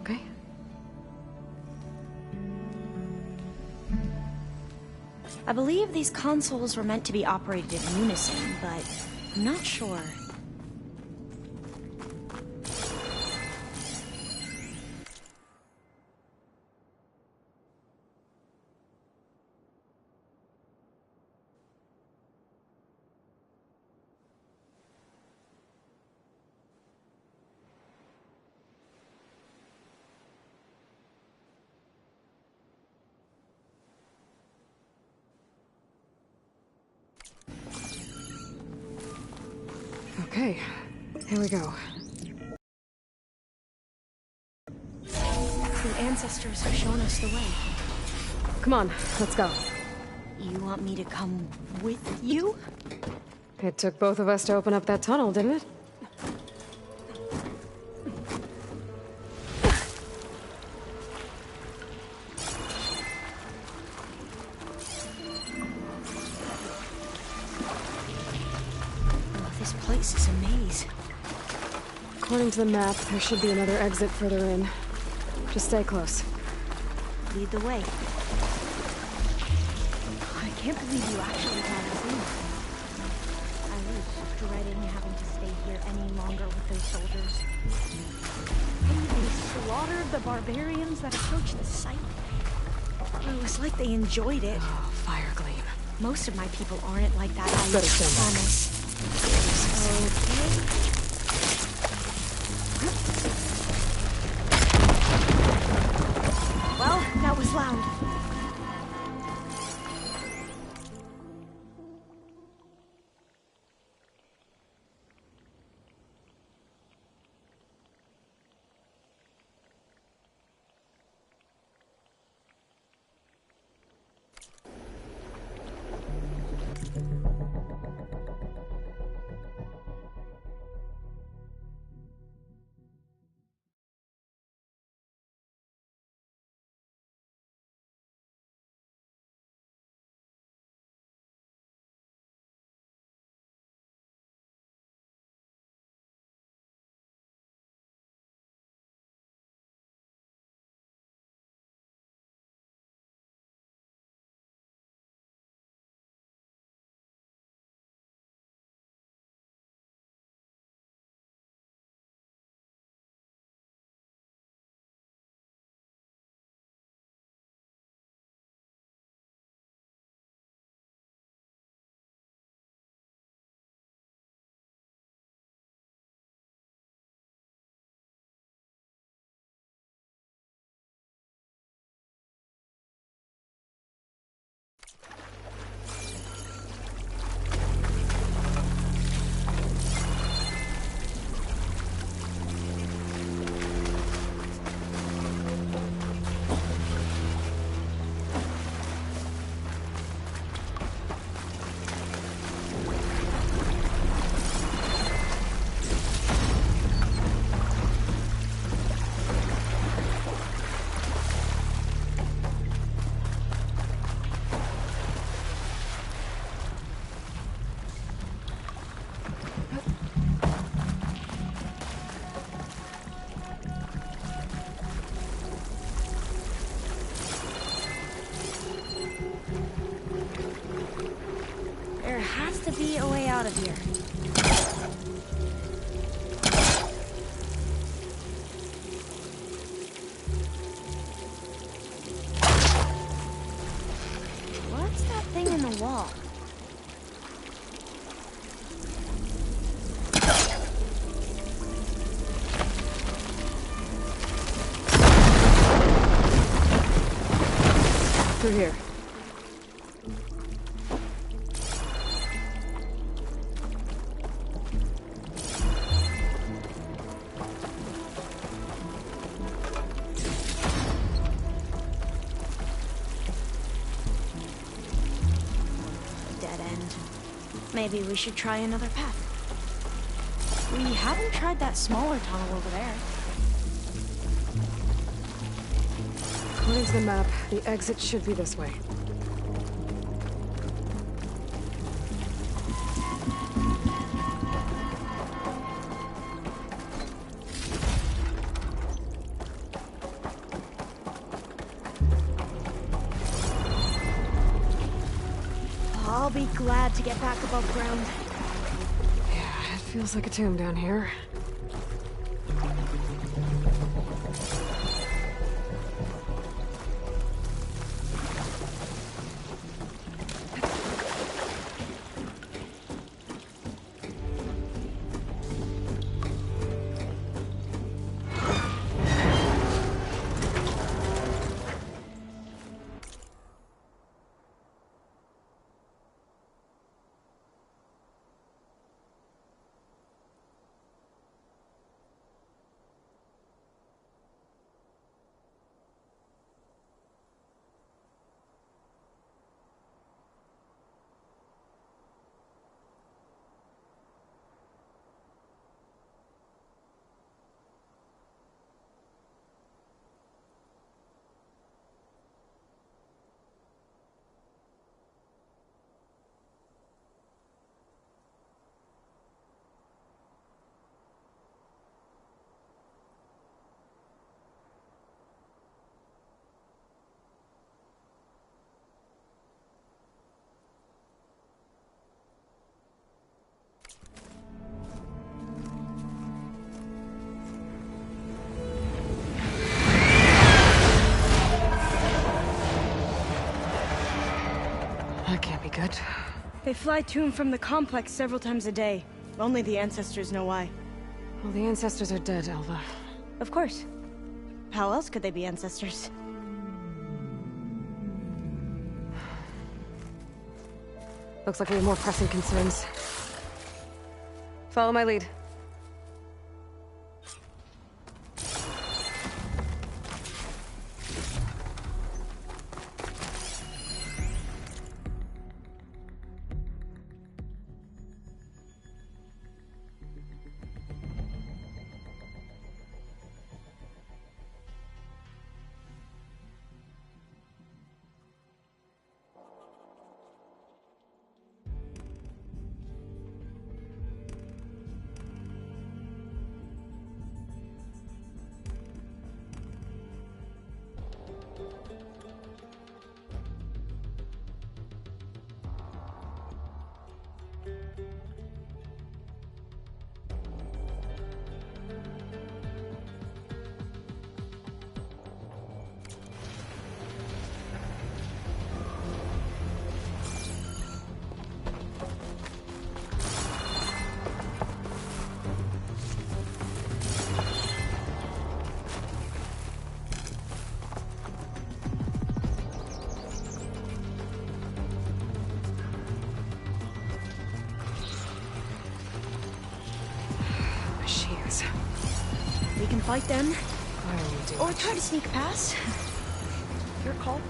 okay? I believe these consoles were meant to be operated in unison, but I'm not sure. Okay, here we go. The ancestors have shown us the way. Come on, let's go. You want me to come with you? It took both of us to open up that tunnel, didn't it? This place is a maze. According to the map, there should be another exit further in. Just stay close. Lead the way. I can't believe you actually got us in. I was dreading having to stay here any longer with those soldiers. They slaughtered the barbarians that approached the site. It was like they enjoyed it. Oh, fire gleam. Most of my people aren't like that, I Better stand back. promise. Okay. Well, that was loud. There has to be a way out of here. What's that thing in the wall? Through here. Dead end. Maybe we should try another path. We haven't tried that smaller tunnel over there. According to the map, the exit should be this way. I'll be glad to get back above ground. Yeah, it feels like a tomb down here. good? They fly to and from the complex several times a day. Only the ancestors know why. Well, the ancestors are dead, Alva. Of course. How else could they be ancestors? Looks like we have more pressing concerns. Follow my lead. We can fight them. I won't do Or it. try to sneak past. Your call.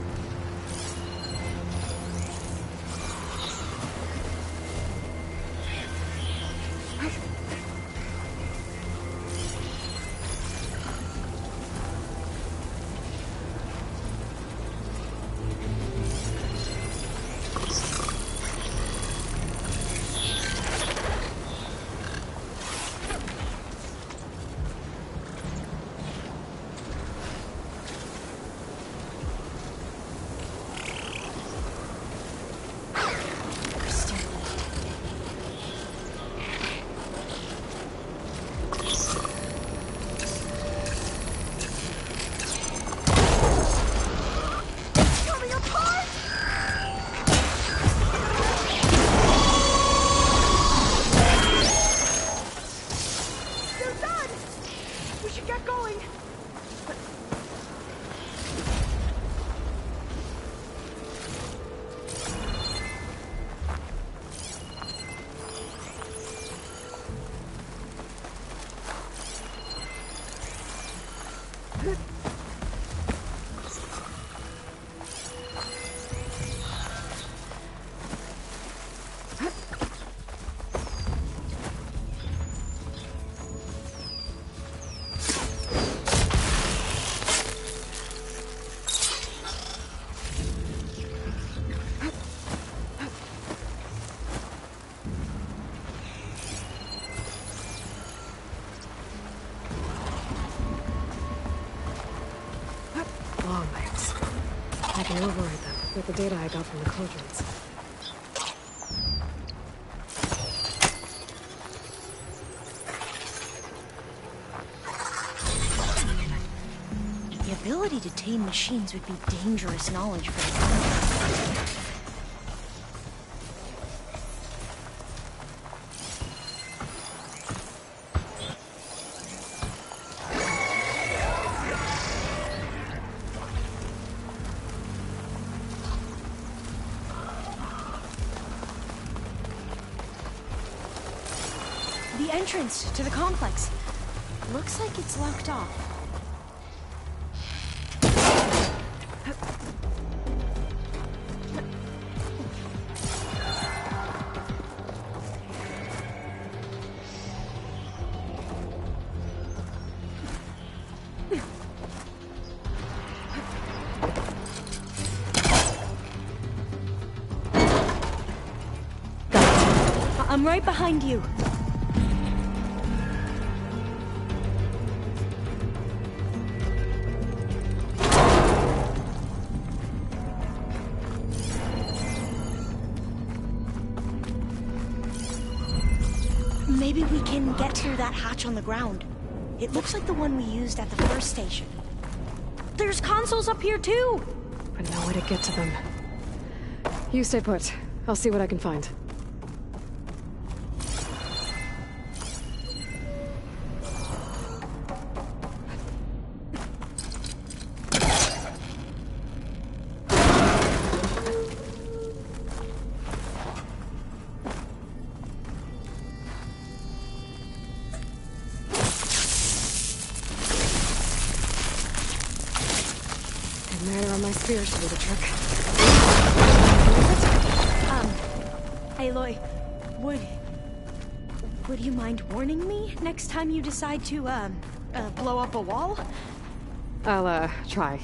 I can override them with the data I got from the cauldrons. The ability to tame machines would be dangerous knowledge for the The entrance to the complex. Looks like it's locked off. I'm right behind you. Maybe we can get through that hatch on the ground. It looks like the one we used at the first station. There's consoles up here too! But no way to get to them. You stay put. I'll see what I can find. Spears to do the trick. Aloy, would you mind warning me next time you decide to, blow up a wall? I'll, try.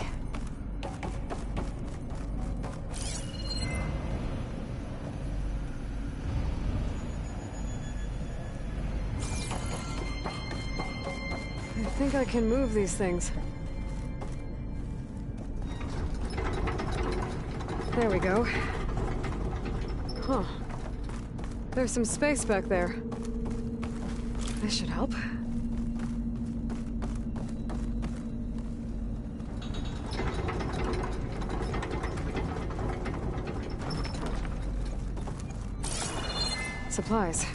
I think I can move these things. There we go. Huh. There's some space back there. This should help. Supplies.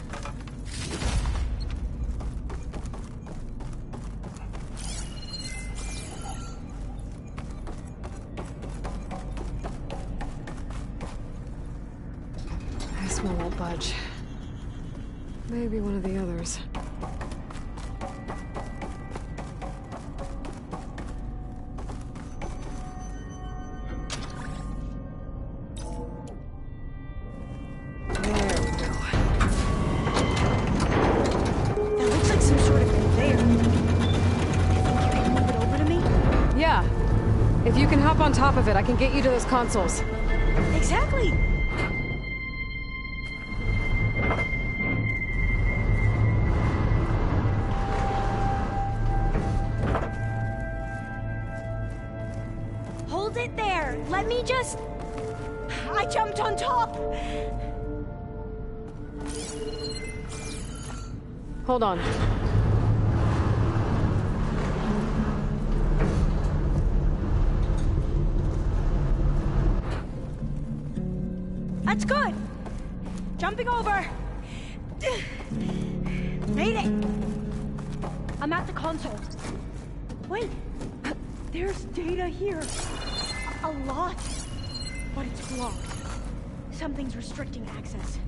Won't budge. Maybe one of the others. There we go. That looks like some sort of conveyor. You think you can move it over to me? Yeah. If you can hop on top of it, I can get you to those consoles. Exactly! Hold it there! Let me just... I jumped on top! Hold on. That's good! Jumping over! Made it! I'm at the console. Wait! There's data here. A lot. But it's blocked. Something's restricting access.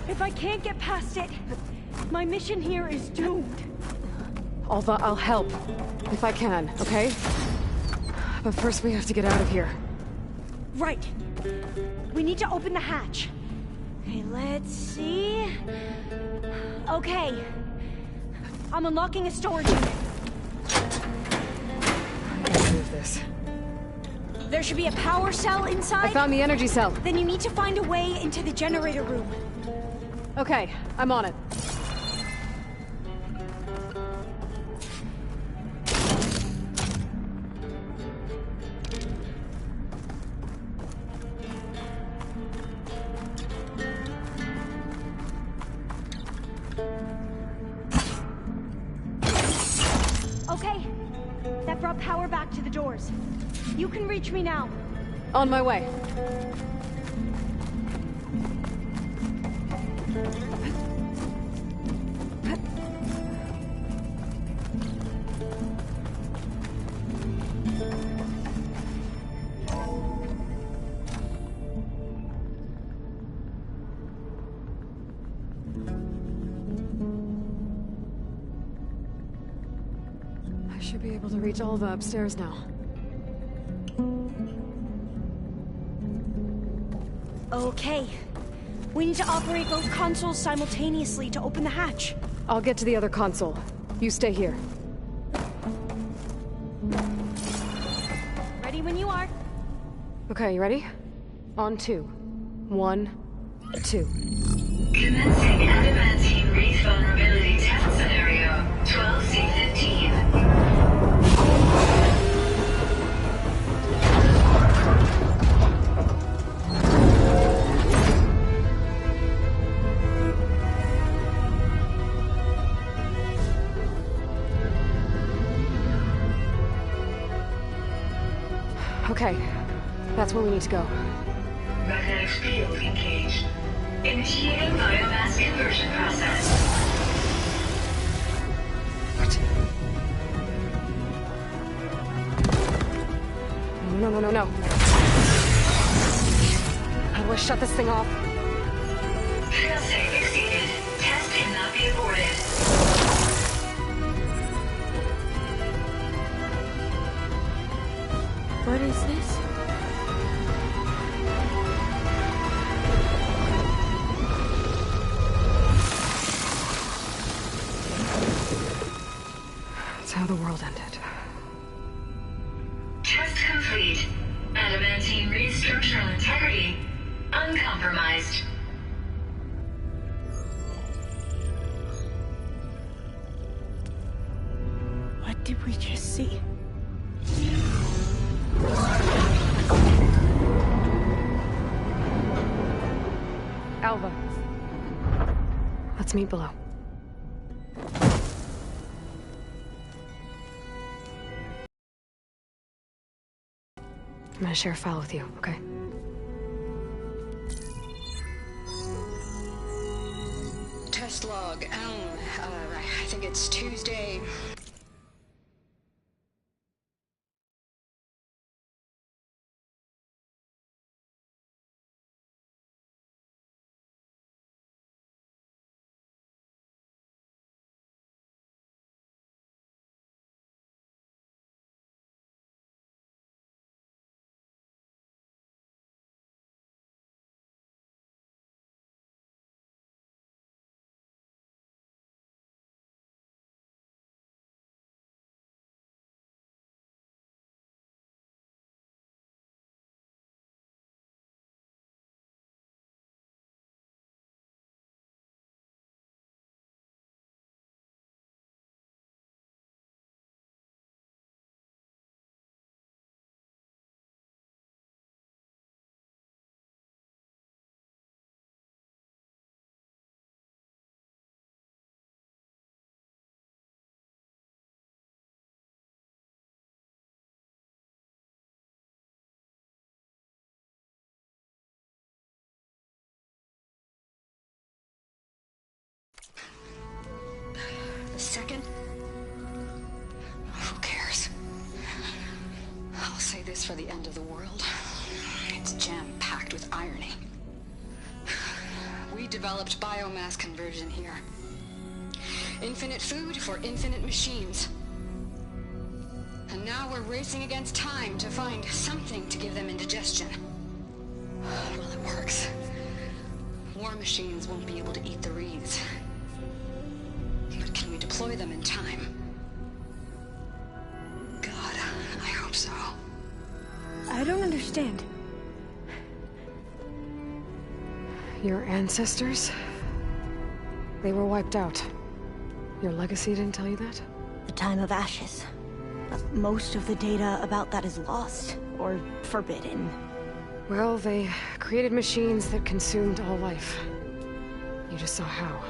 If I can't get past it, my mission here is doomed. Alva, I'll help. If I can, okay? But first we have to get out of here. Right. We need to open the hatch. Okay, let's see... Okay. I'm unlocking a storage unit. I can move this. There should be a power cell inside. I found the energy cell. Then you need to find a way into the generator room. Okay, I'm on it. Okay. That brought power back to the doors. You can reach me now. On my way. I should be able to reach Alva upstairs now. Okay. We need to operate both consoles simultaneously to open the hatch. I'll get to the other console. You stay here. Ready when you are. Okay, you ready? On 2. 1, 2. Commencing adamantine wraith vulnerability test scenario 12C15. Okay, that's where we need to go. Magnetic field engaged. Initiating biomass conversion process. No. How do I shut this thing off? Failsafe exceeded. Test cannot be aborted. What is this? That's how the world ended. Test complete. Adamantine reed structural integrity uncompromised. What did we just see? Alva. Let's meet below. I'm gonna share a file with you, okay? Test log, I think it's Tuesday. A second? Who cares? I'll say this for the end of the world. It's jam-packed with irony. We developed biomass conversion here. Infinite food for infinite machines. And now we're racing against time to find something to give them indigestion. Well, it works. War machines won't be able to eat the reeds. But can we deploy them in time? God, I hope so. I don't understand. Your ancestors? They were wiped out. Your legacy didn't tell you that? The time of ashes. Most of the data about that is lost, or forbidden. Well, they created machines that consumed all life. You just saw how.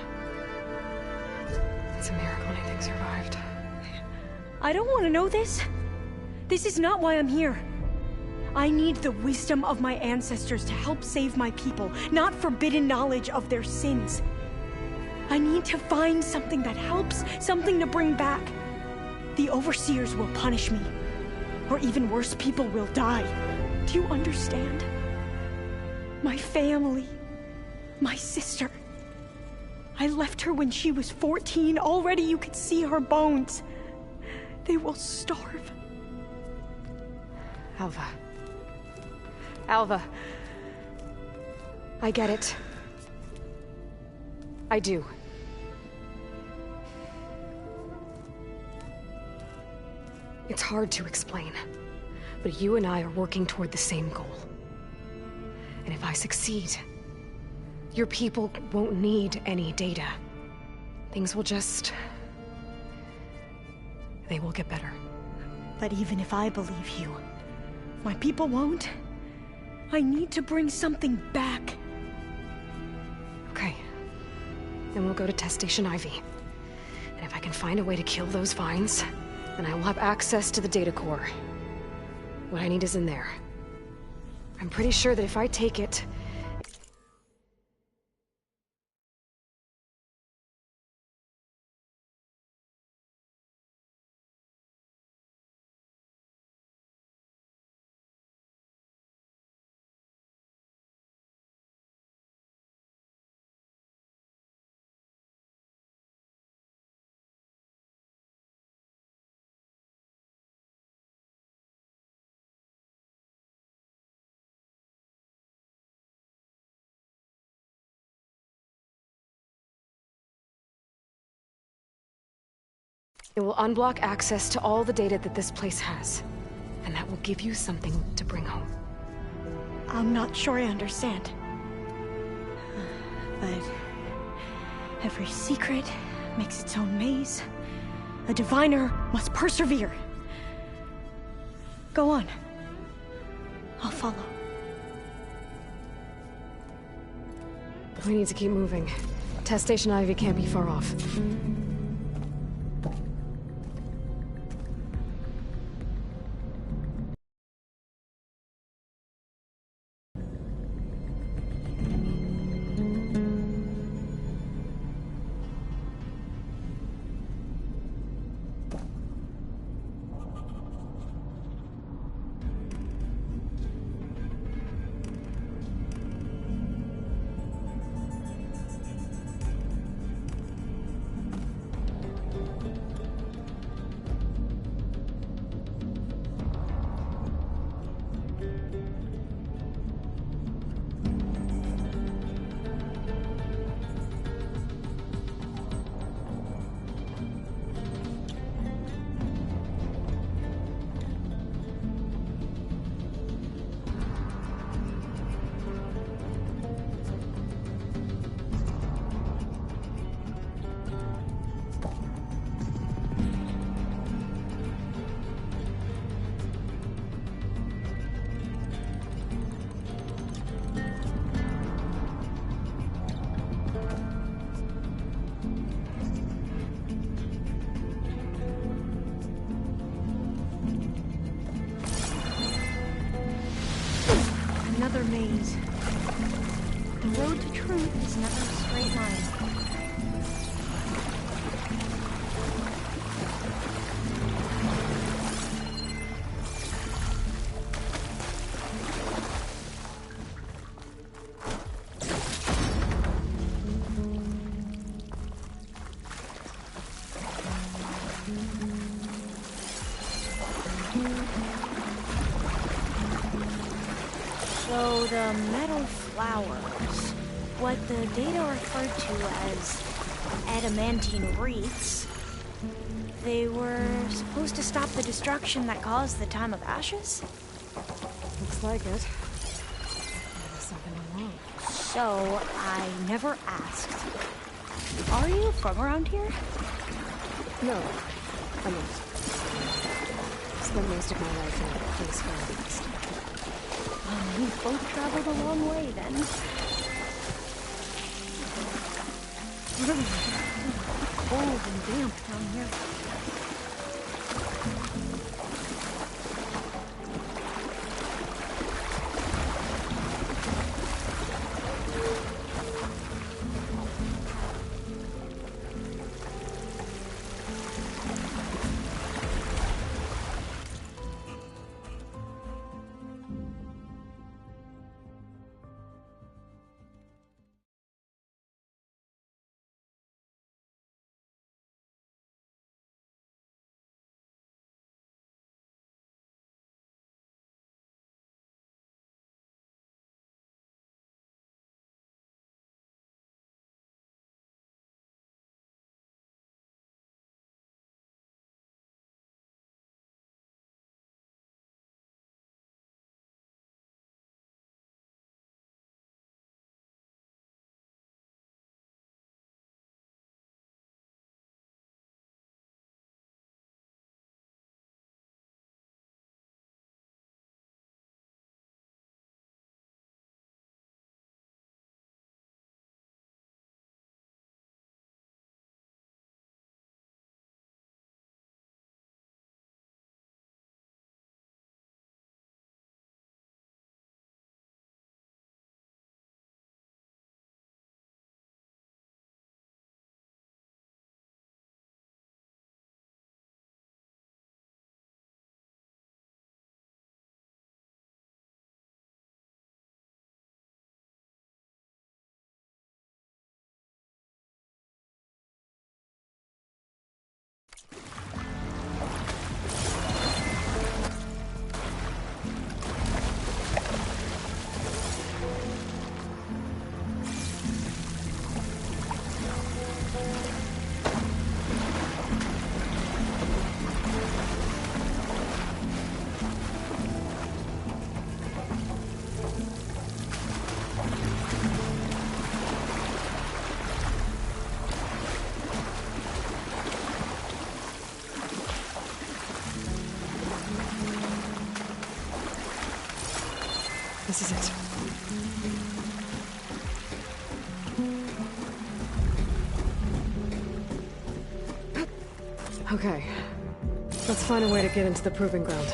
It's a miracle anything survived. I don't want to know this. This is not why I'm here. I need the wisdom of my ancestors to help save my people, not forbidden knowledge of their sins. I need to find something that helps, something to bring back. The overseers will punish me. Or even worse, people will die. Do you understand? My family. My sister. I left her when she was 14. Already you could see her bones. They will starve. Alva. Alva. I get it. I do. It's hard to explain, but you and I are working toward the same goal. And if I succeed, your people won't need any data. Things will just... they will get better. But even if I believe you, my people won't. I need to bring something back. Okay. Then we'll go to Test Station Ivy. And if I can find a way to kill those vines, then I will have access to the data core. What I need is in there. I'm pretty sure that if I take it... It will unblock access to all the data that this place has. And that will give you something to bring home. I'm not sure I understand. But every secret makes its own maze. A diviner must persevere. Go on. I'll follow. We need to keep moving. Test Station Ivy can't be far off. Another maze. The road to truth is never a straight line. So the metal flowers, what the data referred to as adamantine wreaths, they were supposed to stop the destruction that caused the Time of Ashes? Looks like it. Maybe something wrong. So, I never asked. Are you from around here? No, I'm not. Spent most of my life in a place far east. We both traveled a long way then. Cold and damp down here. This is it. Okay. Let's find a way to get into the proving ground.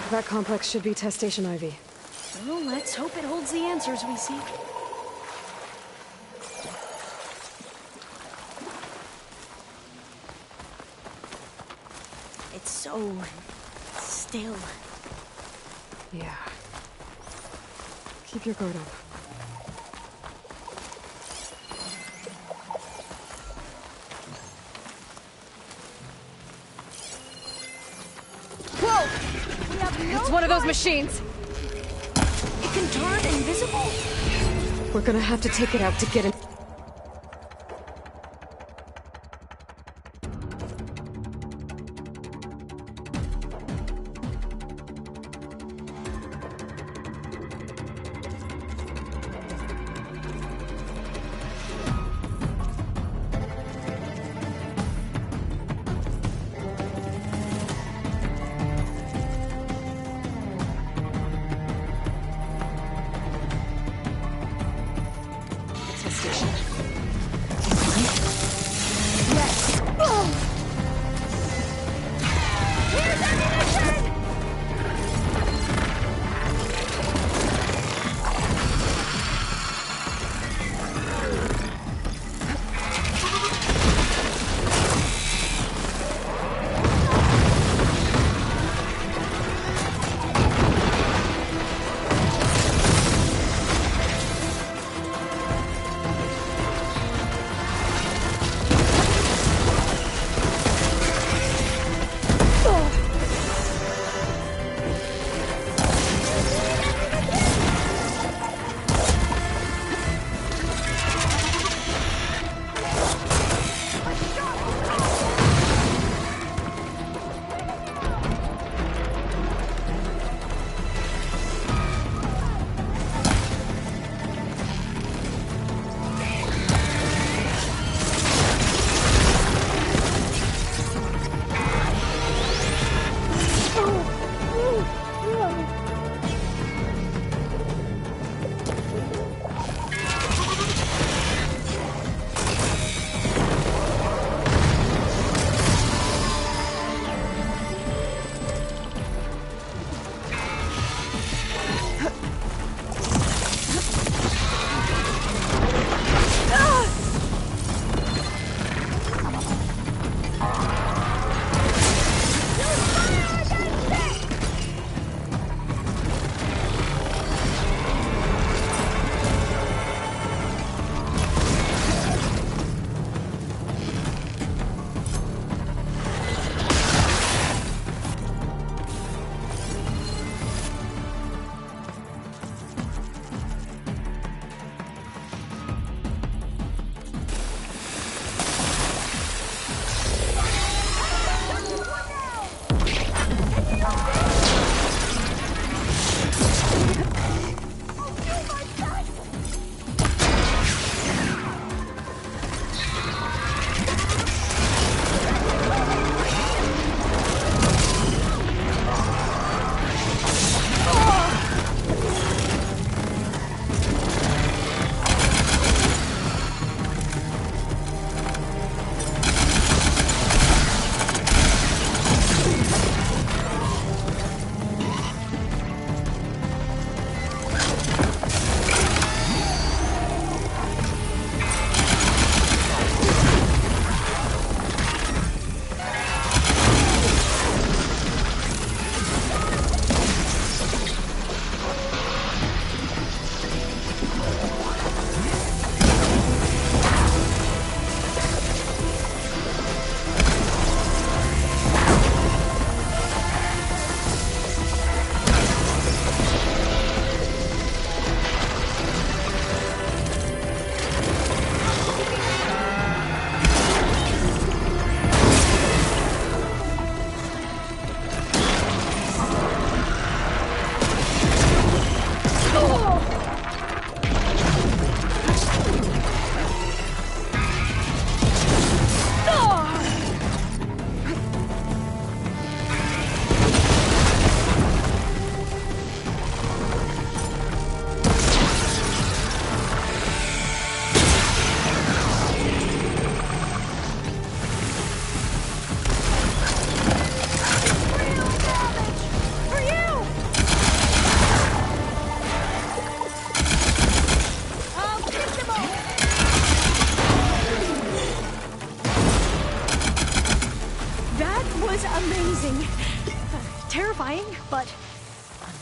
That complex should be test station Ivy. Well, let's hope it holds the answers we seek. It's so still. Yeah. Keep your guard up. It's one of those machines. It can turn invisible? We're gonna have to take it out to get in.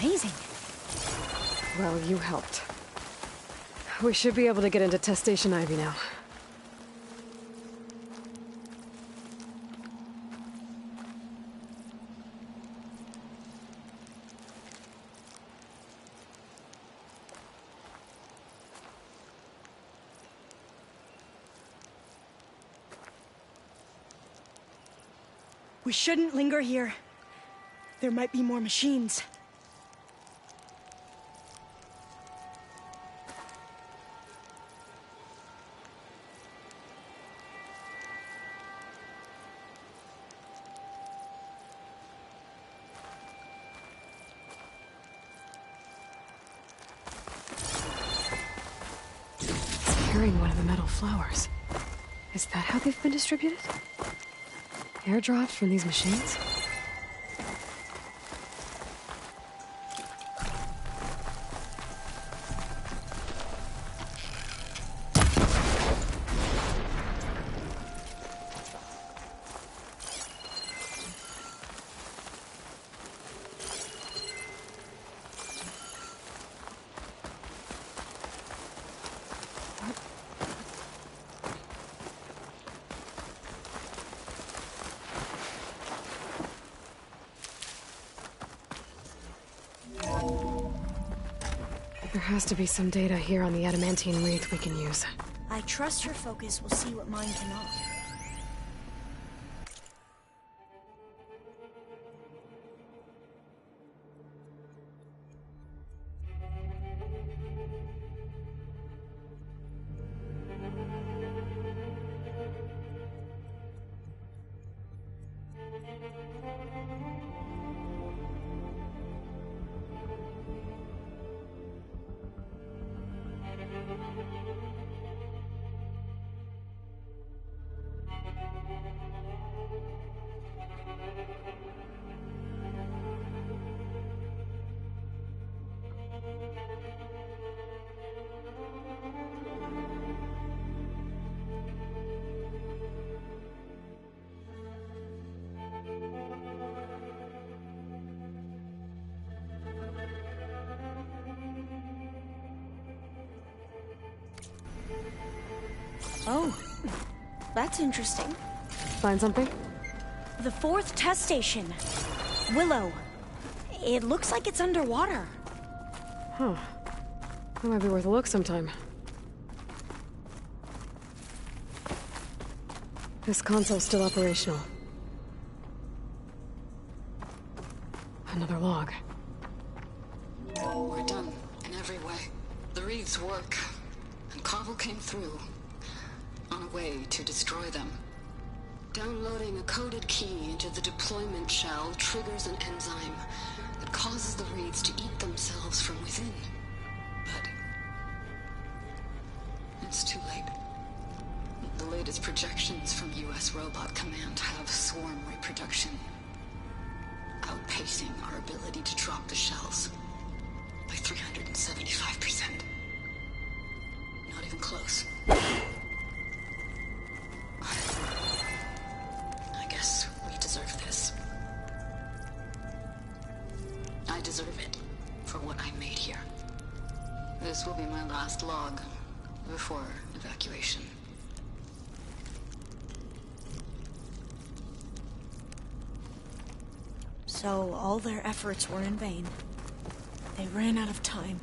amazing. Well, you helped. We should be able to get into Test Station Ivy now. We shouldn't linger here. There might be more machines. Carrying one of the metal flowers. Is that how they've been distributed? Airdrops from these machines? There has to be some data here on the adamantine wreath we can use. I trust your focus will see what mine cannot. Oh, that's interesting. Find something? The 4th test station. Willow. It looks like it's underwater. Huh. That might be worth a look sometime. This console's still operational. Another log. We're done, in every way. The wreaths work, and Carvel came through, on a way to destroy them. Downloading a coded key into the deployment shell triggers an enzyme that causes the wreaths to eat themselves from within. But it's too late. The latest projections from U.S. Robot Command have swarm reproduction, outpacing our ability to drop the shells by 375%. Not even close. I guess we deserve this. I deserve it for what I made here. This will be my last log before evacuation. So all their efforts were in vain. They ran out of time.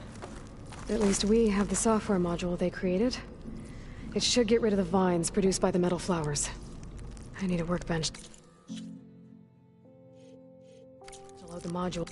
At least we have the software module they created. It should get rid of the vines produced by the metal flowers. I need a workbench to load the module.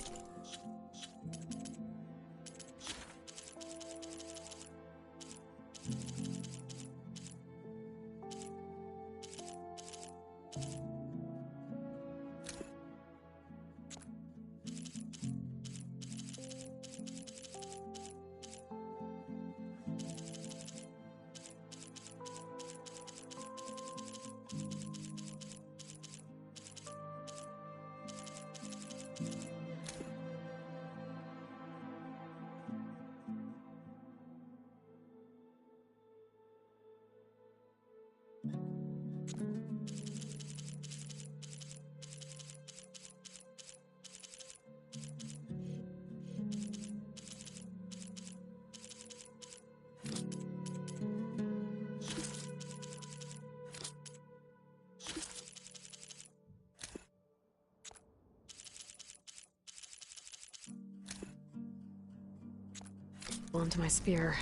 Onto my spear.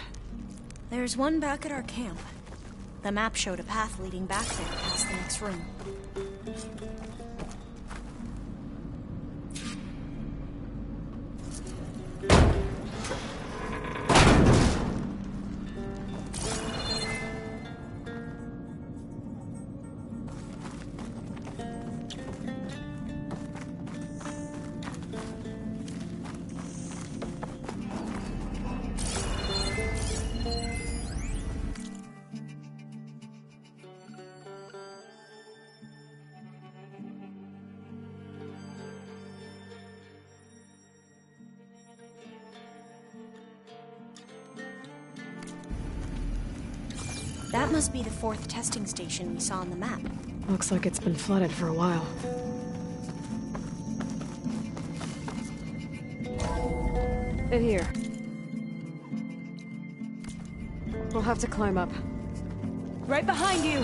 There's one back at our camp. The map showed a path leading back there past the next room. That must be the 4th testing station we saw on the map. Looks like it's been flooded for a while. In here. We'll have to climb up. Right behind you!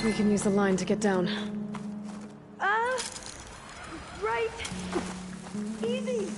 We can use the line to get down. Right. Easy.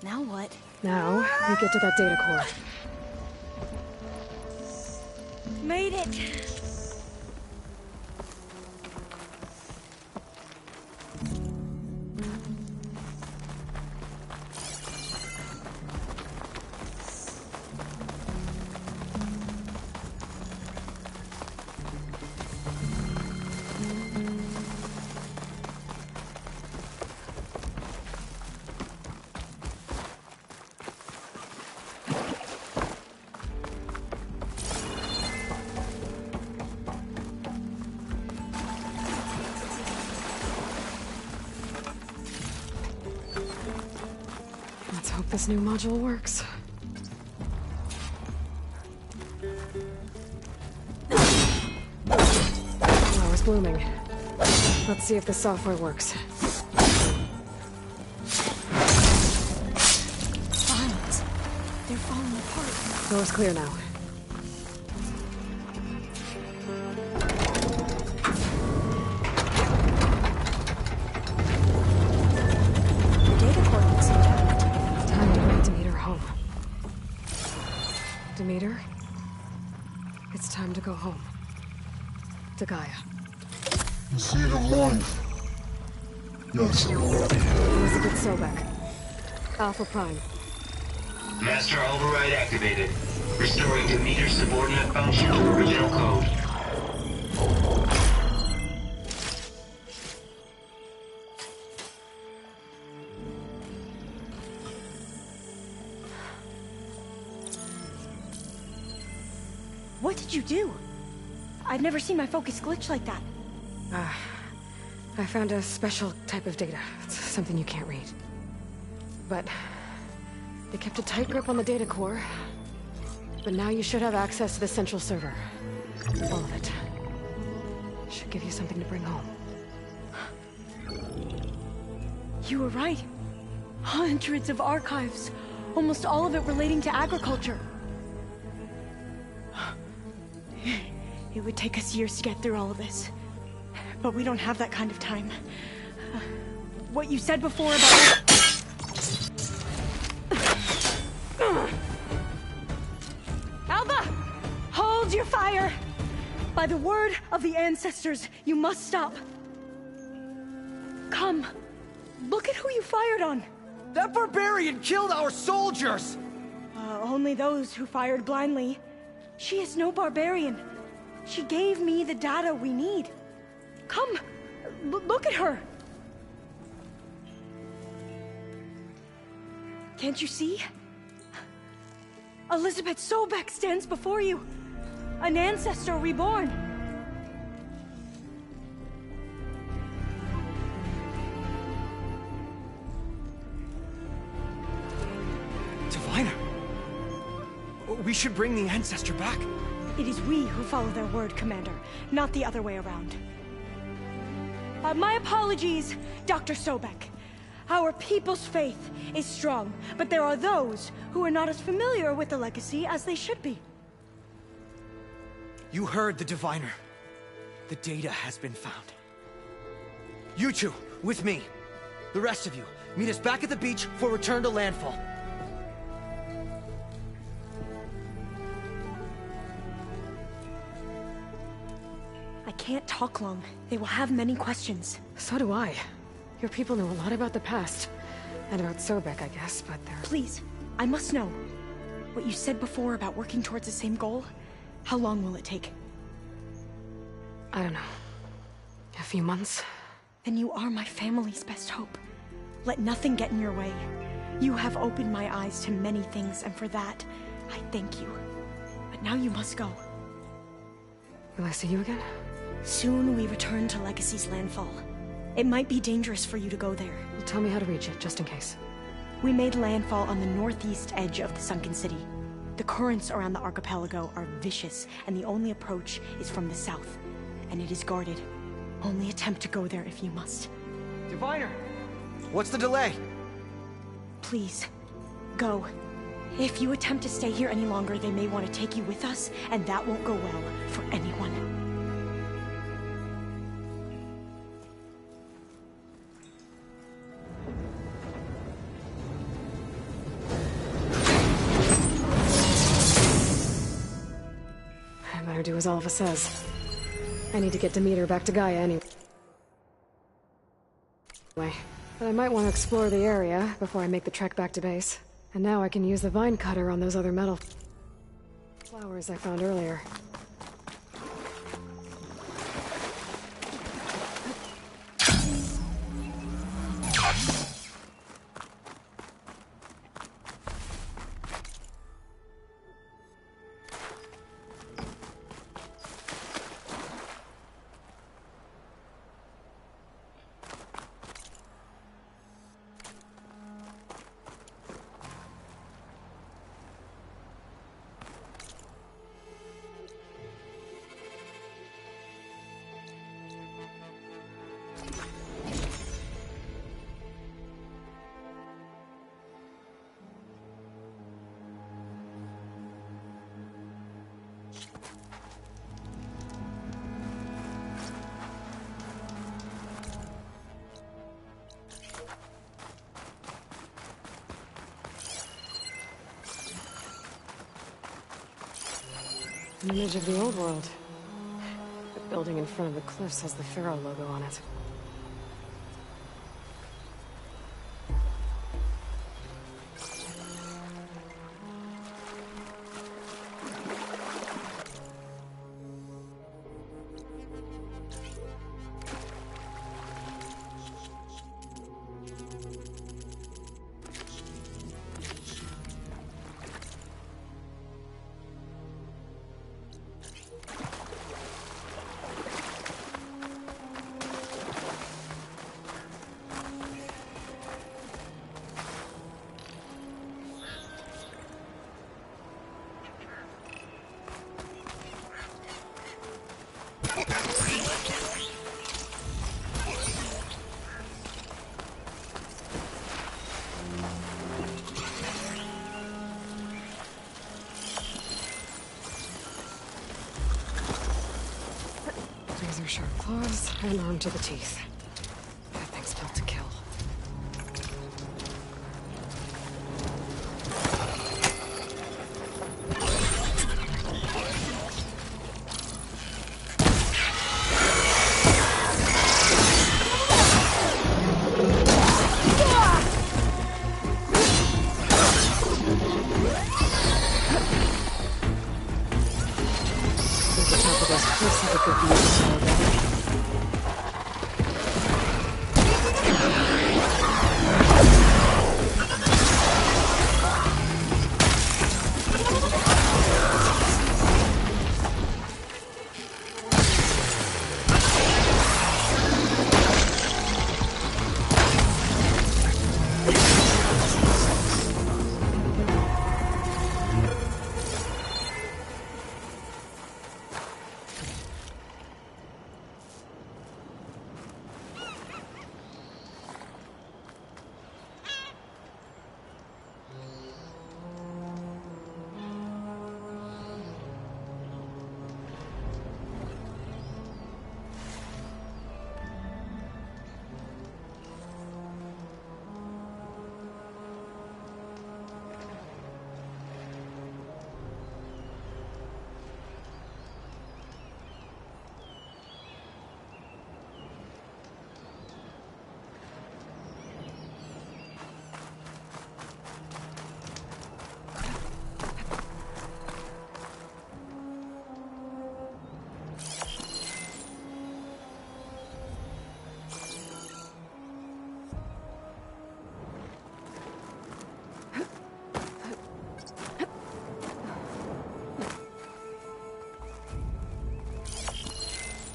Now what? Now, we get to that data core. Made it! Let's hope this new module works. Flower's blooming. Let's see if the software works. Files. They're falling apart. Door's clear now. The data core looks intact. Time to bring Demeter home. Demeter? It's time to go home. To Gaia. You see the light? Yes, Elizabeth Sobek. Alpha Prime. Master override activated. Restoring Demeter's subordinate function to original code. What did you do? I've never seen my focus glitch like that. I found a special type of data. It's something you can't read. But they kept a tight grip on the data core. But now you should have access to the central server. All of it. Should give you something to bring home. You were right. Hundreds of archives. Almost all of it relating to agriculture. It would take us years to get through all of this. But we don't have that kind of time. what you said before about... Alva! Hold your fire! By the word of the ancestors, you must stop. Come. Look at who you fired on. That barbarian killed our soldiers! Only those who fired blindly. She is no barbarian. She gave me the data we need. Come, look at her. Can't you see? Elizabeth Sobek stands before you. An ancestor reborn. Diviner! We should bring the ancestor back. It is we who follow their word, Commander, not the other way around. My apologies, Dr. Sobek. Our people's faith is strong, but there are those who are not as familiar with the legacy as they should be. You heard the diviner. The data has been found. You two, with me. The rest of you, meet us back at the beach for return to landfall. I can't talk long. They will have many questions. So do I. Your people know a lot about the past. And about Sobek, I guess, but they're... Please, I must know. What you said before about working towards the same goal, how long will it take? I don't know. A few months? Then you are my family's best hope. Let nothing get in your way. You have opened my eyes to many things, and for that, I thank you. But now you must go. Will I see you again? Soon we return to Legacy's landfall. It might be dangerous for you to go there. Well, tell me how to reach it, just in case. We made landfall on the northeast edge of the sunken city. The currents around the archipelago are vicious, and the only approach is from the south. And it is guarded. Only attempt to go there if you must. Diviner! What's the delay? Please, go. If you attempt to stay here any longer, they may want to take you with us, and that won't go well for anyone. I better do as Alva says. I need to get Demeter back to Gaia anyway. But I might want to explore the area before I make the trek back to base. And now I can use the vine cutter on those other metal flowers I found earlier. An image of the old world. The building in front of the cliffs has the Pharaoh logo on it. Razor-sharp claws and armed to the teeth. That thing's built to kill.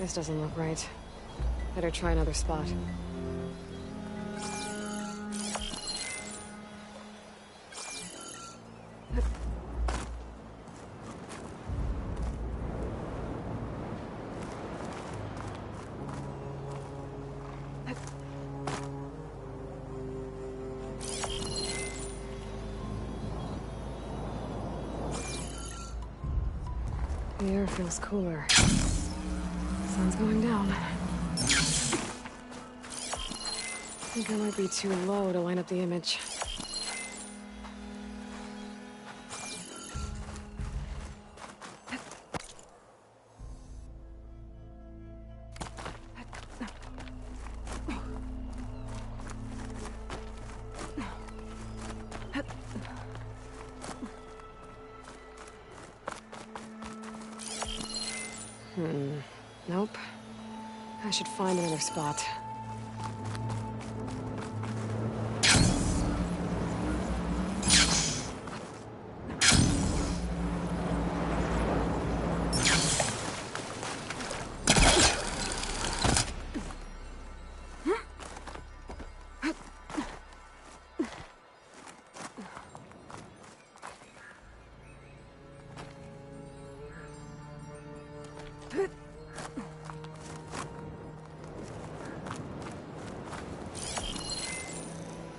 This doesn't look right. Better try another spot. The air feels cooler. Sun's going down. I think I might be too low to line up the image. Nope. I should find another spot.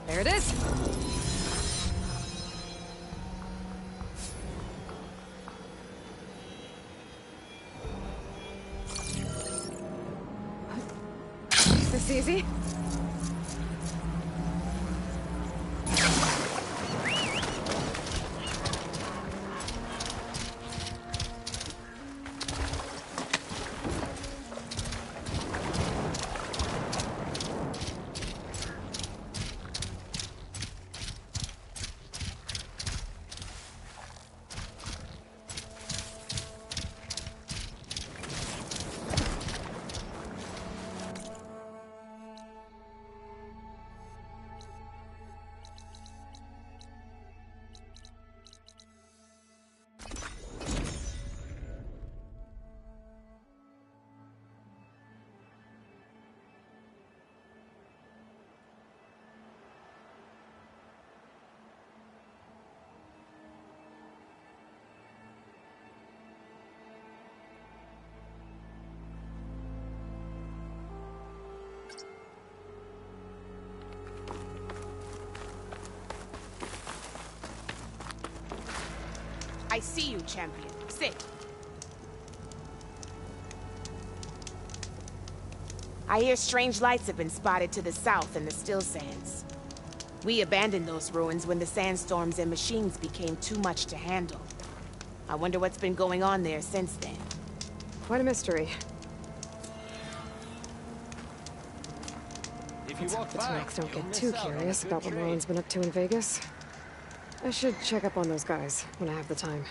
There it is. Is this easy? I see you, champion. Sit. I hear strange lights have been spotted to the south in the still sands. We abandoned those ruins when the sandstorms and machines became too much to handle. I wonder what's been going on there since then. Quite a mystery. Let's hope the Tunex don't get too curious about what Marlon's been up to in Vegas. I should check up on those guys when I have the time.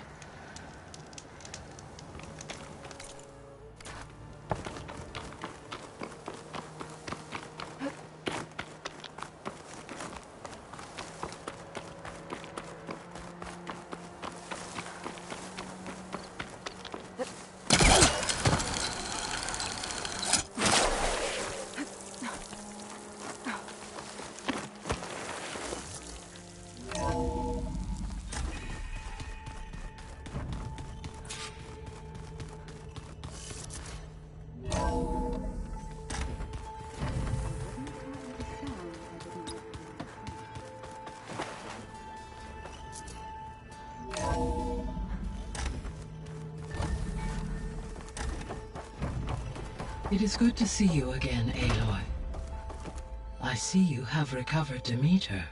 It is good to see you again, Aloy. I see you have recovered Demeter.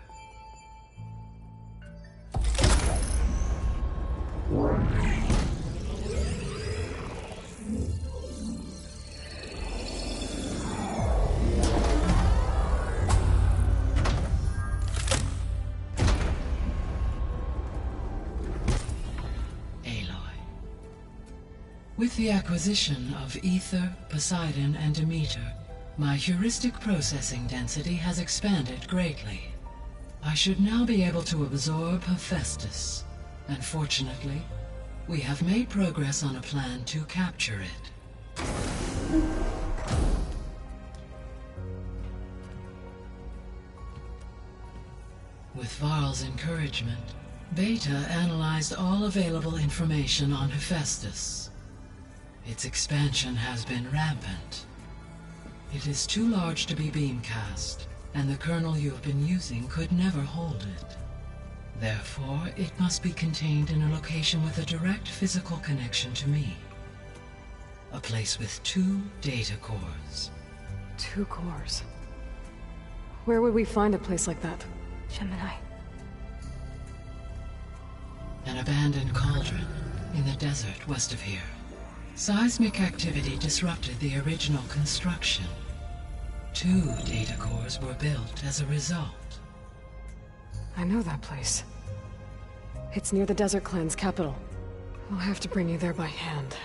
With the acquisition of Ether, Poseidon, and Demeter, my heuristic processing density has expanded greatly. I should now be able to absorb Hephaestus, and fortunately, we have made progress on a plan to capture it. With Varl's encouragement, Beta analyzed all available information on Hephaestus. Its expansion has been rampant. It is too large to be beamcast, and the kernel you have been using could never hold it. Therefore, it must be contained in a location with a direct physical connection to me. A place with 2 data cores. 2 cores? Where would we find a place like that? Gemini. An abandoned cauldron in the desert west of here. Seismic activity disrupted the original construction. 2 data cores were built as a result. I know that place. It's near the Desert Clan's capital. I'll have to bring you there by hand.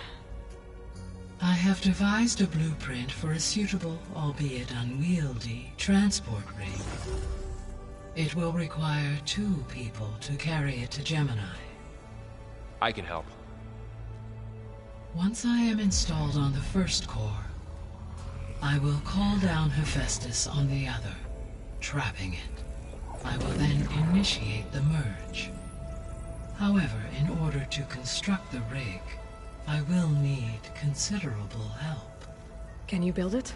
I have devised a blueprint for a suitable, albeit unwieldy, transport rig. It will require 2 people to carry it to Gemini. I can help. Once I am installed on the first core, I will call down Hephaestus on the other, trapping it. I will then initiate the merge. However, in order to construct the rig, I will need considerable help. Can you build it?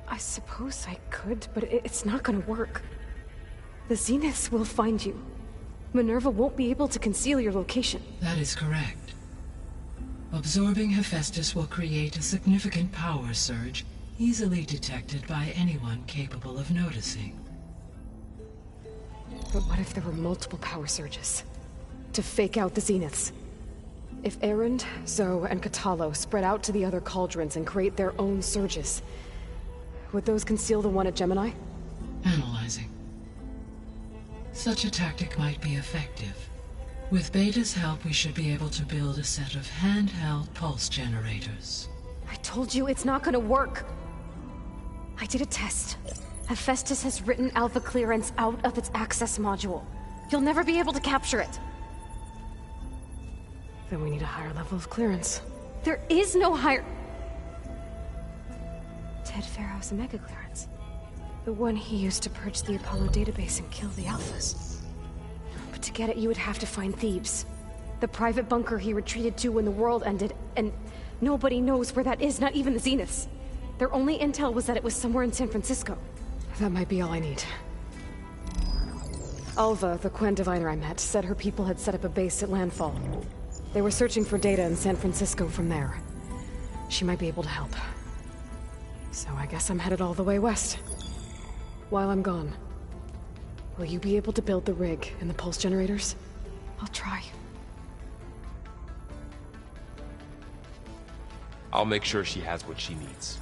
I suppose I could, but it's not gonna work. The Zeniths will find you. Minerva won't be able to conceal your location. That is correct. Absorbing Hephaestus will create a significant power surge, easily detected by anyone capable of noticing. But what if there were multiple power surges? To fake out the Zeniths? If Erend, Zoe, and Katalo spread out to the other cauldrons and create their own surges, would those conceal the one at Gemini? Analyzing. Such a tactic might be effective. With Beta's help, we should be able to build a set of handheld pulse generators. I told you it's not gonna work. I did a test. Hephaestus has written Alpha clearance out of its access module. You'll never be able to capture it. Then we need a higher level of clearance. There is no higher... Ted Pharaoh's Omega clearance. The one he used to purge the Apollo database and kill the Alphas. But to get it, you would have to find Thebes. The private bunker he retreated to when the world ended, and nobody knows where that is, not even the Zeniths. Their only intel was that it was somewhere in San Francisco. That might be all I need. Alva, the Quen diviner I met, said her people had set up a base at Landfall. They were searching for data in San Francisco from there. She might be able to help. So I guess I'm headed all the way west. While I'm gone, will you be able to build the rig and the pulse generators? I'll try. I'll make sure she has what she needs.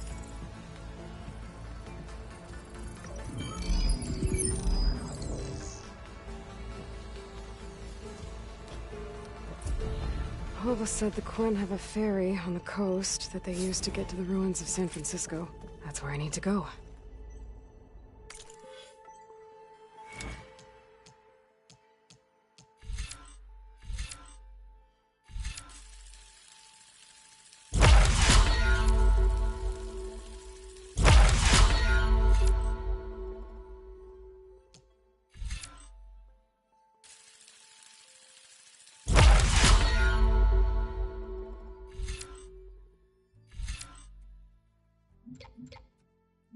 Alva said the Quen have a ferry on the coast that they use to get to the ruins of San Francisco. That's where I need to go.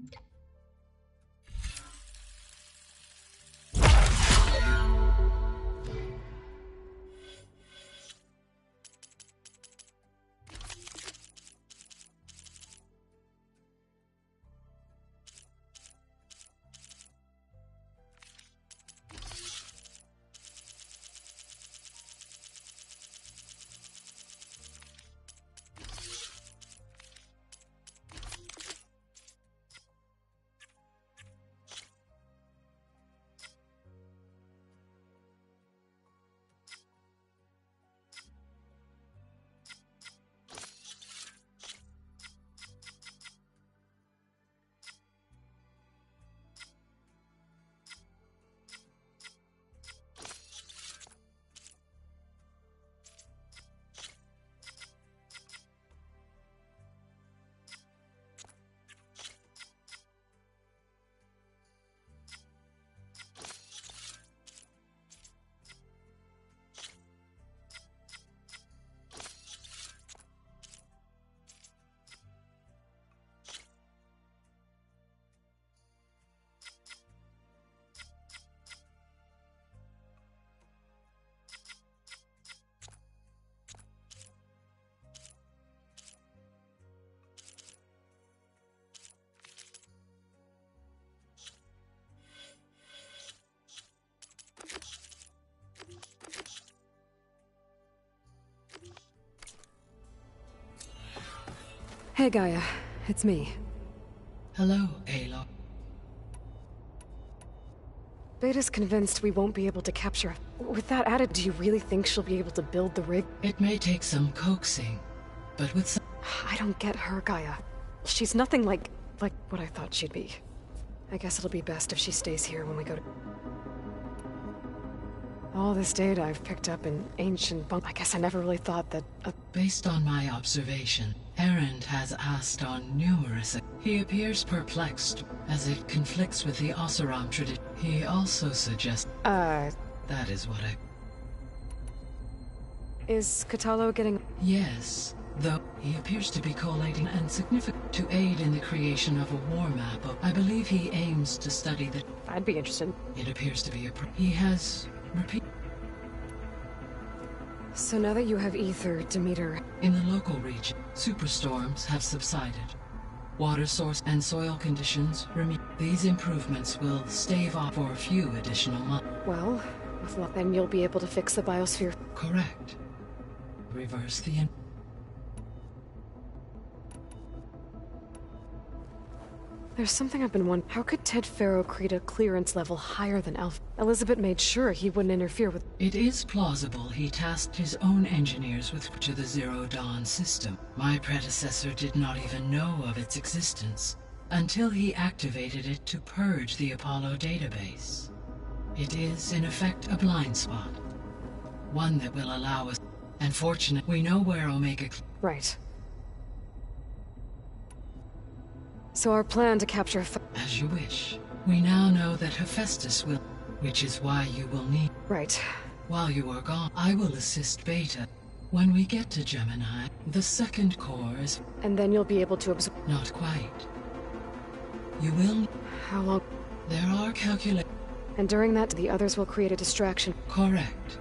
Okay. Hey, Gaia. It's me. Hello, Aloy. Beta's convinced we won't be able to capture her. With that added, do you really think she'll be able to build the rig? It may take some coaxing, but with some... I don't get her, Gaia. She's nothing like what I thought she'd be. I guess it'll be best if she stays here when we go to... All this data I've picked up in ancient bunk. I guess I never really thought that... Based on my observation, Erend has asked on numerous... He appears perplexed, as it conflicts with the Oseram tradition. He also suggests... That is what I... Is Katalo getting... Yes, though he appears to be collating and significant to aid in the creation of a war map of... I believe he aims to study the... I'd be interested. It appears to be a... He has... So now that you have Ether, Demeter... In the local region, superstorms have subsided. Water source and soil conditions remain. These improvements will stave off for a few additional months. Well, with luck, then you'll be able to fix the biosphere. Correct. Reverse the... There's something I've been wondering. How could Ted Faro create a clearance level higher than Alpha? Elizabeth made sure he wouldn't interfere with... It is plausible he tasked his own engineers with to the Zero Dawn system. My predecessor did not even know of its existence until he activated it to purge the Apollo database. It is, in effect, a blind spot. One that will allow us... And fortunately, we know where Omega... Right. So our plan to capture... As you wish. We now know that Hephaestus will... Which is why you will need... Right. While you are gone, I will assist Beta. When we get to Gemini, the second core is... And then you'll be able to absorb... Not quite. You will... How long? There are calculations... And during that, the others will create a distraction. Correct.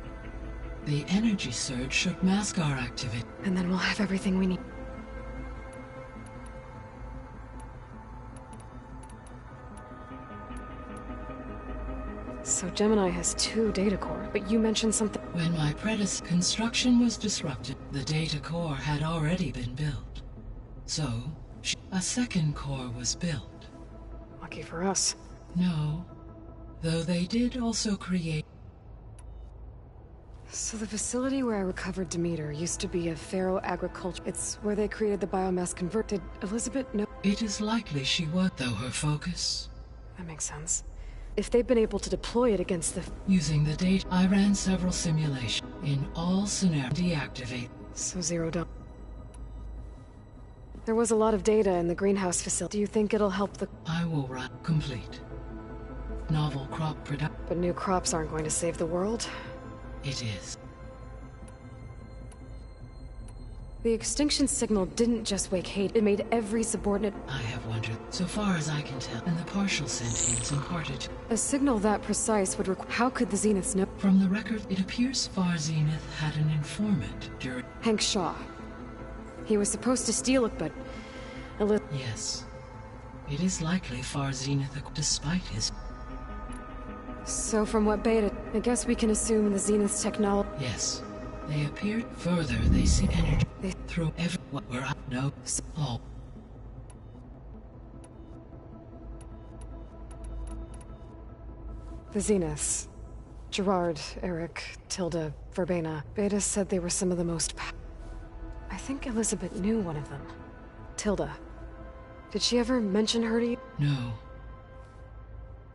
The energy surge should mask our activity. And then we'll have everything we need. So Gemini has 2 data core, but you mentioned something... When my predecessor construction was disrupted, the data core had already been built. So, a second core was built. Lucky for us. No. Though they did also create... So the facility where I recovered Demeter used to be a Faro agriculture... It's where they created the biomass convert... Did Elizabeth know... It is likely she was, though her focus... That makes sense. If they've been able to deploy it against the... Using the data, I ran several simulations. In all scenarios, deactivate. So Zero Dawn. There was a lot of data in the greenhouse facility. Do you think it'll help the... I will run complete. Novel crop production. But new crops aren't going to save the world. It is. The extinction signal didn't just wake hate, it made every subordinate... I have wondered, so far as I can tell, and the partial sentience imparted... A signal that precise would require... How could the Zeniths know? From the record, it appears Far Zenith had an informant during... Hank Shaw. He was supposed to steal it, but... Yes. It is likely Far Zenith, despite his... So from what Beta... I guess we can assume the Zenith's technology... Yes. They appeared further, they see energy through everywhere I know. All. The Zeniths. Gerard, Eric, Tilda, Verbena. Beta said they were some of the most... I think Elizabeth knew one of them. Tilda. Did she ever mention her to you? No.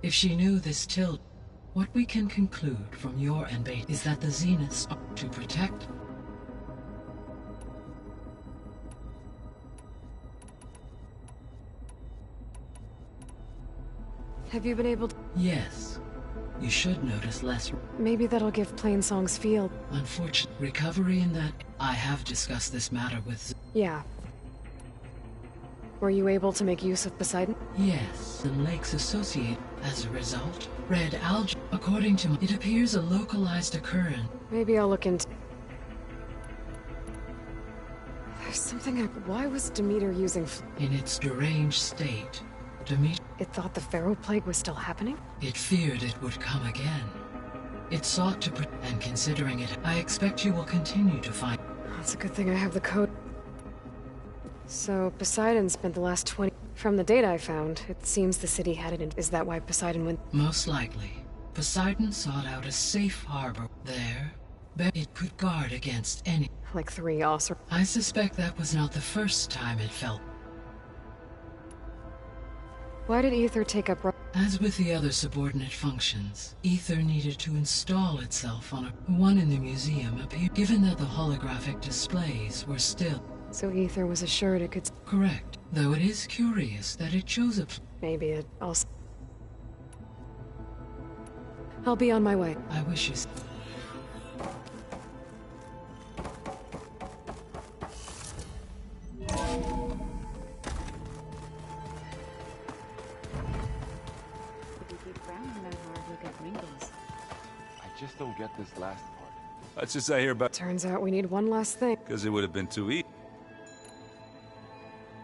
If she knew this Tilda... What we can conclude from your and Beta is that the Zeniths are to protect... Have you been able to... Yes. You should notice less... Maybe that'll give Plainsong's field... Unfortunate recovery in that... I have discussed this matter with... Yeah. Were you able to make use of Poseidon? Yes, and lakes associated. As a result, red algae... According to... It appears a localized occurrence. Maybe I'll look into... There's something I... Why was Demeter using... In its deranged state, Demeter... It thought the Pharaoh Plague was still happening? It feared it would come again. It sought to... And considering it, I expect you will continue to find... It's a good thing I have the code. So, Poseidon spent the last 20... From the data I found, it seems the city had it in... Is that why Poseidon went... Most likely. Poseidon sought out a safe harbor. There, it could guard against any... Like 3 also... I suspect that was not the first time it felt... Why did Ether take up... As with the other subordinate functions, Ether needed to install itself on a... One in the museum appeared... Given that the holographic displays were still... So Ether was assured it could... Correct. Though it is curious that it chose a... Maybe it also... I'll be on my way. I wish you... I just don't get this last part. Let's just say here about... Turns out we need one last thing. Because it would have been too easy.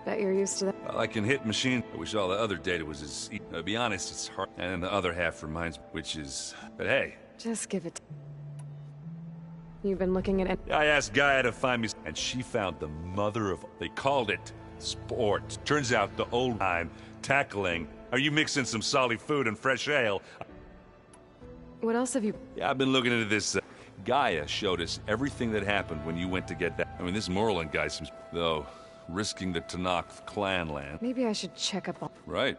Bet you're used to that. Well, I can hit machine. I wish all the other data was as... To be honest, it's hard. And then the other half reminds me, which is... But hey. Just give it... You've been looking at it... I asked Gaia to find me... And she found the mother of... They called it sports. Turns out the old time tackling... Are you mixing some solid food and fresh ale? What else have you... Yeah, I've been looking into this. Gaia showed us everything that happened when you went to get that. I mean, this Moreland guy seems... Though, risking the Tanakh clan land. Maybe I should check up on... Right.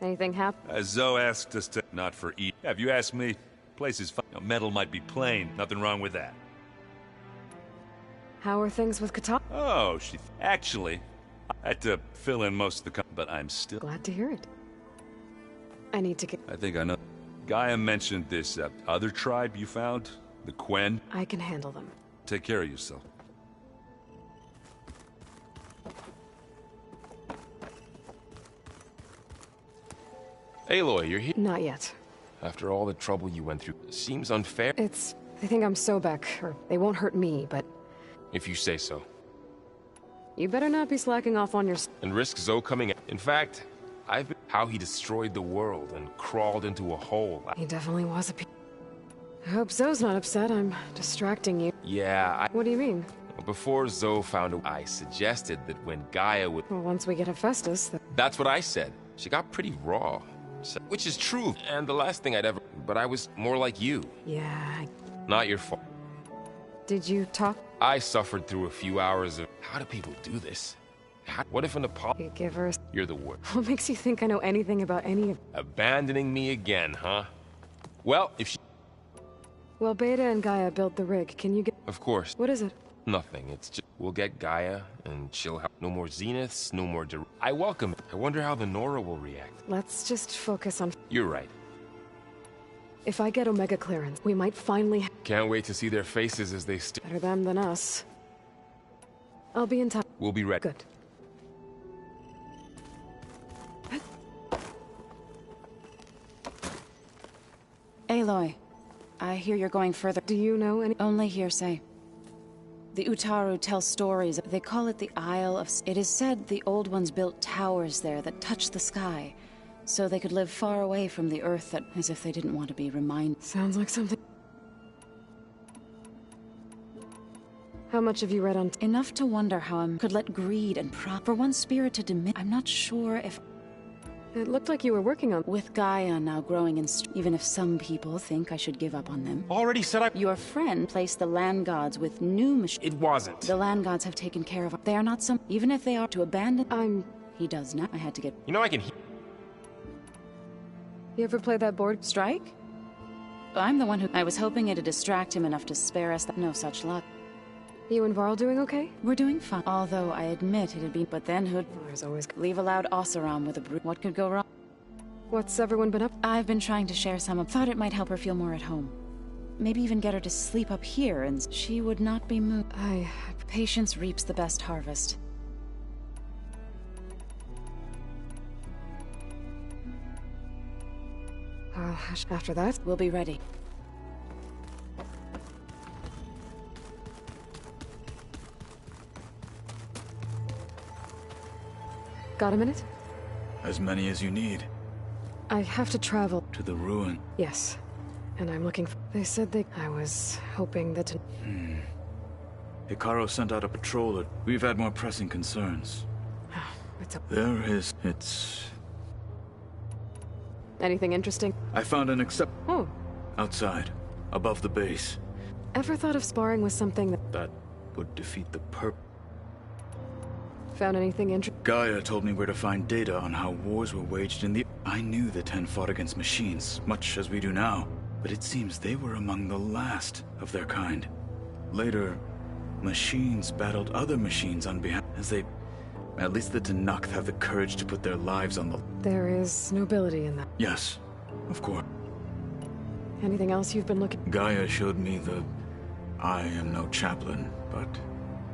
Anything happen? Zoe asked us to... Not for eat. Have you asked me? Place is fine. Metal might be plain. Nothing wrong with that. How are things with Kata? Oh, she... Actually, I had to fill in most of the... But I'm still... Glad to hear it. I need to get... I think I know. Gaia mentioned this other tribe you found? The Quen? I can handle them. Take care of yourself. Aloy, you're here? Not yet. After all the trouble you went through, seems unfair. It's... They think I'm Sobek, or they won't hurt me, but... If you say so. You better not be slacking off on your... And risk Zoe coming out. In fact, I've been... How he destroyed the world and crawled into a hole. He definitely was a... I hope Zoe's not upset. I'm distracting you. Yeah, What do you mean? Before Zoe found a... I suggested that when Gaia would... Well, once we get Hephaestus... That's what I said. She got pretty raw. So, which is true. And the last thing I'd ever... But I was more like you. Yeah... Not your fault. Did you talk? I suffered through a few hours of... How do people do this? What if an apology... You give her... You're the worst. What makes you think I know anything about any of... Abandoning me again, huh? Well, if she... Well, Beta and Gaia built the rig. Can you get... Of course. What is it? Nothing. It's just... We'll get Gaia, and she'll have... No more Zeniths, no more... I welcome it. I wonder how the Nora will react. Let's just focus on... You're right. If I get Omega clearance, we might finally... Can't wait to see their faces as they Better them than us. I'll be in touch. We'll be ready. Good. Aloy, I hear you're going further. Do you know any... Only hearsay. The Utaru tell stories. They call it the Isle of... It is said the Old Ones built towers there that touch the sky, so they could live far away from the Earth, that, as if they didn't want to be reminded. Sounds like something... How much have you read on... Enough to wonder how I could let greed and for one spirit to diminish. I'm not sure if... It looked like you were working on... With Gaia now growing in even if some people think I should give up on them. Already said I... Your friend placed the land gods with new machines. It wasn't. The land gods have taken care of... They are not some... Even if they are to abandon... He does not. I had to get... You know I can hear... You ever play that board? Strike? I'm the one who... I was hoping it'd distract him enough to spare us no such luck. You and Varl doing okay? We're doing fine. Although I admit it'd be... But then who'd... There's always... Leave a loud Oseram with a brute. What could go wrong? What's everyone been up? I've been trying to share some of... Thought it might help her feel more at home. Maybe even get her to sleep up here, and she would not be moved. Patience reaps the best harvest. After that? We'll be ready. Got a minute? As many as you need. I have to travel. To the ruin? Yes. And I'm looking for... They said they... I was hoping that... Hikaru sent out a patroller. We've had more pressing concerns. It's... Anything interesting? I found an outside, above the base. Ever thought of sparring with something that would defeat the purpose? Found anything interesting? Gaia told me where to find data on how wars were waged in the... I knew the 10 fought against machines, much as we do now, but it seems they were among the last of their kind. Later, machines battled other machines on behalf... as they... At least the Tanakh have the courage to put their lives on the... There is nobility in that. Yes, of course. Anything else you've been looking... Gaia showed me the... I am no chaplain, but...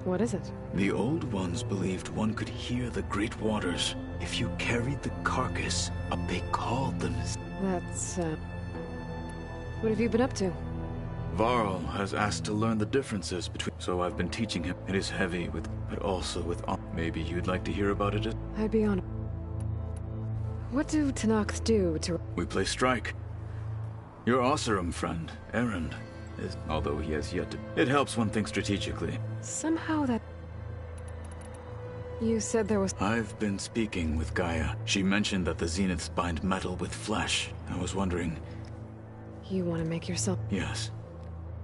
What is it? The old ones believed one could hear the great waters if you carried the carcass up. They called them... That's, What have you been up to? Varl has asked to learn the differences between... So I've been teaching him. It is heavy with... but also with... Maybe you'd like to hear about it? I'd be honored. What do Tanakh do to... We play strike. Your Oseram friend, Erend, is... Although he has yet to... It helps one think strategically. Somehow that... You said there was... I've been speaking with Gaia. She mentioned that the Zeniths bind metal with flesh. I was wondering... You want to make yourself... Yes.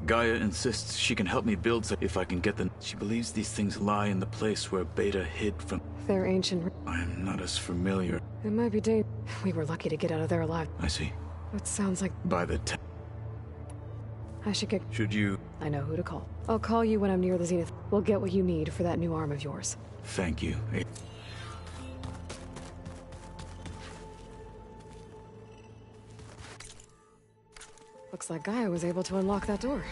Gaia insists she can help me build so if I can get them. She believes these things lie in the place where Beta hid from... They're ancient... I am not as familiar. It might be dangerous. We were lucky to get out of there alive. I see. It sounds like... By the I should get... Should you... I know who to call. I'll call you when I'm near the Zenith. We'll get what you need for that new arm of yours. Thank you. Looks like Gaia was able to unlock that door.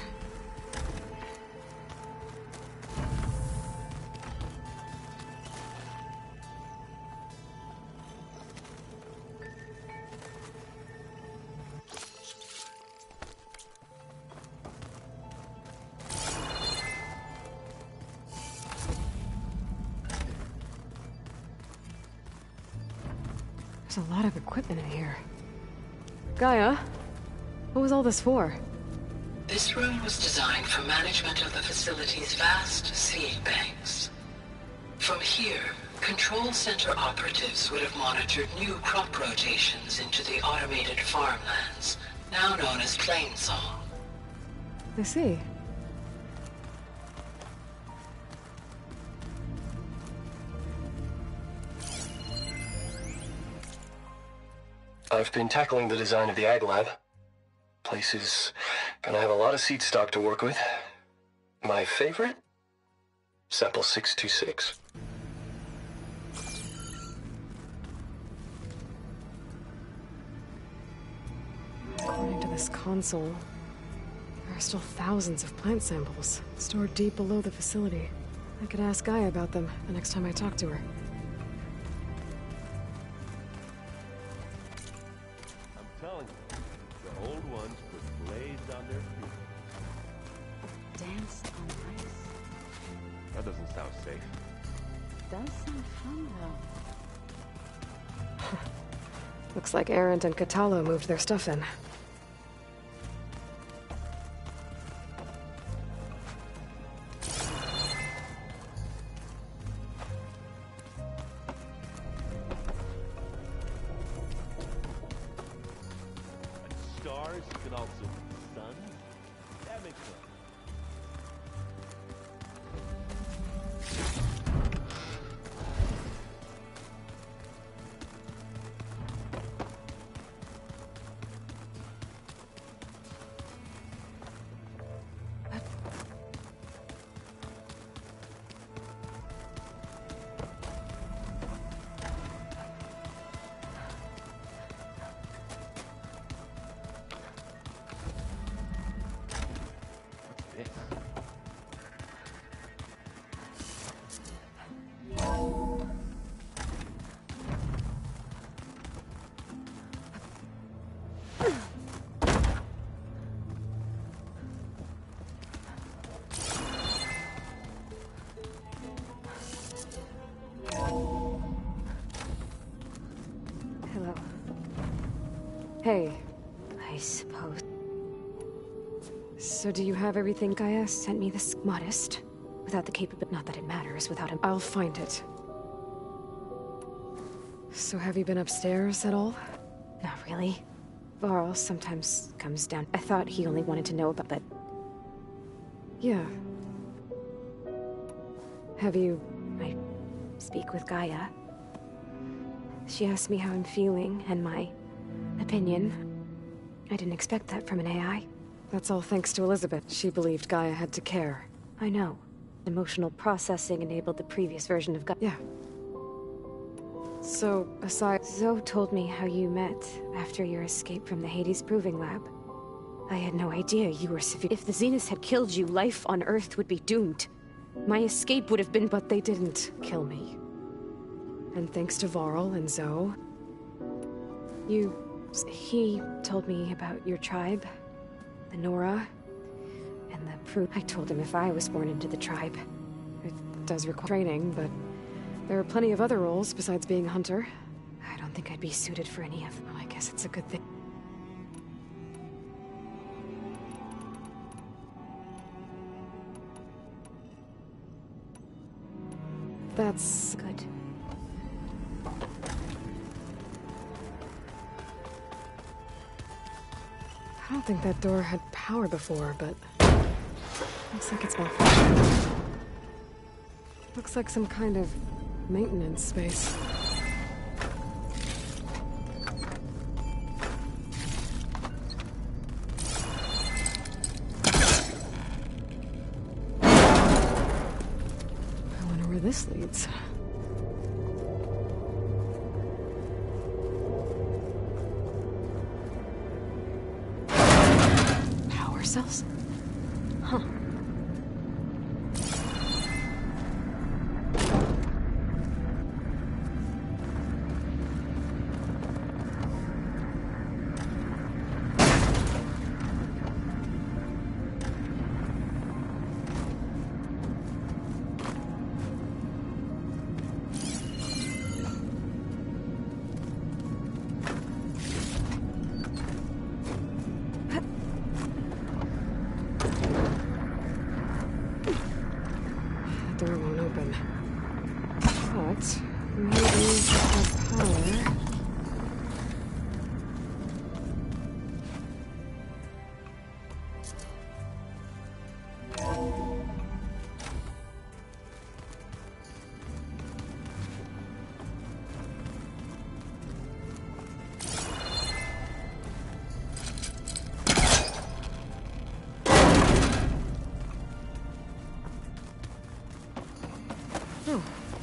There's a lot of equipment in here. Gaia? What was all this for? This room was designed for management of the facility's vast seed banks. From here, control center operatives would have monitored new crop rotations into the automated farmlands, now known as Plainsong. I see. I've been tackling the design of the Ag Lab. Place is gonna have a lot of seed stock to work with. My favorite? Sample 626. According to this console, there are still thousands of plant samples stored deep below the facility. I could ask Gaia about them the next time I talk to her. Looks like Erend and Katalo moved their stuff in. Stars can also be sun. That makes sense. Hey. I suppose. So do you have everything Gaia sent me this modest? Without the capability, not that it matters, without him. I'll find it. So have you been upstairs at all? Not really. Varl sometimes comes down. I thought he only wanted to know about that. Yeah. Have you... I speak with Gaia. She asked me how I'm feeling and my opinion. I didn't expect that from an AI. That's all thanks to Elizabeth. She believed Gaia had to care. I know. Emotional processing enabled the previous version of Gaia. Yeah. So, aside... Zoe told me how you met after your escape from the Hades Proving Lab. I had no idea you were severe. If the Zeniths had killed you, life on Earth would be doomed. My escape would have been... But they didn't kill me. And thanks to Varl and Zoe... He told me about your tribe, the Nora, and the Proof. I told him if I was born into the tribe. It does require training, but there are plenty of other roles besides being a hunter. I don't think I'd be suited for any of them. Well, I guess it's a good thing. That's good. I don't think that door had power before, but looks like it's malfunctioning. Looks like some kind of maintenance space. I wonder where this leads. Cells? Huh.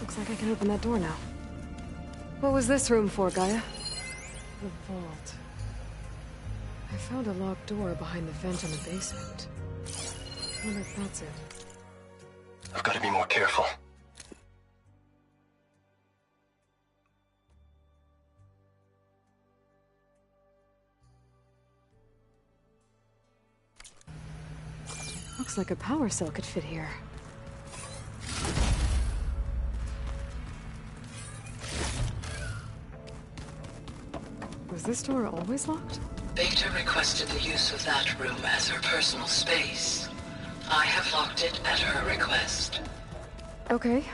Looks like I can open that door now. What was this room for, Gaia? The vault. I found a locked door behind the vent in the basement. I wonder if that's it. I've got to be more careful. Looks like a power cell could fit here. Was this door always locked? Beta requested the use of that room as her personal space. I have locked it at her request. Okay.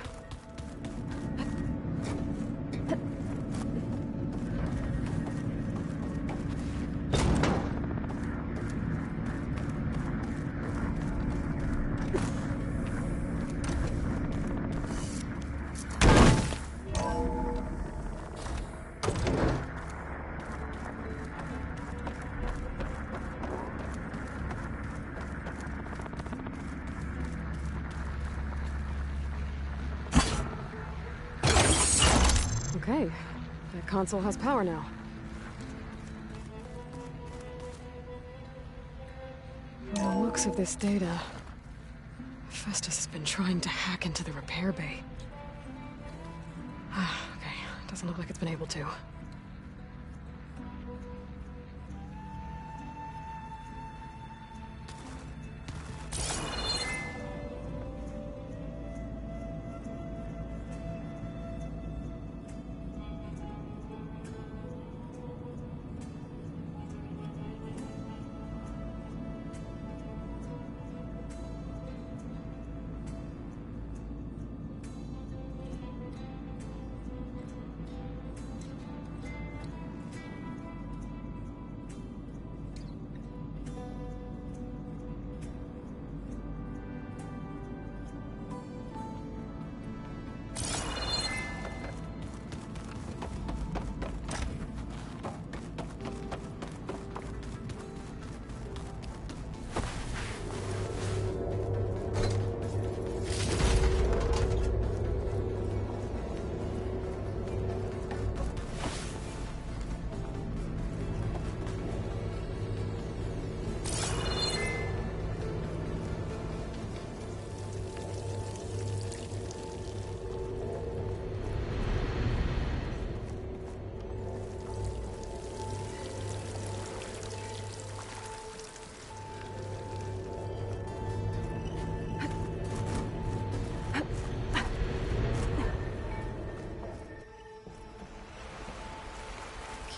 Okay, that console has power now. From the looks of this data, Festus has been trying to hack into the repair bay. Okay, doesn't look like it's been able to.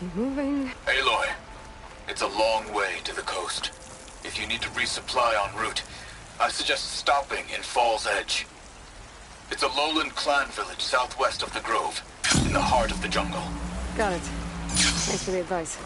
Keep moving. Aloy, it's a long way to the coast. If you need to resupply en route, I suggest stopping in Fall's Edge. It's a lowland clan village southwest of the Grove, in the heart of the jungle. Got it. Thanks for the advice.